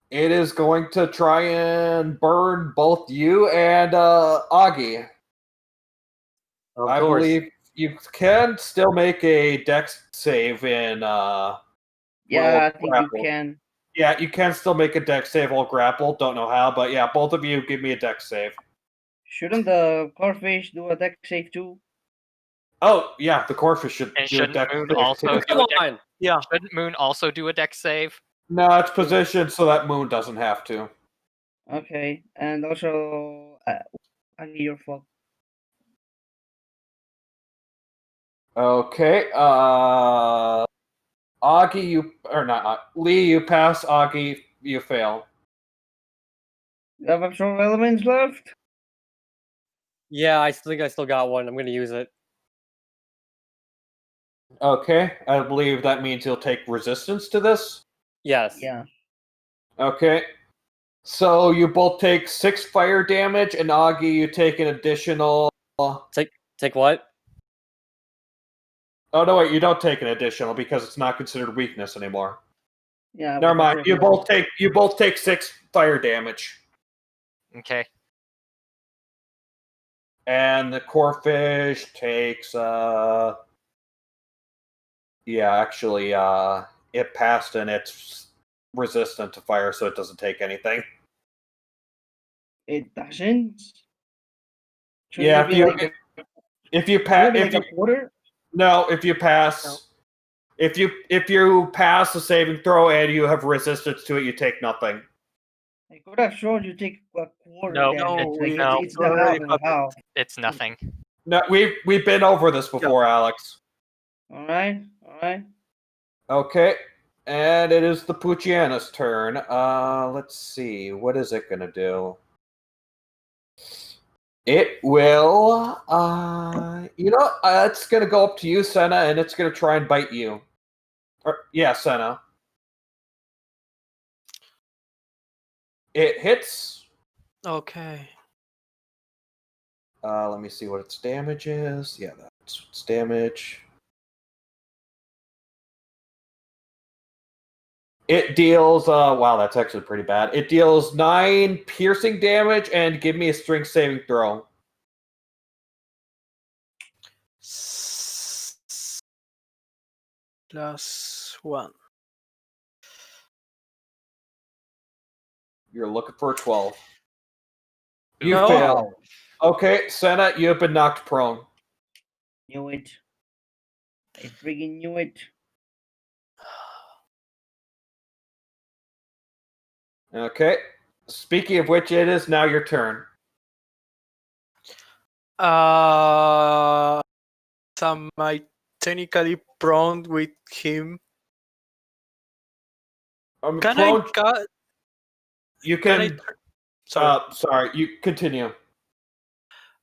It is going to try and burn both you and Augie. Of I course. believe you can still make a dex save in Yeah, Well, I think grapple. you can. Yeah, you can still make a dex save while grappled. Don't know how, but yeah, both of you give me a dex save. Shouldn't the Corfish do a deck save too? Oh, yeah, the Corfish should And do a shouldn't dex Moon save also too. do Come a dex? on. Yeah. Shouldn't Moon also do a dex save? No, it's positioned so that Moon doesn't have to. Okay, and also, I need your fault. Okay, Augie, you or not Lee, you pass. Augie, you fail. You have absorb elements left? Yeah, I think I still got one. I'm gonna use it. Okay, I believe that means you'll take resistance to this. Yes. Yeah. Okay, so you both take 6 fire damage, and Augie, you take an additional. Take what? Oh no, wait, you don't take an additional because it's not considered weakness anymore. Yeah. Never with the mind. first You both take 6 fire damage. Okay. And the Corfish takes actually it passed and it's resistant to fire, so it doesn't take anything. It doesn't. Shouldn't Yeah, it be like if you shouldn't pass it be like a quarter? no, if you pass No. if you pass the saving throw and you have resistance to it, you take nothing. I could have shown you take a quarter No, damage. no, Like we- it's the half already and the half. It's nothing. No, we've been over this before, Alex. Alright, alright. Okay. And it is the Puchiana's turn. Let's see. What is it gonna do? It will it's gonna go up to you, Senna, and it's gonna try and bite you. Yeah, Senna. It hits. Okay. Let me see what its damage is. Yeah, that's its damage. It deals wow, that's actually pretty bad. It deals 9 piercing damage and give me a strength saving throw. +1. You're looking for a 12. You No. fail. Okay, Senna, you have been knocked prone. Knew it. I freaking knew it. Okay. Speaking of which, it is now your turn. Am I technically prone with him? I'm Can prone. I cut? You Can I? can. Sorry. Sorry. You continue.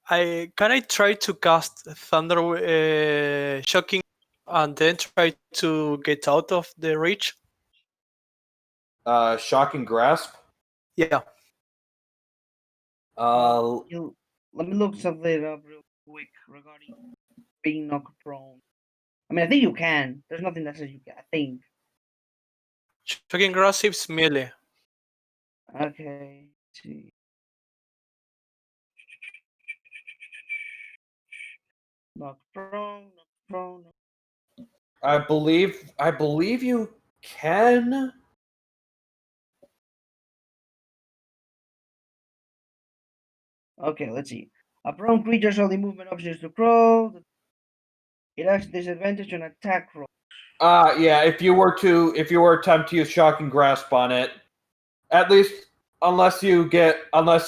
Can I try to cast Thunder Shocking and then try to get out of the reach? Shocking grasp. Yeah. Let me look something up real quick regarding being knocked prone. I mean, I think you can. There's nothing that says you can. I think. Shocking Grasp is melee. Okay. Let's see. Knocked prone. Knocked prone. I believe you can. Okay, let's see. A prone creature's only movement option is to crawl. It has disadvantage on attack roll. Yeah. If you were to attempt to use shocking grasp on it, at least unless you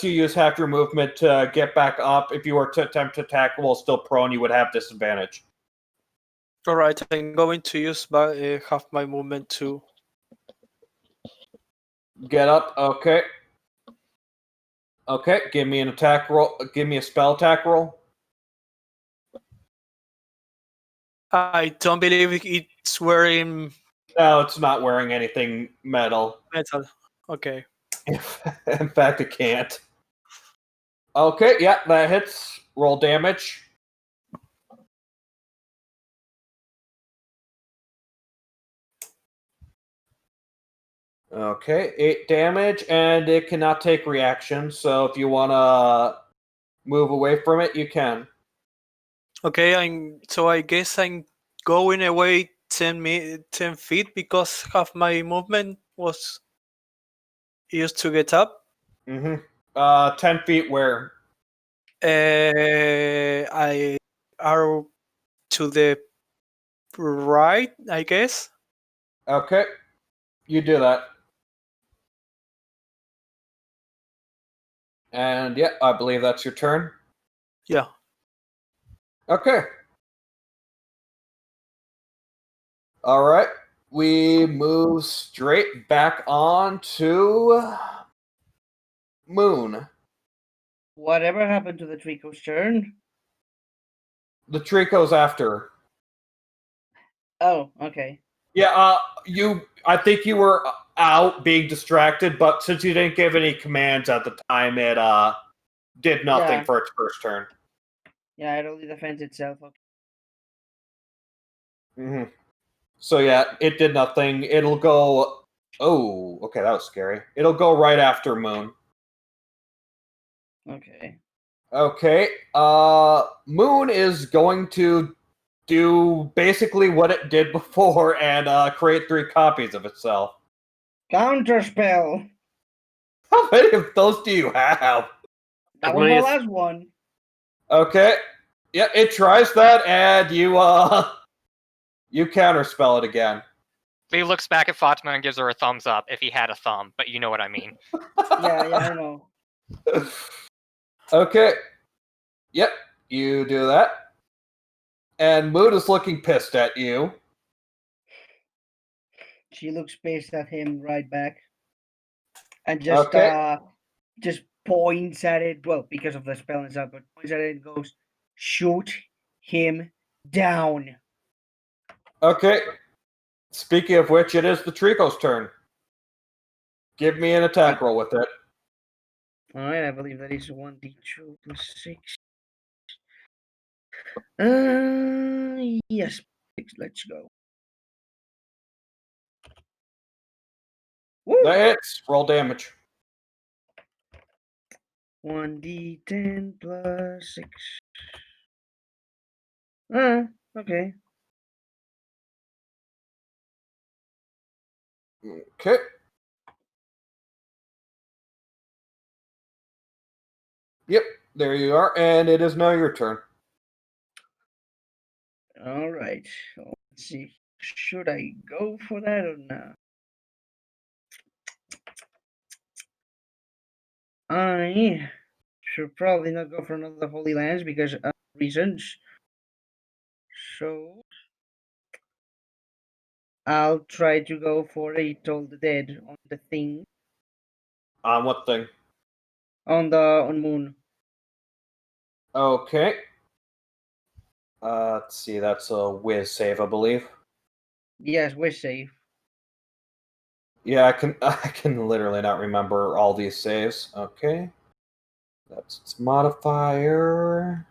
use half your movement to get back up, if you were to attempt to attack while still prone, you would have disadvantage. Alright, I'm going to use half my movement to Get up. Okay. Okay. Give me an attack roll. Give me a spell attack roll. I don't believe it's wearing No, it's not wearing anything metal. metal. Okay. In fact, it can't. Okay, yeah, that hits. Roll damage. Okay, 8 damage, and it cannot take reaction, so if you want to move away from it, you can. Okay, so I guess I'm going away 10 feet because half my movement was used to get up. 10 feet where? I are to the right, I guess. Okay, you do that. And yeah, I believe that's your turn. Yeah. Okay. All right. We move straight back on to Moon. Whatever happened to the Trico's turn? The Trico's after. Oh, okay. Yeah, I think you were out being distracted, but since you didn't give any commands at the time, it did nothing Yeah. for its first turn. Yeah, it only defends itself. Okay. So yeah, it did nothing. It'll go. Oh, okay, that was scary. It'll go right after Moon. Okay. Okay. Moon is going to do basically what it did before and create 3 copies of itself. Counterspell. How many of those do you have? That As was many my as- last one. Okay. Yeah, it tries that, and you you counterspell it again. He looks back at Fatima and gives her a thumbs up if he had a thumb, but you know what I mean. Yeah, I know. Okay. Yep, you do that. And Moon is looking pissed at you. She looks pissed at him right back. And Okay. just points at it. Well, because of the spell and stuff, but points at it and goes, shoot him down. Okay. Speaking of which, it is the Trico's turn. Give me an attack roll with it. Alright, I believe that is 1d2 plus 6. Yes, 6. Let's go. Woo! That hits. Roll damage. 1d10 plus 6. Okay. Okay. Yep, there you are, and it is now your turn. Alright. So let's see. Should I go for that or not? I should probably not go for another Holy Lands because of reasons. So I'll try to go for a Toll the Dead on the thing. On what thing? On Moon. Okay. Let's see. That's a whiz save, I believe. Yes, we're safe. Yeah, I can. I can literally not remember all these saves. Okay. That's its modifier.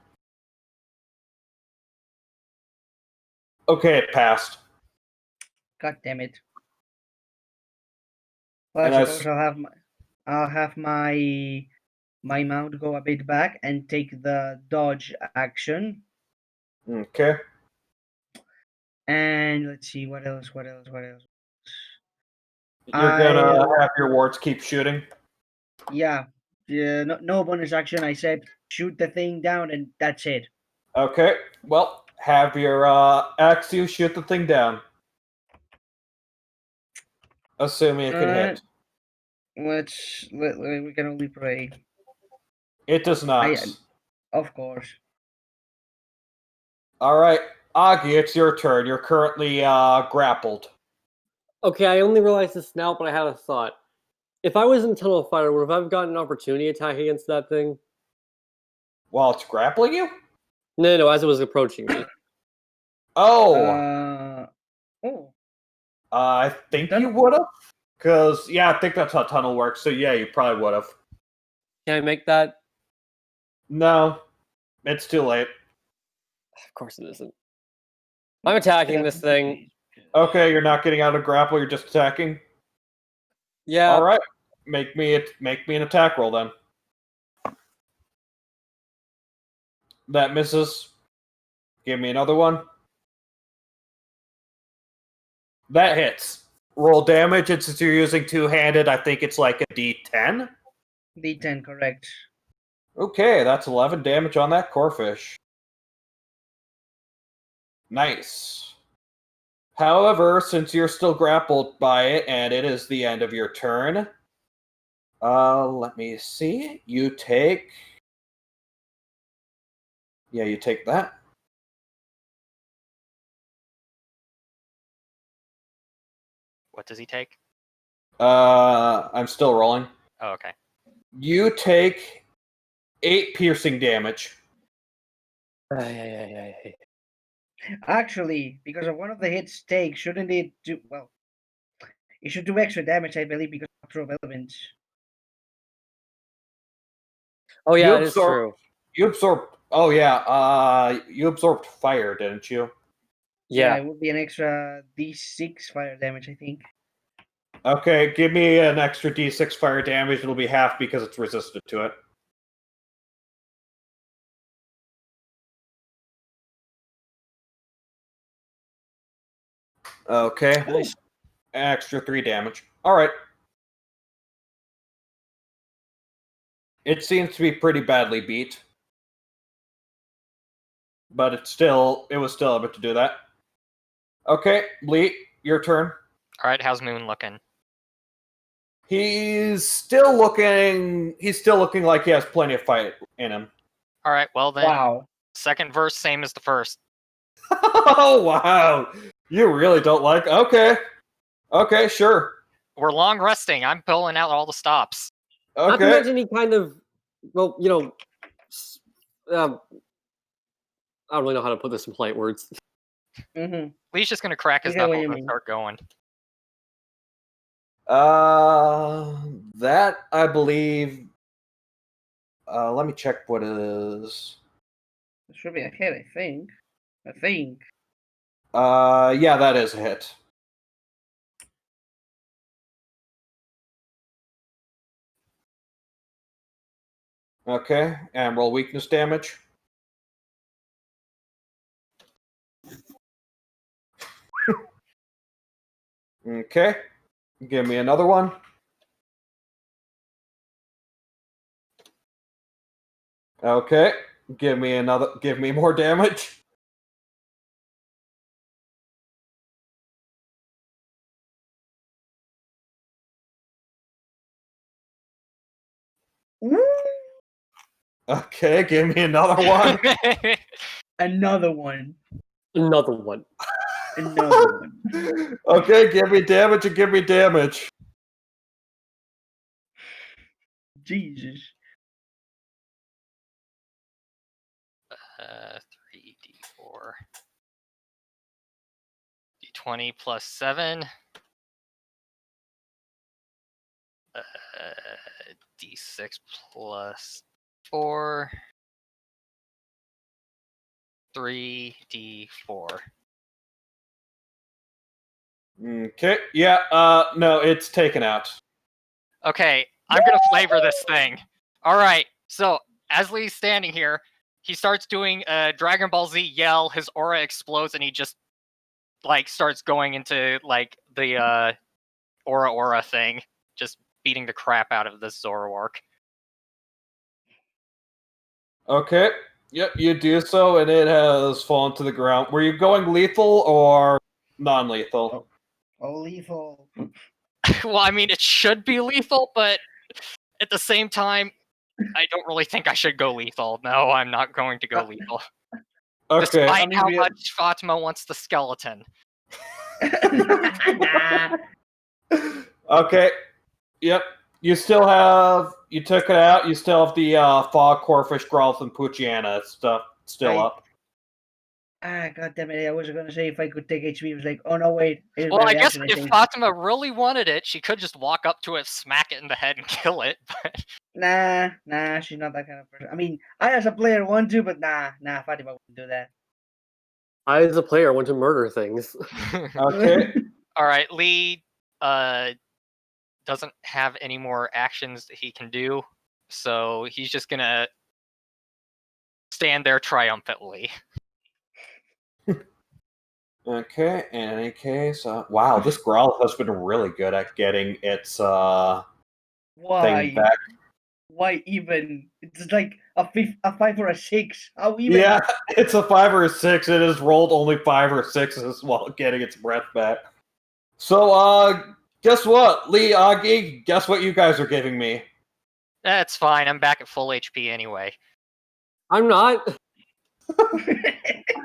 Okay, it passed. God damn it. Well, I And I suppose I'll have my mount go a bit back and take the dodge action. Okay. And let's see what else. You're gonna I'll- have your wards keep shooting. Yeah, no bonus action. I said shoot the thing down, and that's it. Okay. Well, have your Axu shoot the thing down. Assuming it can hit. We can only pray. It does not. Of course. All right, Augie, it's your turn. You're currently grappled. Okay, I only realized this now, but I had a thought. If I was in Tunnel of Fire, would I have gotten an opportunity attack against that thing? While it's grappling you? No, as it was approaching me. Oh, Oh, I think you Tunnel- would have. Because, yeah, I think that's how tunnel works. So, yeah, you probably would have. Can I make that? No, it's too late. Of course it isn't. I'm attacking this thing. Okay, you're not getting out of grapple. You're just attacking. Yeah. All right, make me an attack roll then. That misses. Give me another one. That hits. Roll damage, and since you're using two-handed, I think it's like a D10. D10, correct. Okay, that's 11 damage on that Corphish. Nice. However, since you're still grappled by it, and it is the end of your turn, let me see. You take... Yeah, you take that. What does he take? I'm still rolling. Oh, okay. You take 8 piercing damage. Actually, because of one of the hits take, shouldn't it do well? It should do extra damage, I believe, because of True Elements. Oh yeah, You it is true. You absorbed... Oh, yeah. You absorbed fire, didn't you? Yeah. It would be an extra D6 fire damage, I think. Okay, give me an extra D6 fire damage. It'll be half because it's resistant to it. Okay. Nice. Extra 3 damage. Alright. It seems to be pretty badly beat. But it was still able to do that. Okay, Bleat, your turn. All right, how's Moon looking? He's still looking like he has plenty of fight in him. All right, well then, Wow. second verse, same as the first. Oh wow. You really don't like... Okay. Okay, sure. We're long resting. I'm pulling out all the stops. Not to Okay. mention he kind of, well, I don't really know how to put this in polite words. Mm-hmm. Lee's just gonna crack his I get what knuckles you and mean. start going. That I believe. Let me check what it is. It should be a hit, I think. Yeah, that is a hit. Okay, and roll weakness damage. Okay, give me another one. Okay, give me more damage. Okay, give me another one. Another one. Another one. Another one. Okay, give me damage and give me damage. Jesus. 3d4. d20 plus 7. D6 plus 4. 3d4. Okay, yeah, no, it's taken out. Okay, I'm gonna flavor this thing. Alright, so as Lee's standing here, he starts doing a Dragon Ball Z yell, his aura explodes, and he just like starts going into like the aura thing, just beating the crap out of this Zoroark. Okay, yep, you do so, and it has fallen to the ground. Were you going lethal or non-lethal? Oh, lethal. Well, I mean, it should be lethal, but at the same time, I don't really think I should go lethal. No, I'm not going to go lethal. Okay, Despite I mean, how much Fatima wants the skeleton. Nah. okay, yep. You still have. You took it out. You still have the Fog, Corfish, Growlithe, and Poochyena stuff still up. God damn it! I was gonna say if I could take HP. I was like, oh no, wait. It Well, my I guess reaction, if think. Fatima really wanted it, she could just walk up to it, smack it in the head, and kill it. But Nah, she's not that kind of person. I mean, I as a player want to, but nah, Fatima wouldn't do that. I, as a player, want to murder things. Okay. all right, Lee doesn't have any more actions that he can do, so he's just gonna stand there triumphantly. Okay, in any case, wow, this Growlithe has been really good at getting its thing Why? back. Why even? It's like a 5 or a 6. How even? Yeah, it's a 5 or a 6. It has rolled only 5 or 6s while getting its breath back. So, guess what? Lee, Augie, guess what you guys are giving me? That's fine, I'm back at full HP anyway. I'm not.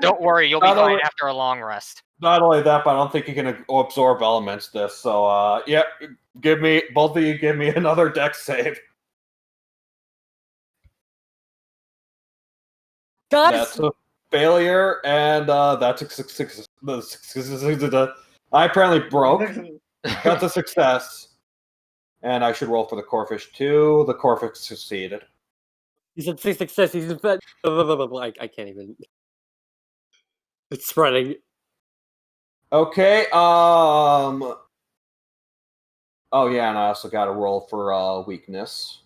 Don't worry, you'll be Not fine only- after a long rest. Not only that, but I don't think you can absorb elements this. So, yeah, both of you give me another dex save. That's a failure, and that's a success. I apparently broke. That's a success. And I should roll for the Corfish too. The Corfish succeeded. He said success. He's in bed. I can't even. It's spreading. Okay. Oh yeah, and I also got to roll for weakness.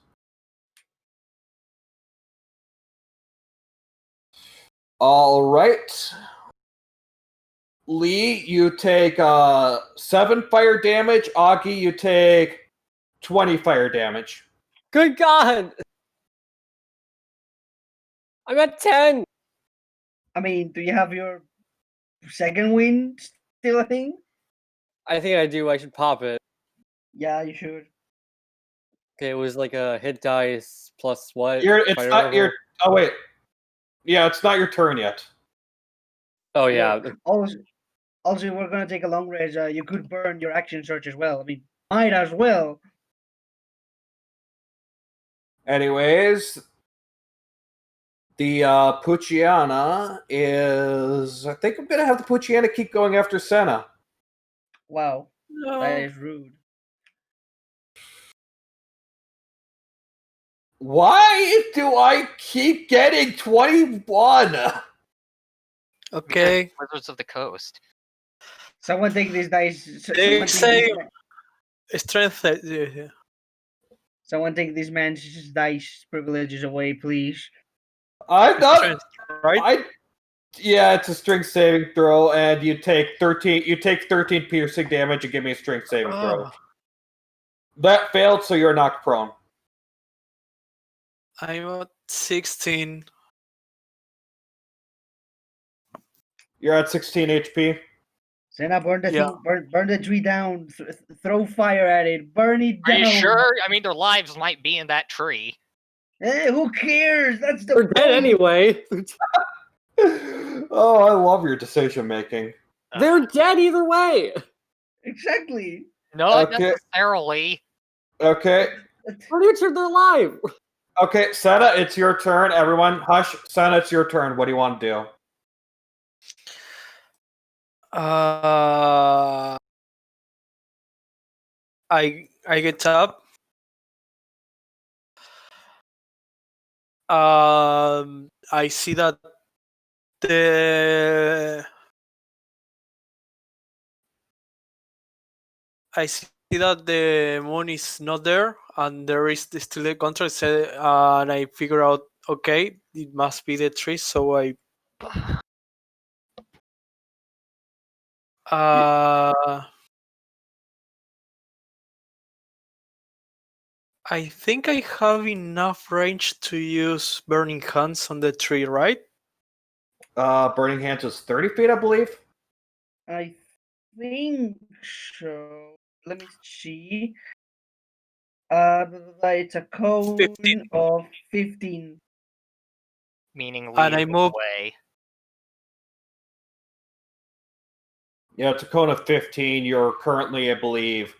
All right. Lee, you take 7 fire damage. Augie, you take 20 fire damage. Good God! I'm at 10. I mean, do you have your second win still a thing? I think I do. I should pop it. Yeah, you should. Okay, it was like a hit dice plus what? It's Fire not level? your. Oh wait. Yeah, it's not your turn yet. Oh yeah. Also, we're gonna take a long rest. You could burn your action search as well. I mean, might as well. Anyways, the Poochyena is. I think I'm gonna have the Poochyena keep going after Senna. Wow, No. that is rude. Why do I keep getting 21? Okay. Wizards of the Coast. Someone take these dice. They Someone take say these, strength. Yeah. someone take this man's dice privileges away, please. I'm not. Strength, right? Yeah, it's a strength saving throw, and you take 13. You take 13 piercing damage and give me a strength saving throw. Oh, That failed, so you're knocked prone. I'm at 16. You're at 16 HP. Senna, burn the Yeah. thing. Burn the tree down. Throw fire at it. Burn it Are down. you sure? I mean, their lives might be in that tree. Who cares? That's the They're dead point. anyway. Oh, I love your decision making. They're dead either way. Exactly. Not Okay. necessarily. Okay. Pretty sure they're alive. Okay, Senna, it's your turn. Everyone, hush. Senna, it's your turn. What do you want to do? I get up. I see that the moon is not there, and there is still the contract. And I figure out, okay, it must be the tree. So I think I have enough range to use Burning Hands on the tree, right? Burning Hands is 30 feet, I believe. I think so. Let me see. It's a cone 15. of 15. Meaning And I lead the move. way. Yeah, it's a cone of 15. You're currently, I believe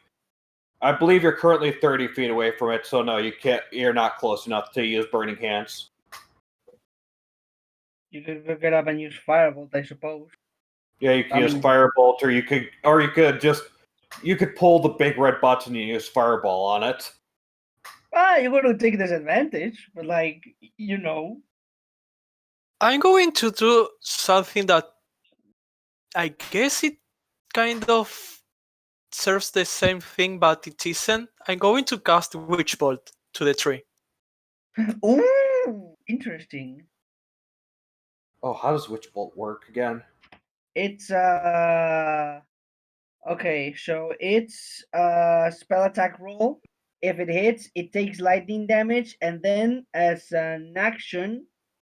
you're currently 30 feet away from it, so no, you can't. You're not close enough to use Burning Hands. You could go get up and use Firebolt, I suppose. Yeah, you can I use mean- Firebolt, or you could pull the big red button and use Fireball on it. You're going to take disadvantage, but you know. I'm going to do something that I guess it kind of serves the same thing, but it isn't. I'm going to cast Witch Bolt to the tree. Ooh, interesting. Oh, how does Witch Bolt work again? It's okay, so it's a spell attack roll. If it hits, it takes lightning damage, and then as an action,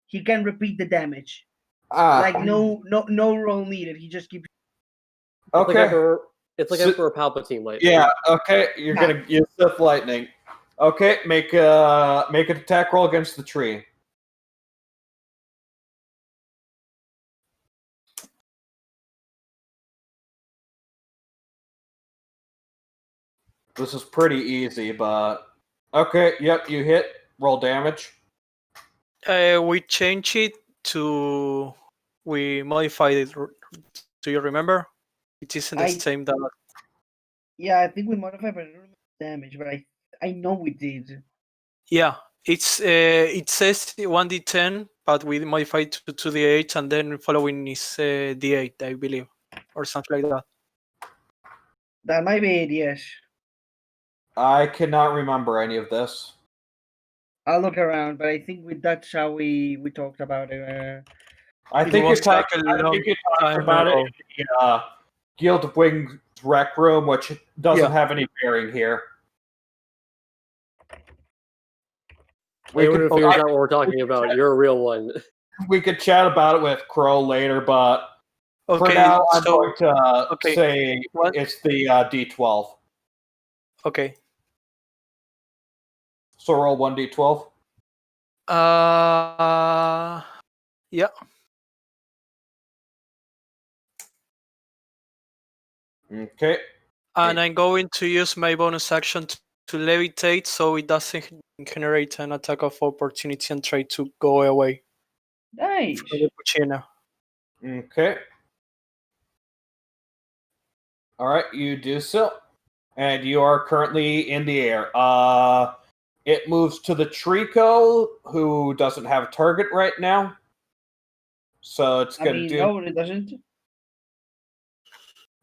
he can repeat the damage. No roll needed. He just keeps. Okay. It's like So- Emperor Palpatine lightning. Yeah. Okay. You're gonna use Sith Lightning. Okay. Make an attack roll against the tree. This is pretty easy, but okay. Yep. You hit. Roll damage. We change it to. We modified it. Do you remember? It isn't the same that. Yeah, I think we modified, but I don't remember damage. But I know we did. Yeah, it's it says 1d10, but we modified to 2d8, and then following is d8, I believe, or something like that. That might be it. Yes. I cannot remember any of this. I'll look around, but I think that's how we talked about it. I It think you was talked. like a I long think you talked time about ago. it in the Guild of Wings rec room, which doesn't have any bearing here. Anyone who figures out what we're talking about, you're a real one. We could chat about it with Crow later, but Okay, for now, I'm so going to okay. say What? it's the D12. Okay. So roll 1d12. Yeah. Okay. And I'm going to use my bonus action to levitate, so it doesn't generate an attack of opportunity and try to go away Nice. from the Puccina. Okay. All right, you do so, and you are currently in the air. It moves to the Trico, who doesn't have a target right now. So it's going to do. No, it doesn't.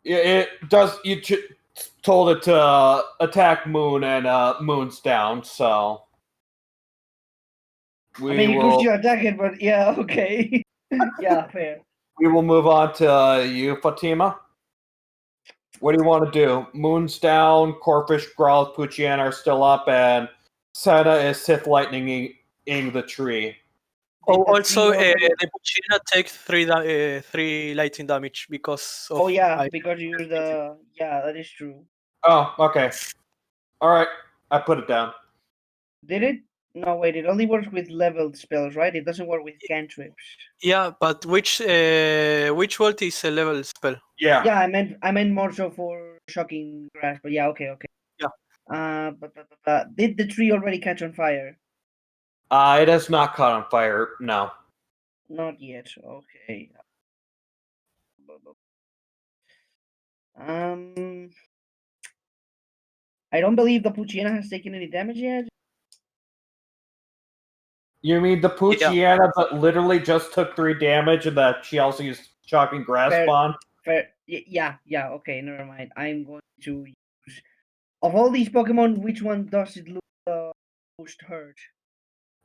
It does. You told it to attack Moon, and Moon's down. So You could still attack it, but yeah, okay. Yeah, fair. We will move on to you, Fatima. What do you want to do? Moon's down. Corfish, Growl, Puchian are still up, and Senna is Sith Lightning-ing the tree. Oh, also, the Puccina takes 3 lightning damage because of. Because you use the. Yeah, that is true. Oh, okay. All right, I put it down. Did it? No, wait. It only works with leveled spells, right? It doesn't work with cantrips. Yeah, but which volt is a level spell? Yeah. Yeah, I meant more so for shocking grasp. But yeah, okay. Yeah. Did the tree already catch on fire? It has not caught on fire. No. Not yet. Okay. I don't believe the Puchiana has taken any damage yet. You mean the Puchiana that literally just took 3 damage and that she also used shocking grasp on? Fair. Yeah. Okay, never mind. I'm going to use of all these Pokemon, which one does it look most hurt?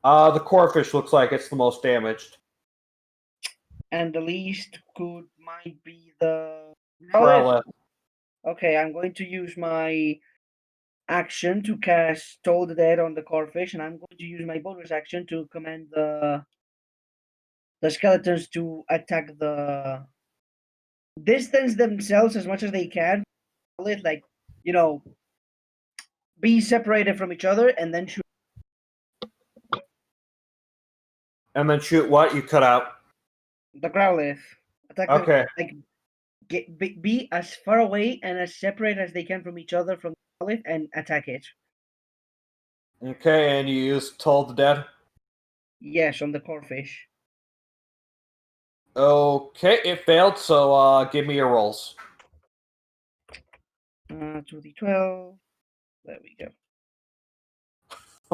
The Corphish looks like it's the most damaged. And the least good might be the Growlithe. Okay, I'm going to use my action to cast Toll the Dead on the Corphish, and I'm going to use my bonus action to command the skeletons to attack the distance themselves as much as they can. Like, be separated from each other and then shoot. And then shoot what? You cut out. The Growlithe. Attack Okay. them, be as far away and as separate as they can from each other from the Growlithe and attack it. Okay, and you use Toll the Dead? Yes, on the Corphish. Okay, it failed, so give me your rolls. 2d12. There we go.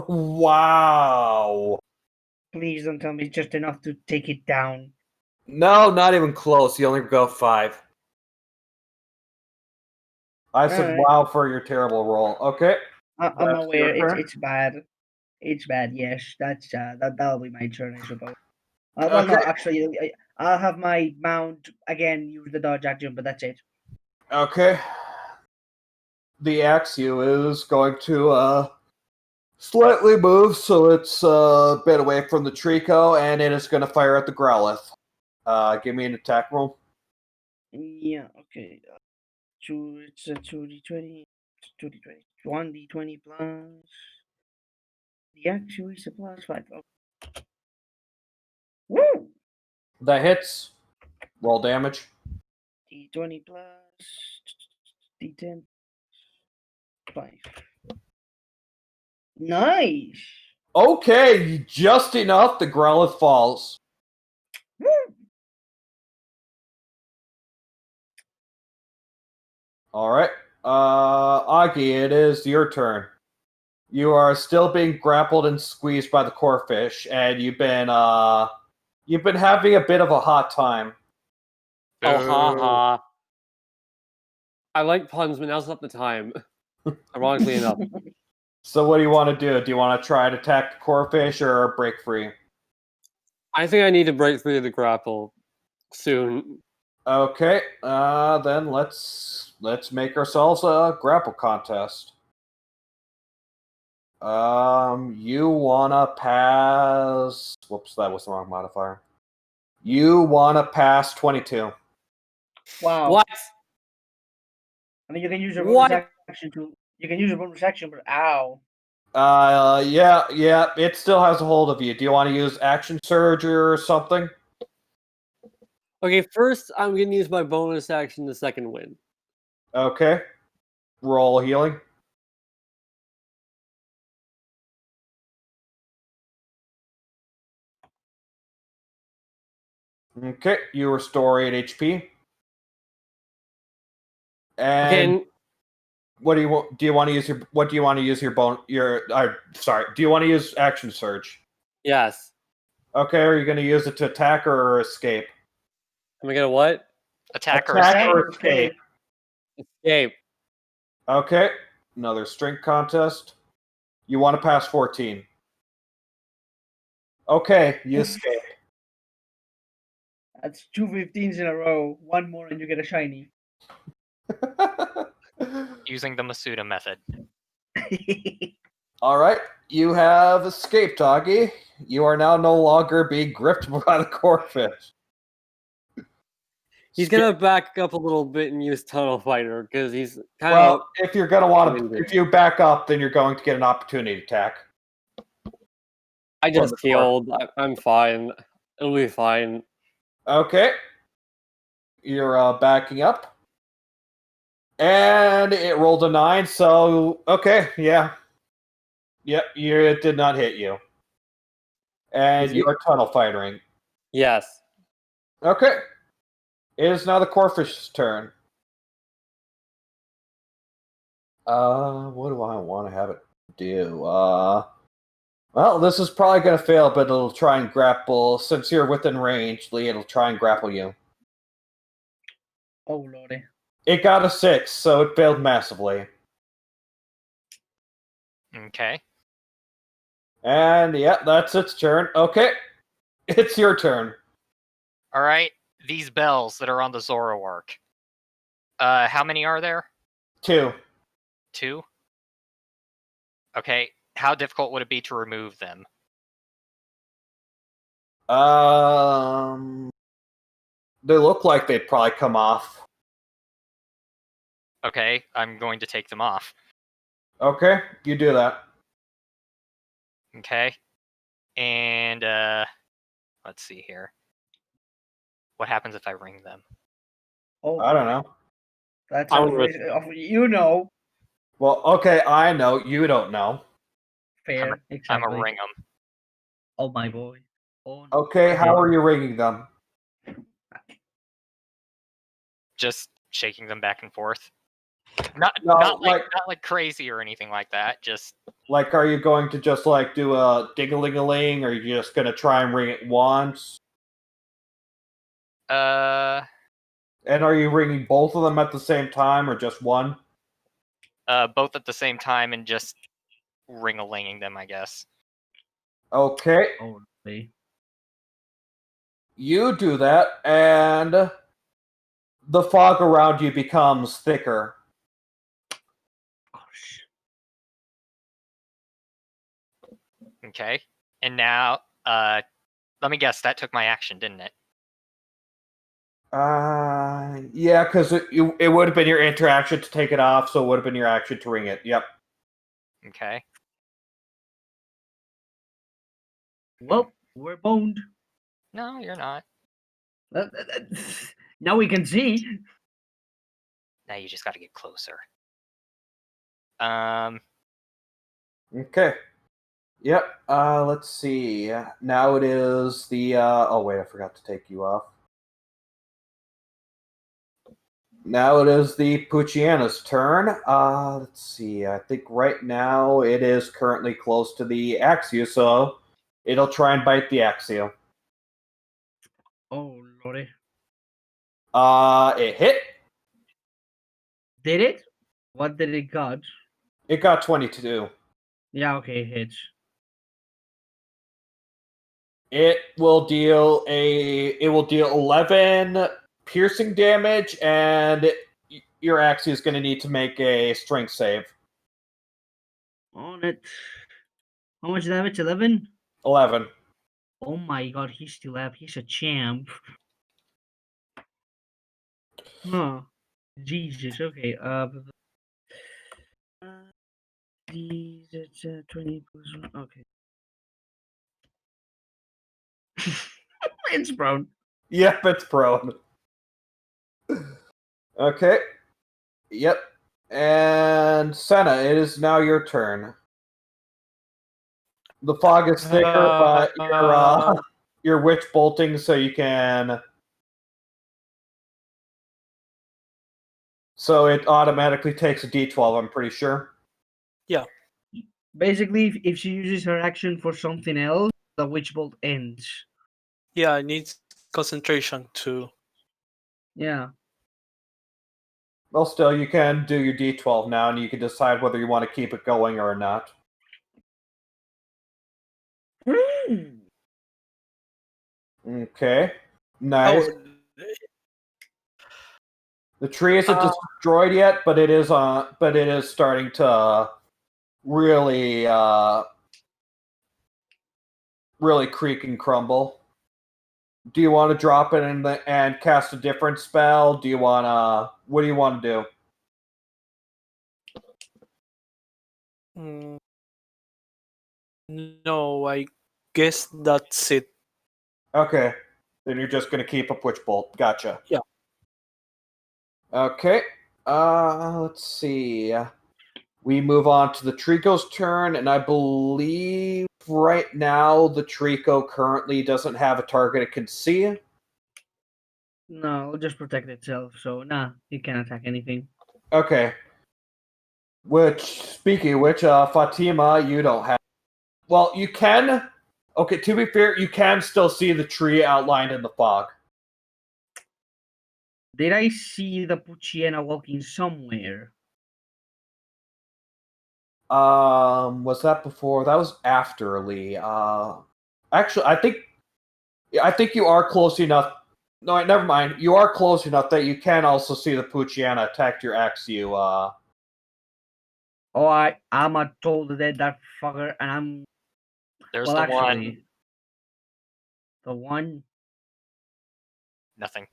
Wow. Please don't tell me it's just enough to take it down. No, not even close. You only go 5. I said Alright. wow for your terrible roll. Okay. I'm That's aware your turn? it's bad. It's bad. Yes, that'll be my turn, I suppose. Well, no, Okay. actually, I'll have my mount again use the dodge action, but that's it. Okay. The Axew is going to slightly move, so it's a bit away from the Trico, and it is going to fire at the Growlithe. Give me an attack roll. Yeah. Okay. It's a 2d20. 2d20. 1d20 plus. The actual is a plus 5. Okay. Woo! That hits. Roll damage. D20 plus D10 5. Nice. Okay, just enough. The Growlithe falls. Woo! All right, Augie, it is your turn. You are still being grappled and squeezed by the Corphish, and you've been having a bit of a hot time. Oh, ha. I like puns, but now's not the time. Ironically enough. So what do you want to do? Do you want to try to attack the Corphish or break free? I think I need to break free of the grapple soon. Okay, then let's make ourselves a grapple contest. You wanna pass? Whoops, that was the wrong modifier. You wanna pass 22. Wow. What? I mean, you can use a What? bonus action to. You can use a bonus action, but ow. Yeah, it still has a hold of you. Do you want to use action surge or something? Okay, first I'm going to use my bonus action to second win. Okay. Roll healing. Okay, you restore 8 HP. And Okay, what do you want? Do you want to use your? What do you want to use your bone? Sorry. Do you want to use action surge? yes. Okay, are you going to use it to attack or escape? Am I going to what? Attack or Attack escape. or escape. Escape. Okay, another strength contest. You want to pass 14. Okay, you escape. That's 2 15s in a row. One more and you get a shiny. Using the Masuda method. All right, you have escaped, Augie. You are now no longer being gripped by the Corphish. He's going to back up a little bit and use Tunnel Fighter because he's kind Well, of... if you're going to want to, if you back up, then you're going to get an opportunity attack. I From just the court. healed. I'm fine. It'll be fine. Okay. You're backing up. And it rolled a 9, so okay, yeah. Yep, it did not hit you. And you are tunnel fighting. Yes. Okay. It is now the Corfish's turn. What do I want to have it do? Well, this is probably going to fail, but it'll try and grapple. Since you're within range, Lee, it'll try and grapple you. Oh, lordy. It got a 6, so it failed massively. Okay. And yeah, that's its turn. Okay. It's your turn. All right. These bells that are on the Zoroark. How many are there? 2. 2? Okay. How difficult would it be to remove them? They look like they'd probably come off. Okay, I'm going to take them off. Okay, you do that. Okay. And let's see here. What happens if I ring them? Oh, I don't know. That's I would you know. Well, okay, I know. You don't know. Fair, I'm exactly. gonna ring them. Oh my boy. Oh, no. Okay, how are you ringing them? Just shaking them back and forth. Not No, not like crazy or anything like that. Just like, are you going to just like do a ding-a-ling-a-ling, or are you just gonna try and ring it once? uh And are you ringing both of them at the same time, or just one? both at the same time and just ring-a-linging them, I guess. Okay, Oh, see. you do that, and the fog around you becomes thicker. Gosh. Okay. And now, let me guess, that took my action, didn't it? Yeah, because it would have been your interaction to take it off, so it would have been your action to ring it. Yep. Okay. Well, we're boned. No, you're not. Now we can see. Now you just gotta get closer. Okay. Yep. Let's see. Now it is the. Oh wait, I forgot to take you off. Now it is the Pucciana's turn. Let's see. I think right now it is currently close to the Axio, so it'll try and bite the Axio. Oh, lordy. It hit. Did it? What did it got? It got 22. Yeah, okay, hits. It will deal 11 piercing damage, and your Axie is going to need to make a strength save. On it. How much damage? 11? 11. Oh my god, he's still up. He's a champ. Huh. Jesus, okay. That's 20 plus 1. Okay. It's brown. Yep, it's prone. Okay. Yep. And Senna, it is now your turn. The fog is thicker, but you're witch bolting, so you can. So it automatically takes a d12, I'm pretty sure. Yeah. Basically, if she uses her action for something else, the witch bolt ends. Yeah, it needs concentration too. Yeah. Well, still, you can do your d12 now, and you can decide whether you want to keep it going or not. Okay. Nice. Oh, The tree isn't destroyed yet, but it is starting to really really creak and crumble. Do you want to drop it and cast a different spell? Do you want to? What do you want to do? no, I guess that's it. Okay. Then you're just going to keep up Witch Bolt. Gotcha. Yeah. Okay. Let's see. We move on to the Trico's turn, and I believe right now the Trico currently doesn't have a target it can see. No, it'll just protect itself. So nah, it can't attack anything. Okay. Which, speaking of which, Fatima, you don't have. Well, you can. Okay, to be fair, you can still see the tree outlined in the fog. Did I see the Puchiena walking somewhere? Was that before? That was after Lee. Actually, I think you are close enough. No, never mind. You are close enough that you can also see the Puchiana attack your ex. Oh, I'm a told that fucker, and I'm There's well. the Actually, one. the one. Nothing.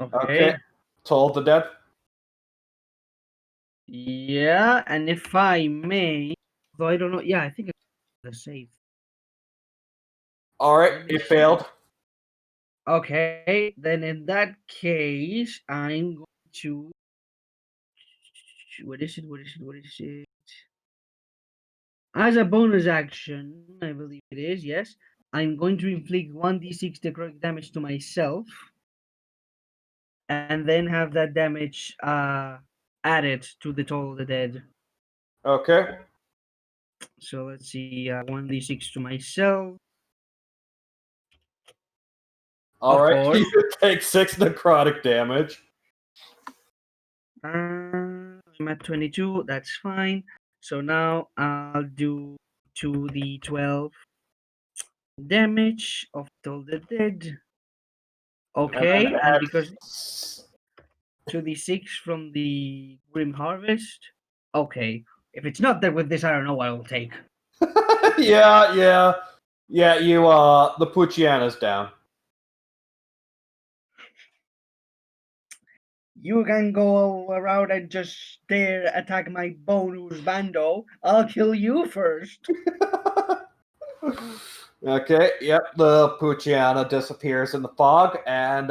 Okay. Told the dead. Yeah, and if I may, though I don't know. Yeah, I think it's the save. All right, Let me it see. failed. Okay, then in that case, I'm going to. What is it? What is it? What is it? As a bonus action, I believe it is, yes. I'm going to inflict 1d6 necrotic damage to myself. And then have that damage added to the total of the dead. Okay. So let's see, 1d6 to myself. All Of right. course. You take 6 necrotic damage. I'm at 22, that's fine. So now I'll do 2d12 damage of total the dead. Okay, and because 2d6 from the Grim Harvest. Okay, if it's not there with this, I don't know what I'll take. yeah. You the Puchiana's down. You can go around and just stare, attack my bonus bando. I'll kill you first. Okay, yep, the Puchiana disappears in the fog, and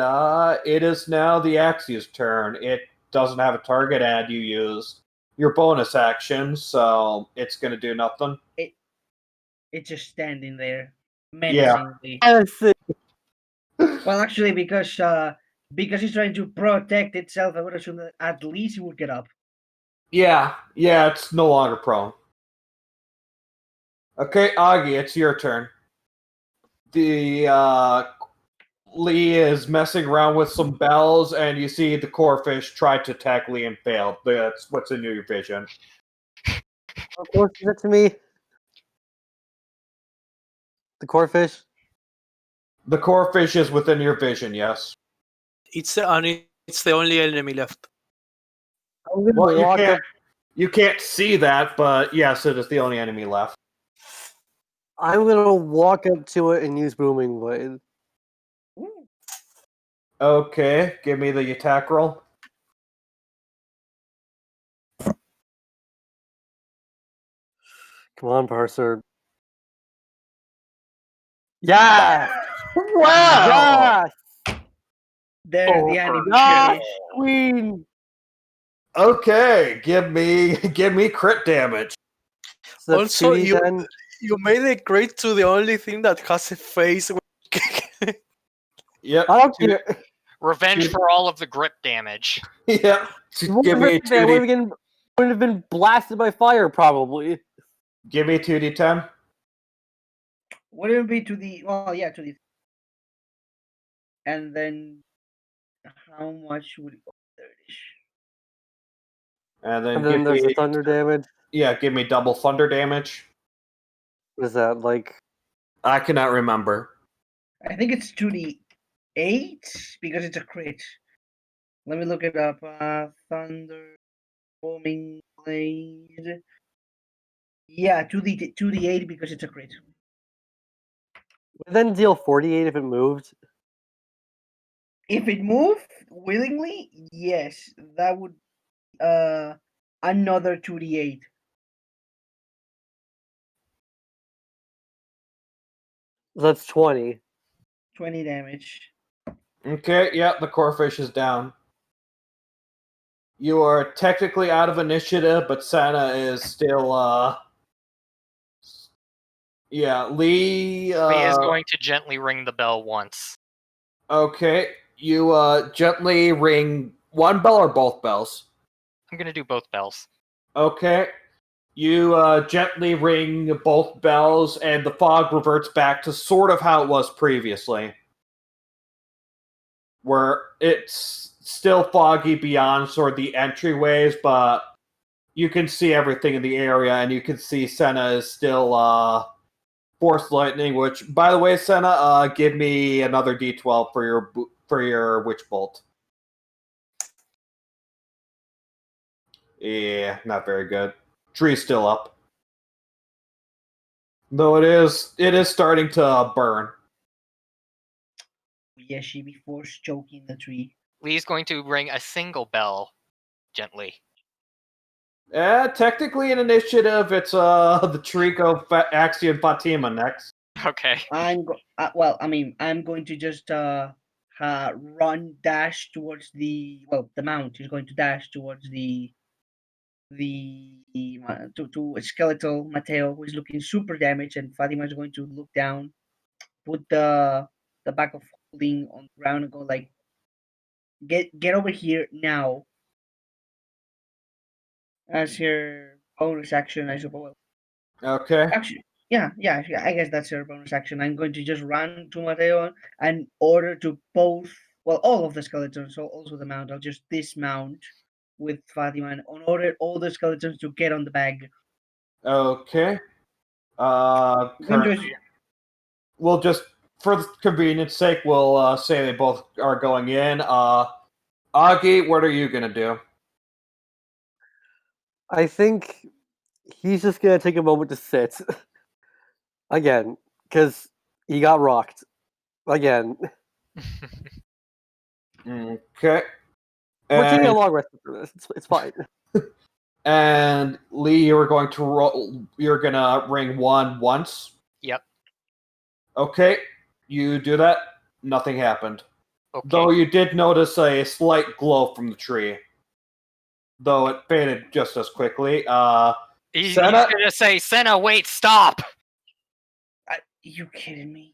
it is now the Axia's turn. It doesn't have a target, and you used your bonus action, so it's going to do nothing. It's just standing there, menacingly. Well, actually, because it's trying to protect itself, I would assume that at least it would get up. Yeah, it's no longer prone. Okay, Augie, it's your turn. The Lee is messing around with some bells, and you see the corefish tried to attack Lee and failed. That's what's in your vision. Of course, is it to me? The corefish? The corefish is within your vision, yes. It's the only enemy left. I'm gonna Well, walk up. you can't see that, but yes, it is the only enemy left. I'm gonna walk up to it and use booming blade. Okay, give me the attack roll. Come on, parser. Yeah! Wow! Yeah! There's the anime Yeah! fish. Queen! Okay, give me crit damage. So Also, 2d10. you made it great to the only thing that has a face. Yep. I don't care. Revenge for all of the grip damage. Yep. What Give me if I would 2d. have been blasted by fire, probably. Give me 2d10. Would it be to the to the and then how much would it go? 30-ish. And then And then give there's the me thunder damage. give me double thunder damage. What is that, like? I cannot remember. I think it's 2d8 because it's a crit. Let me look it up. Thunder booming blade. Yeah, 2d8 because it's a crit. Would then deal 48 if it moved? If it moved willingly, yes, that would another 2d8. That's 20. 20 damage. Okay, yeah, the core fish is down. You are technically out of initiative, but Senna is still, yeah, Lee, Lee is going to gently ring the bell once. Okay, you, gently ring one bell or both bells? I'm going to do both bells. Okay. You, gently ring both bells, and the fog reverts back to sort of how it was previously. Where it's still foggy beyond sort of the entryways, but you can see everything in the area, and you can see Senna is still force lightning. Which, by the way, Senna, give me another D12 for your witch bolt. Yeah, not very good. Tree's still up, though it is starting to burn. Yes, she be force choking the tree. Lee's going to ring a single bell gently. Technically in initiative, it's the Trico, Axie, and Fatima next. Okay. I'm going to just dash towards the mount is going to dash towards to a skeletal Mateo, who is looking super damaged, and Fatima is going to look down, put the back of holding on the ground, and go like, get over here now. As her bonus action, I suppose. Okay. Actually, yeah, I guess that's her bonus action. I'm going to just run to Mateo and order to all of the skeletons, so also the mount. I'll just dismount with Fatima and order all the skeletons to get on the bag. Okay. Currently, We'll just, for the convenience sake, we'll say they both are going in. Augie, what are you gonna do? I think he's just gonna take a moment to sit. Again, because he got rocked. Again. Okay. We're taking a long rest for this. It's fine. And Lee, you're going to roll. You're gonna ring one once. Yep. Okay. You do that. Nothing happened. Okay. Though you did notice a slight glow from the tree. Though it faded just as quickly. He's Senna? going to say, Senna, wait, stop! you kidding me?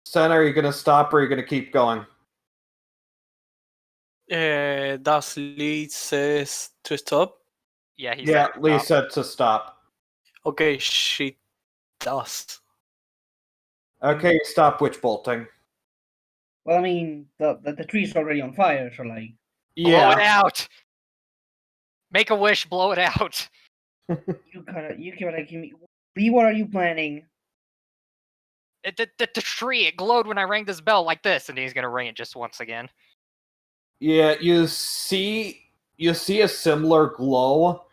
Senna, are you gonna stop or are you gonna keep going? Does Lee says to stop? Yeah, he Yeah, said Lee stop. said to stop. Okay, she does. Okay, you stop witch bolting. Well, I mean, the tree's already on fire, so like. Blow it Yeah. out! Make a wish, blow it out! You gotta give me. Lee, what are you planning? The tree, it glowed when I rang this bell like this, and he's gonna ring it just once again. Yeah, you see a similar glow.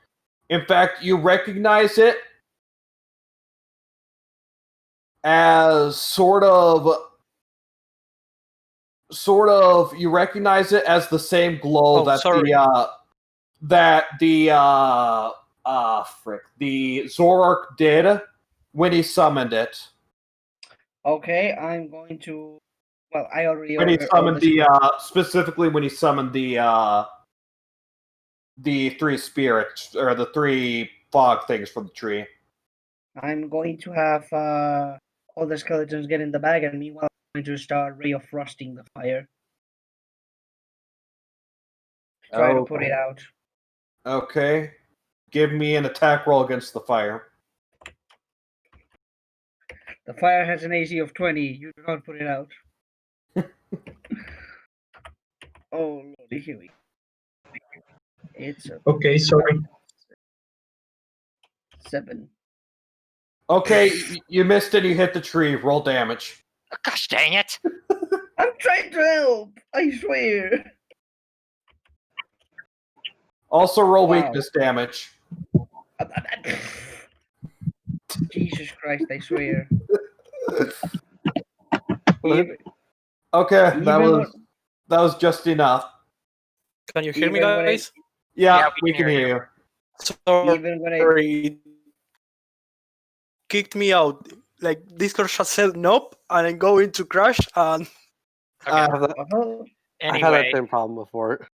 In fact, you recognize it as sort of you recognize it as the same glow Oh, sorry. the Zorark did when he summoned it. Okay, I'm going to. Well, I already When he ordered all summoned specifically when he summoned the three spirits or the three fog things from the tree. I'm going to have all the skeletons get in the bag, and meanwhile, I'm going to start ray of frosting the fire. Try to put it out. Okay. Give me an attack roll against the fire. The fire has an AC of 20. You do not put it out. Oh, lordy, here we go. It's Okay, sorry. 7. Okay, you missed it. You hit the tree. Roll damage. Gosh dang it! I'm trying to help. I swear. Also roll Wow. weakness damage. Jesus Christ! I swear. Okay, Even that was just enough. Can you hear me, Even when guys? Yeah, we can hear you. Sorry, Even when I it kicked me out like Discord has said nope, and I'm going to crash. And I Okay. have that, Uh-huh. I've had that Anyway, same problem before.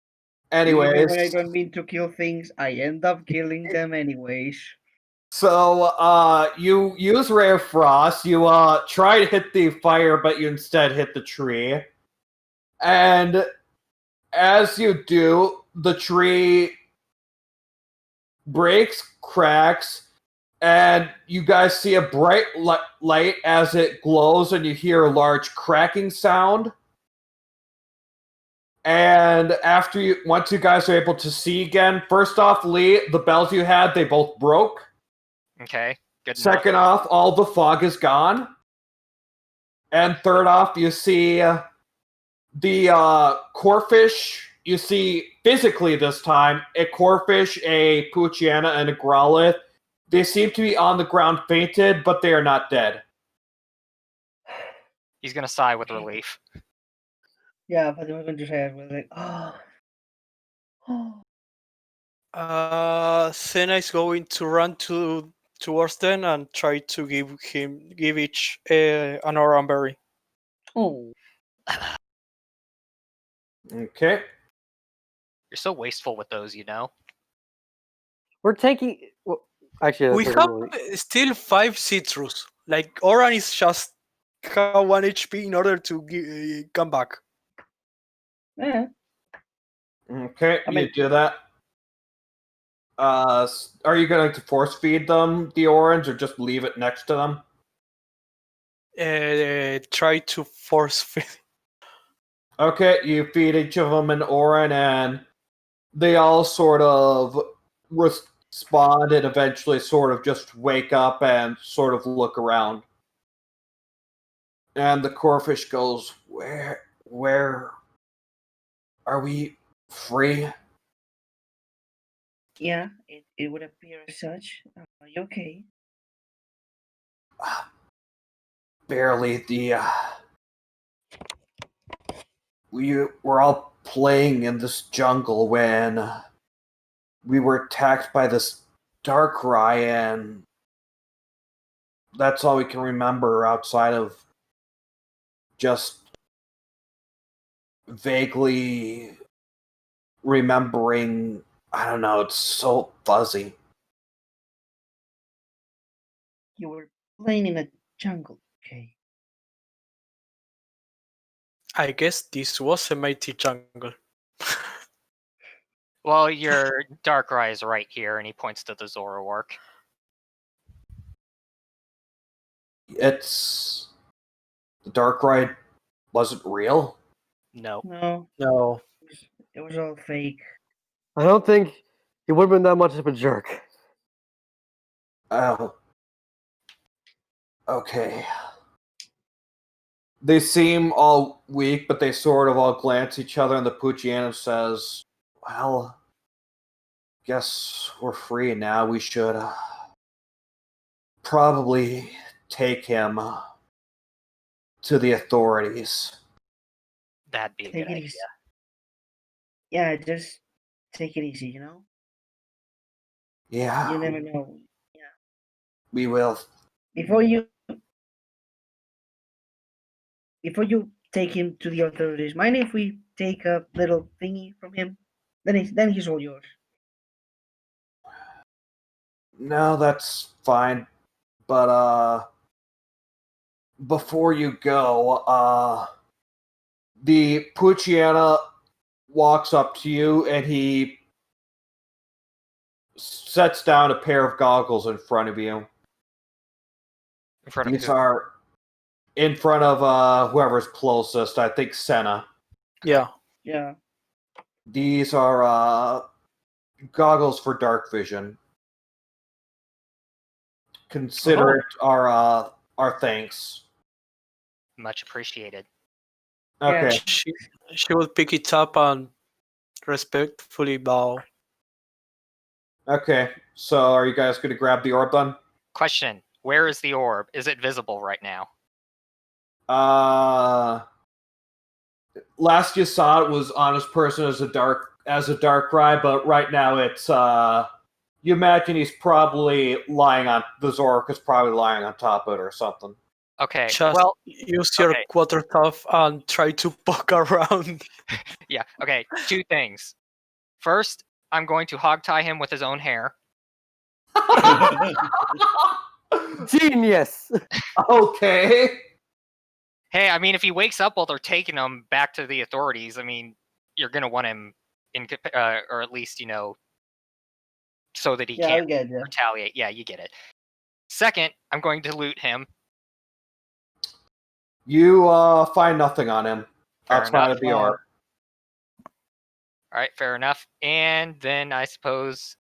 Even when I Anyways, don't mean to kill things, I end up killing them anyways. so you use Ray of Frost. You try to hit the fire, but you instead hit the tree. And as you do, the tree breaks, cracks, and you guys see a bright light as it glows, and you hear a large cracking sound. And once you guys are able to see again, first off, Lee, the bells you had, they both broke. okay. Good enough. Second off, all the fog is gone. And third off, you see the Corphish. You see physically this time a Corphish, a Poochyena, and a Growlithe. They seem to be on the ground fainted, but they are not dead. He's gonna sigh with relief. Yeah, but I was going to say, I was like, Senna is going to run towards them and try to give each an orange berry. oh. Okay. You're so wasteful with those, you know. We're taking. Well, actually, We that's have really- still 5 citrus. Like Oran is just have 1 HP in order to come back. Yeah. Okay, I mean- you do that. Are you going to force feed them the orange, or just leave it next to them? Try to force feed. Okay, you feed each of them an orange, and they all sort of respond and eventually sort of just wake up and sort of look around. And the Corphish goes, Where are we free? Yeah, it would appear as such. Are you okay? Barely. We were all playing in this jungle when we were attacked by this Darkrai, and that's all we can remember outside of just vaguely remembering. I don't know, it's so fuzzy. You were playing in a jungle, okay? I guess this was a mighty jungle. Well, your Darkrai is right here, and he points to the Zoroark. It's the Darkrai wasn't real. No. No, No. it was all fake. I don't think he would have been that much of a jerk. Oh. Okay. They seem all weak, but they sort of all glance at each other, and the Poochyena says, Well, guess we're free now. We should probably take him to the authorities. That'd be a Take good it idea. easy. Yeah, just take it easy, you know? Yeah, You never know. we will. Before you take him to the authorities, mind if we take a little thingy from him? Then he's all yours. No, that's fine. But before you go, the Poochyena walks up to you and he sets down a pair of goggles in front of you. In front of These who? are in front of whoever's closest. I think Senna. Yeah. Yeah. These are goggles for dark vision. Consider it our thanks. Much appreciated. Okay. Yeah. She will pick it up and respectfully bow. Okay. So are you guys going to grab the orb then? Question: where is the orb? Is it visible right now? Last you saw it was on his person as a dark cry, but right now it's You imagine he's probably lying on the Zork is probably lying on top of it or something. Okay. Just well, use your okay. quarter staff and try to poke around. Yeah. Okay. 2 things. First, I'm going to hog tie him with his own hair. Genius. Okay. Hey, I mean, if he wakes up while they're taking him back to the authorities, I mean, you're gonna want him or at least so that he Yeah, I can't get you. retaliate. Yeah, you get it. Second, I'm going to loot him. You find nothing on him Fair outside enough. of the orb. All right, fair enough. And then I suppose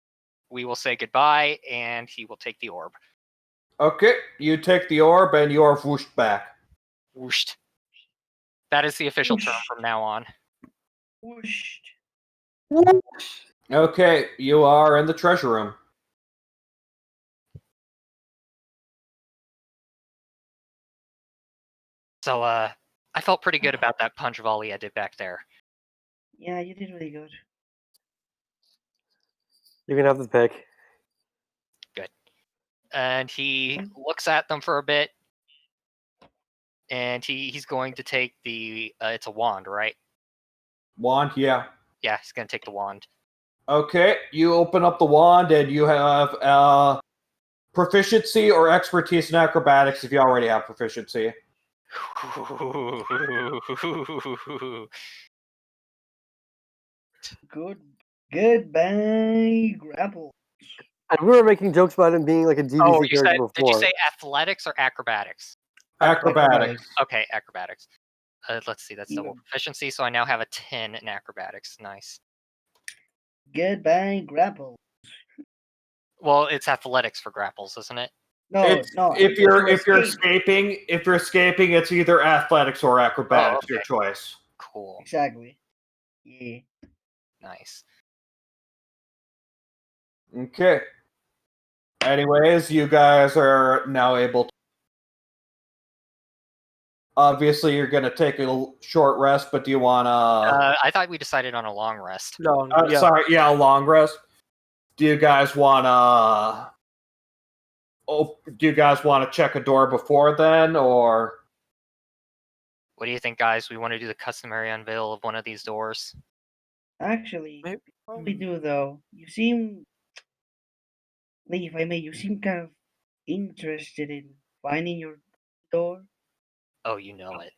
we will say goodbye, and he will take the orb. Okay, you take the orb and you are whooshed back. Whooshed. That is the official term Whoosh. from now on. Whoosh. Okay, you are in the treasure room. So, I felt pretty good about that punch volley I did back there. Yeah, you did really good. You can have the pick. And he looks at them for a bit, and he's going to take the it's a wand, right? Wand, yeah. Yeah, he's gonna take the wand. Okay, you open up the wand and you have proficiency or expertise in acrobatics if you already have proficiency. Goodbye, grapple. And we were making jokes about him being like a Oh, DBZ character before. did you say athletics or acrobatics? Acrobatics. Okay, acrobatics. Let's see, that's double proficiency, so I now have a 10 in acrobatics. Nice. Goodbye, grapple. Well, it's athletics for grapples, isn't it? No, no. If you're escape. escaping, it's either athletics or acrobatics. okay. Your choice. Cool. Exactly. Yeah. Nice. Okay. Anyways, you guys are now able to. Obviously, you're going to take a short rest, but do you want to. I thought we decided on a long rest. Long, yeah. Sorry, yeah, a long rest. Do you guys want to. Do you guys want to check a door before then, or. What do you think, guys? We want to do the customary unveil of one of these doors? Actually, Maybe- before we do though, you seem, like, if I may, you seem kind of interested in finding your door. Oh, you know it.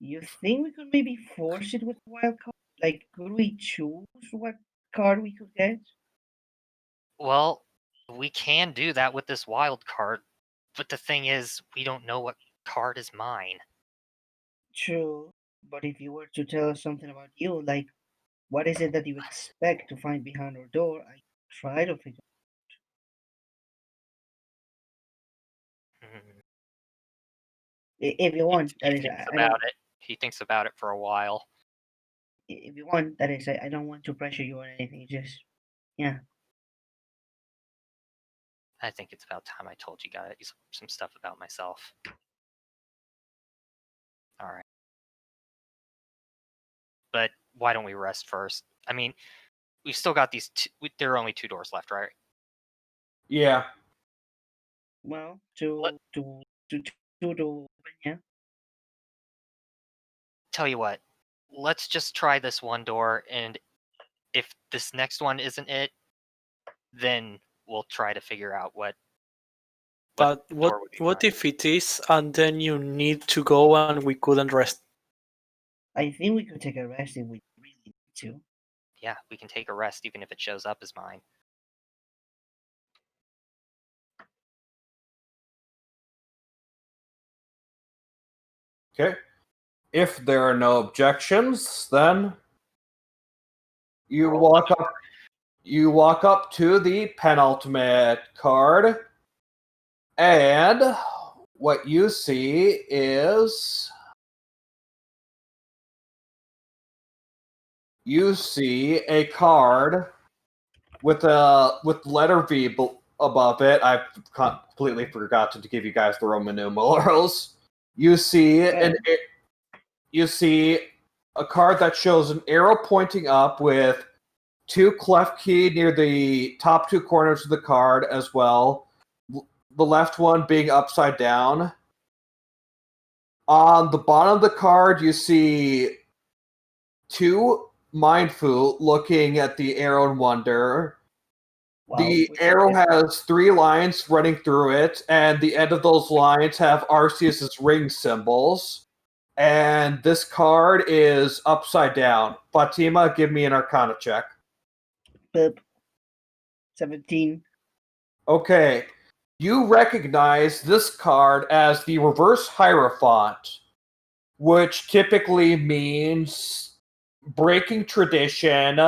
You think we could maybe force it with a wild card? Like, could we choose what card we could get? Well, we can do that with this wild card, but the thing is, we don't know what card is mine. True, but if you were to tell us something about you, like, what is it that you expect to find behind our door? I try to figure. Hmm. If you want, that He is, thinks I don't. about it. He thinks about it for a while. If you want, that is, I don't want to pressure you or anything. Just, yeah. I think it's about time I told you guys some stuff about myself. All right. But why don't we rest first? I mean, we've still got these. There are only 2 doors left, right? Yeah. Well, Let- to open, yeah. Tell you what, let's just try this one door, and if this next one isn't it, then we'll try to figure out what. But door would be what fine. if it is and then you need to go and we couldn't rest? I think we could take a rest if we really need to. Yeah, we can take a rest even if it shows up as mine. Okay. If there are no objections, then you Roll walk up. You walk up to the penultimate card, and what you see is a card with letter V above it. I completely forgot to give you guys the Roman numerals. You see you see a card that shows an arrow pointing up with 2 clef key near the top 2 corners of the card as well. The left one being upside down. On the bottom of the card, you see 2 Mindfu looking at the Arrow and Wonder. Wow, The which arrow is- has 3 lines running through it, and the end of those lines have Arceus' ring symbols. And this card is upside down. Fatima, give me an Arcana check. Boop. 17. Okay. You recognize this card as the Reverse Hierophant, which typically means breaking tradition,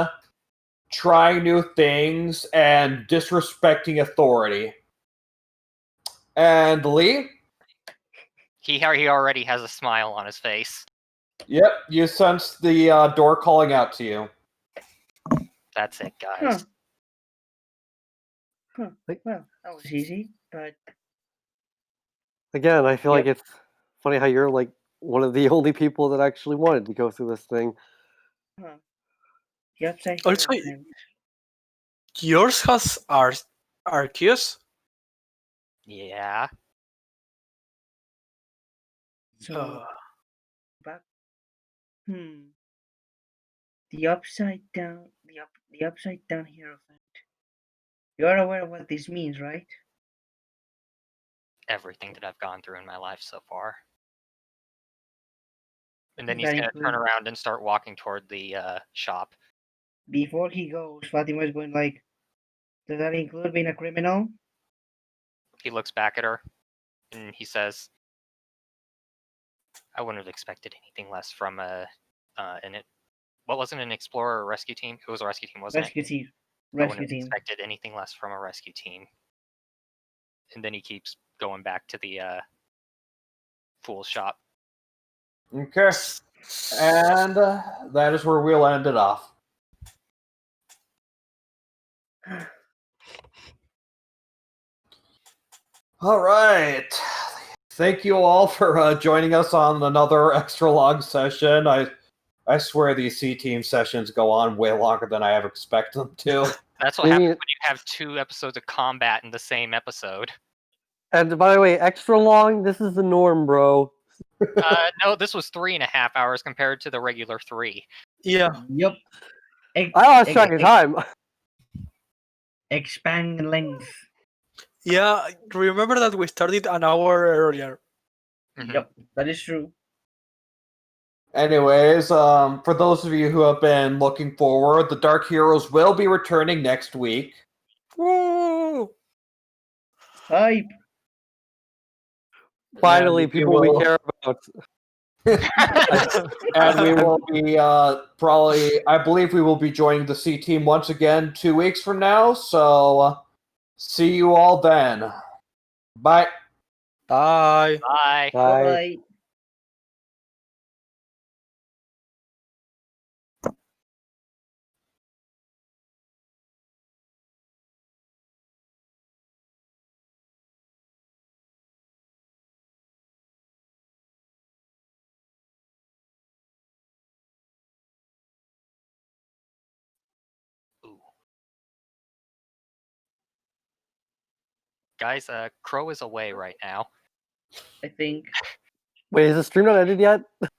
trying new things, and disrespecting authority. And Lee? He already has a smile on his face. Yep, you sense the door calling out to you. That's it, guys. Well, that was easy, but Again, I feel like Yep. it's funny how you're like one of the only people that actually wanted to go through this thing. the upside Also, hierophant. yours has Arceus. Yeah. So, Uh, but the upside down, the upside down hierophant. You are aware of what this means, right? Everything that I've gone through in my life so far. And then Does he's that gonna turn include- around and start walking toward the shop. Before he goes, Fatima is going like, does that include being a criminal? He looks back at her and he says, I wouldn't have expected anything less from what wasn't an explorer or rescue team? It was a rescue team, wasn't Rescue team. it? I Rescue wouldn't have team. expected anything less from a rescue team. And then he keeps going back to the fool shop. Okay. And that is where we'll end it off. All right. Thank you all for joining us on another extra long session. I swear these C-Team sessions go on way longer than I ever expect them to. That's what happens when you have 2 episodes of combat in the same episode. And by the way, extra long, this is the norm, bro. No, this was 3.5 hours compared to the regular 3. yeah. Yep. I lost track of time. Expand length. Yeah, remember that we started an hour earlier. Mhm. Yep, that is true. Anyways, for those of you who have been looking forward, the Dark Heroes will be returning next week. Woo! Hype. Finally, And we people we will- care about. And we will be probably, I believe we will be joining the C Team once again 2 weeks from now. So see you all then. Bye. Bye. Bye. Bye. Bye. Ooh. Guys, Crow is away right now. I think. Wait, is the stream not ended yet?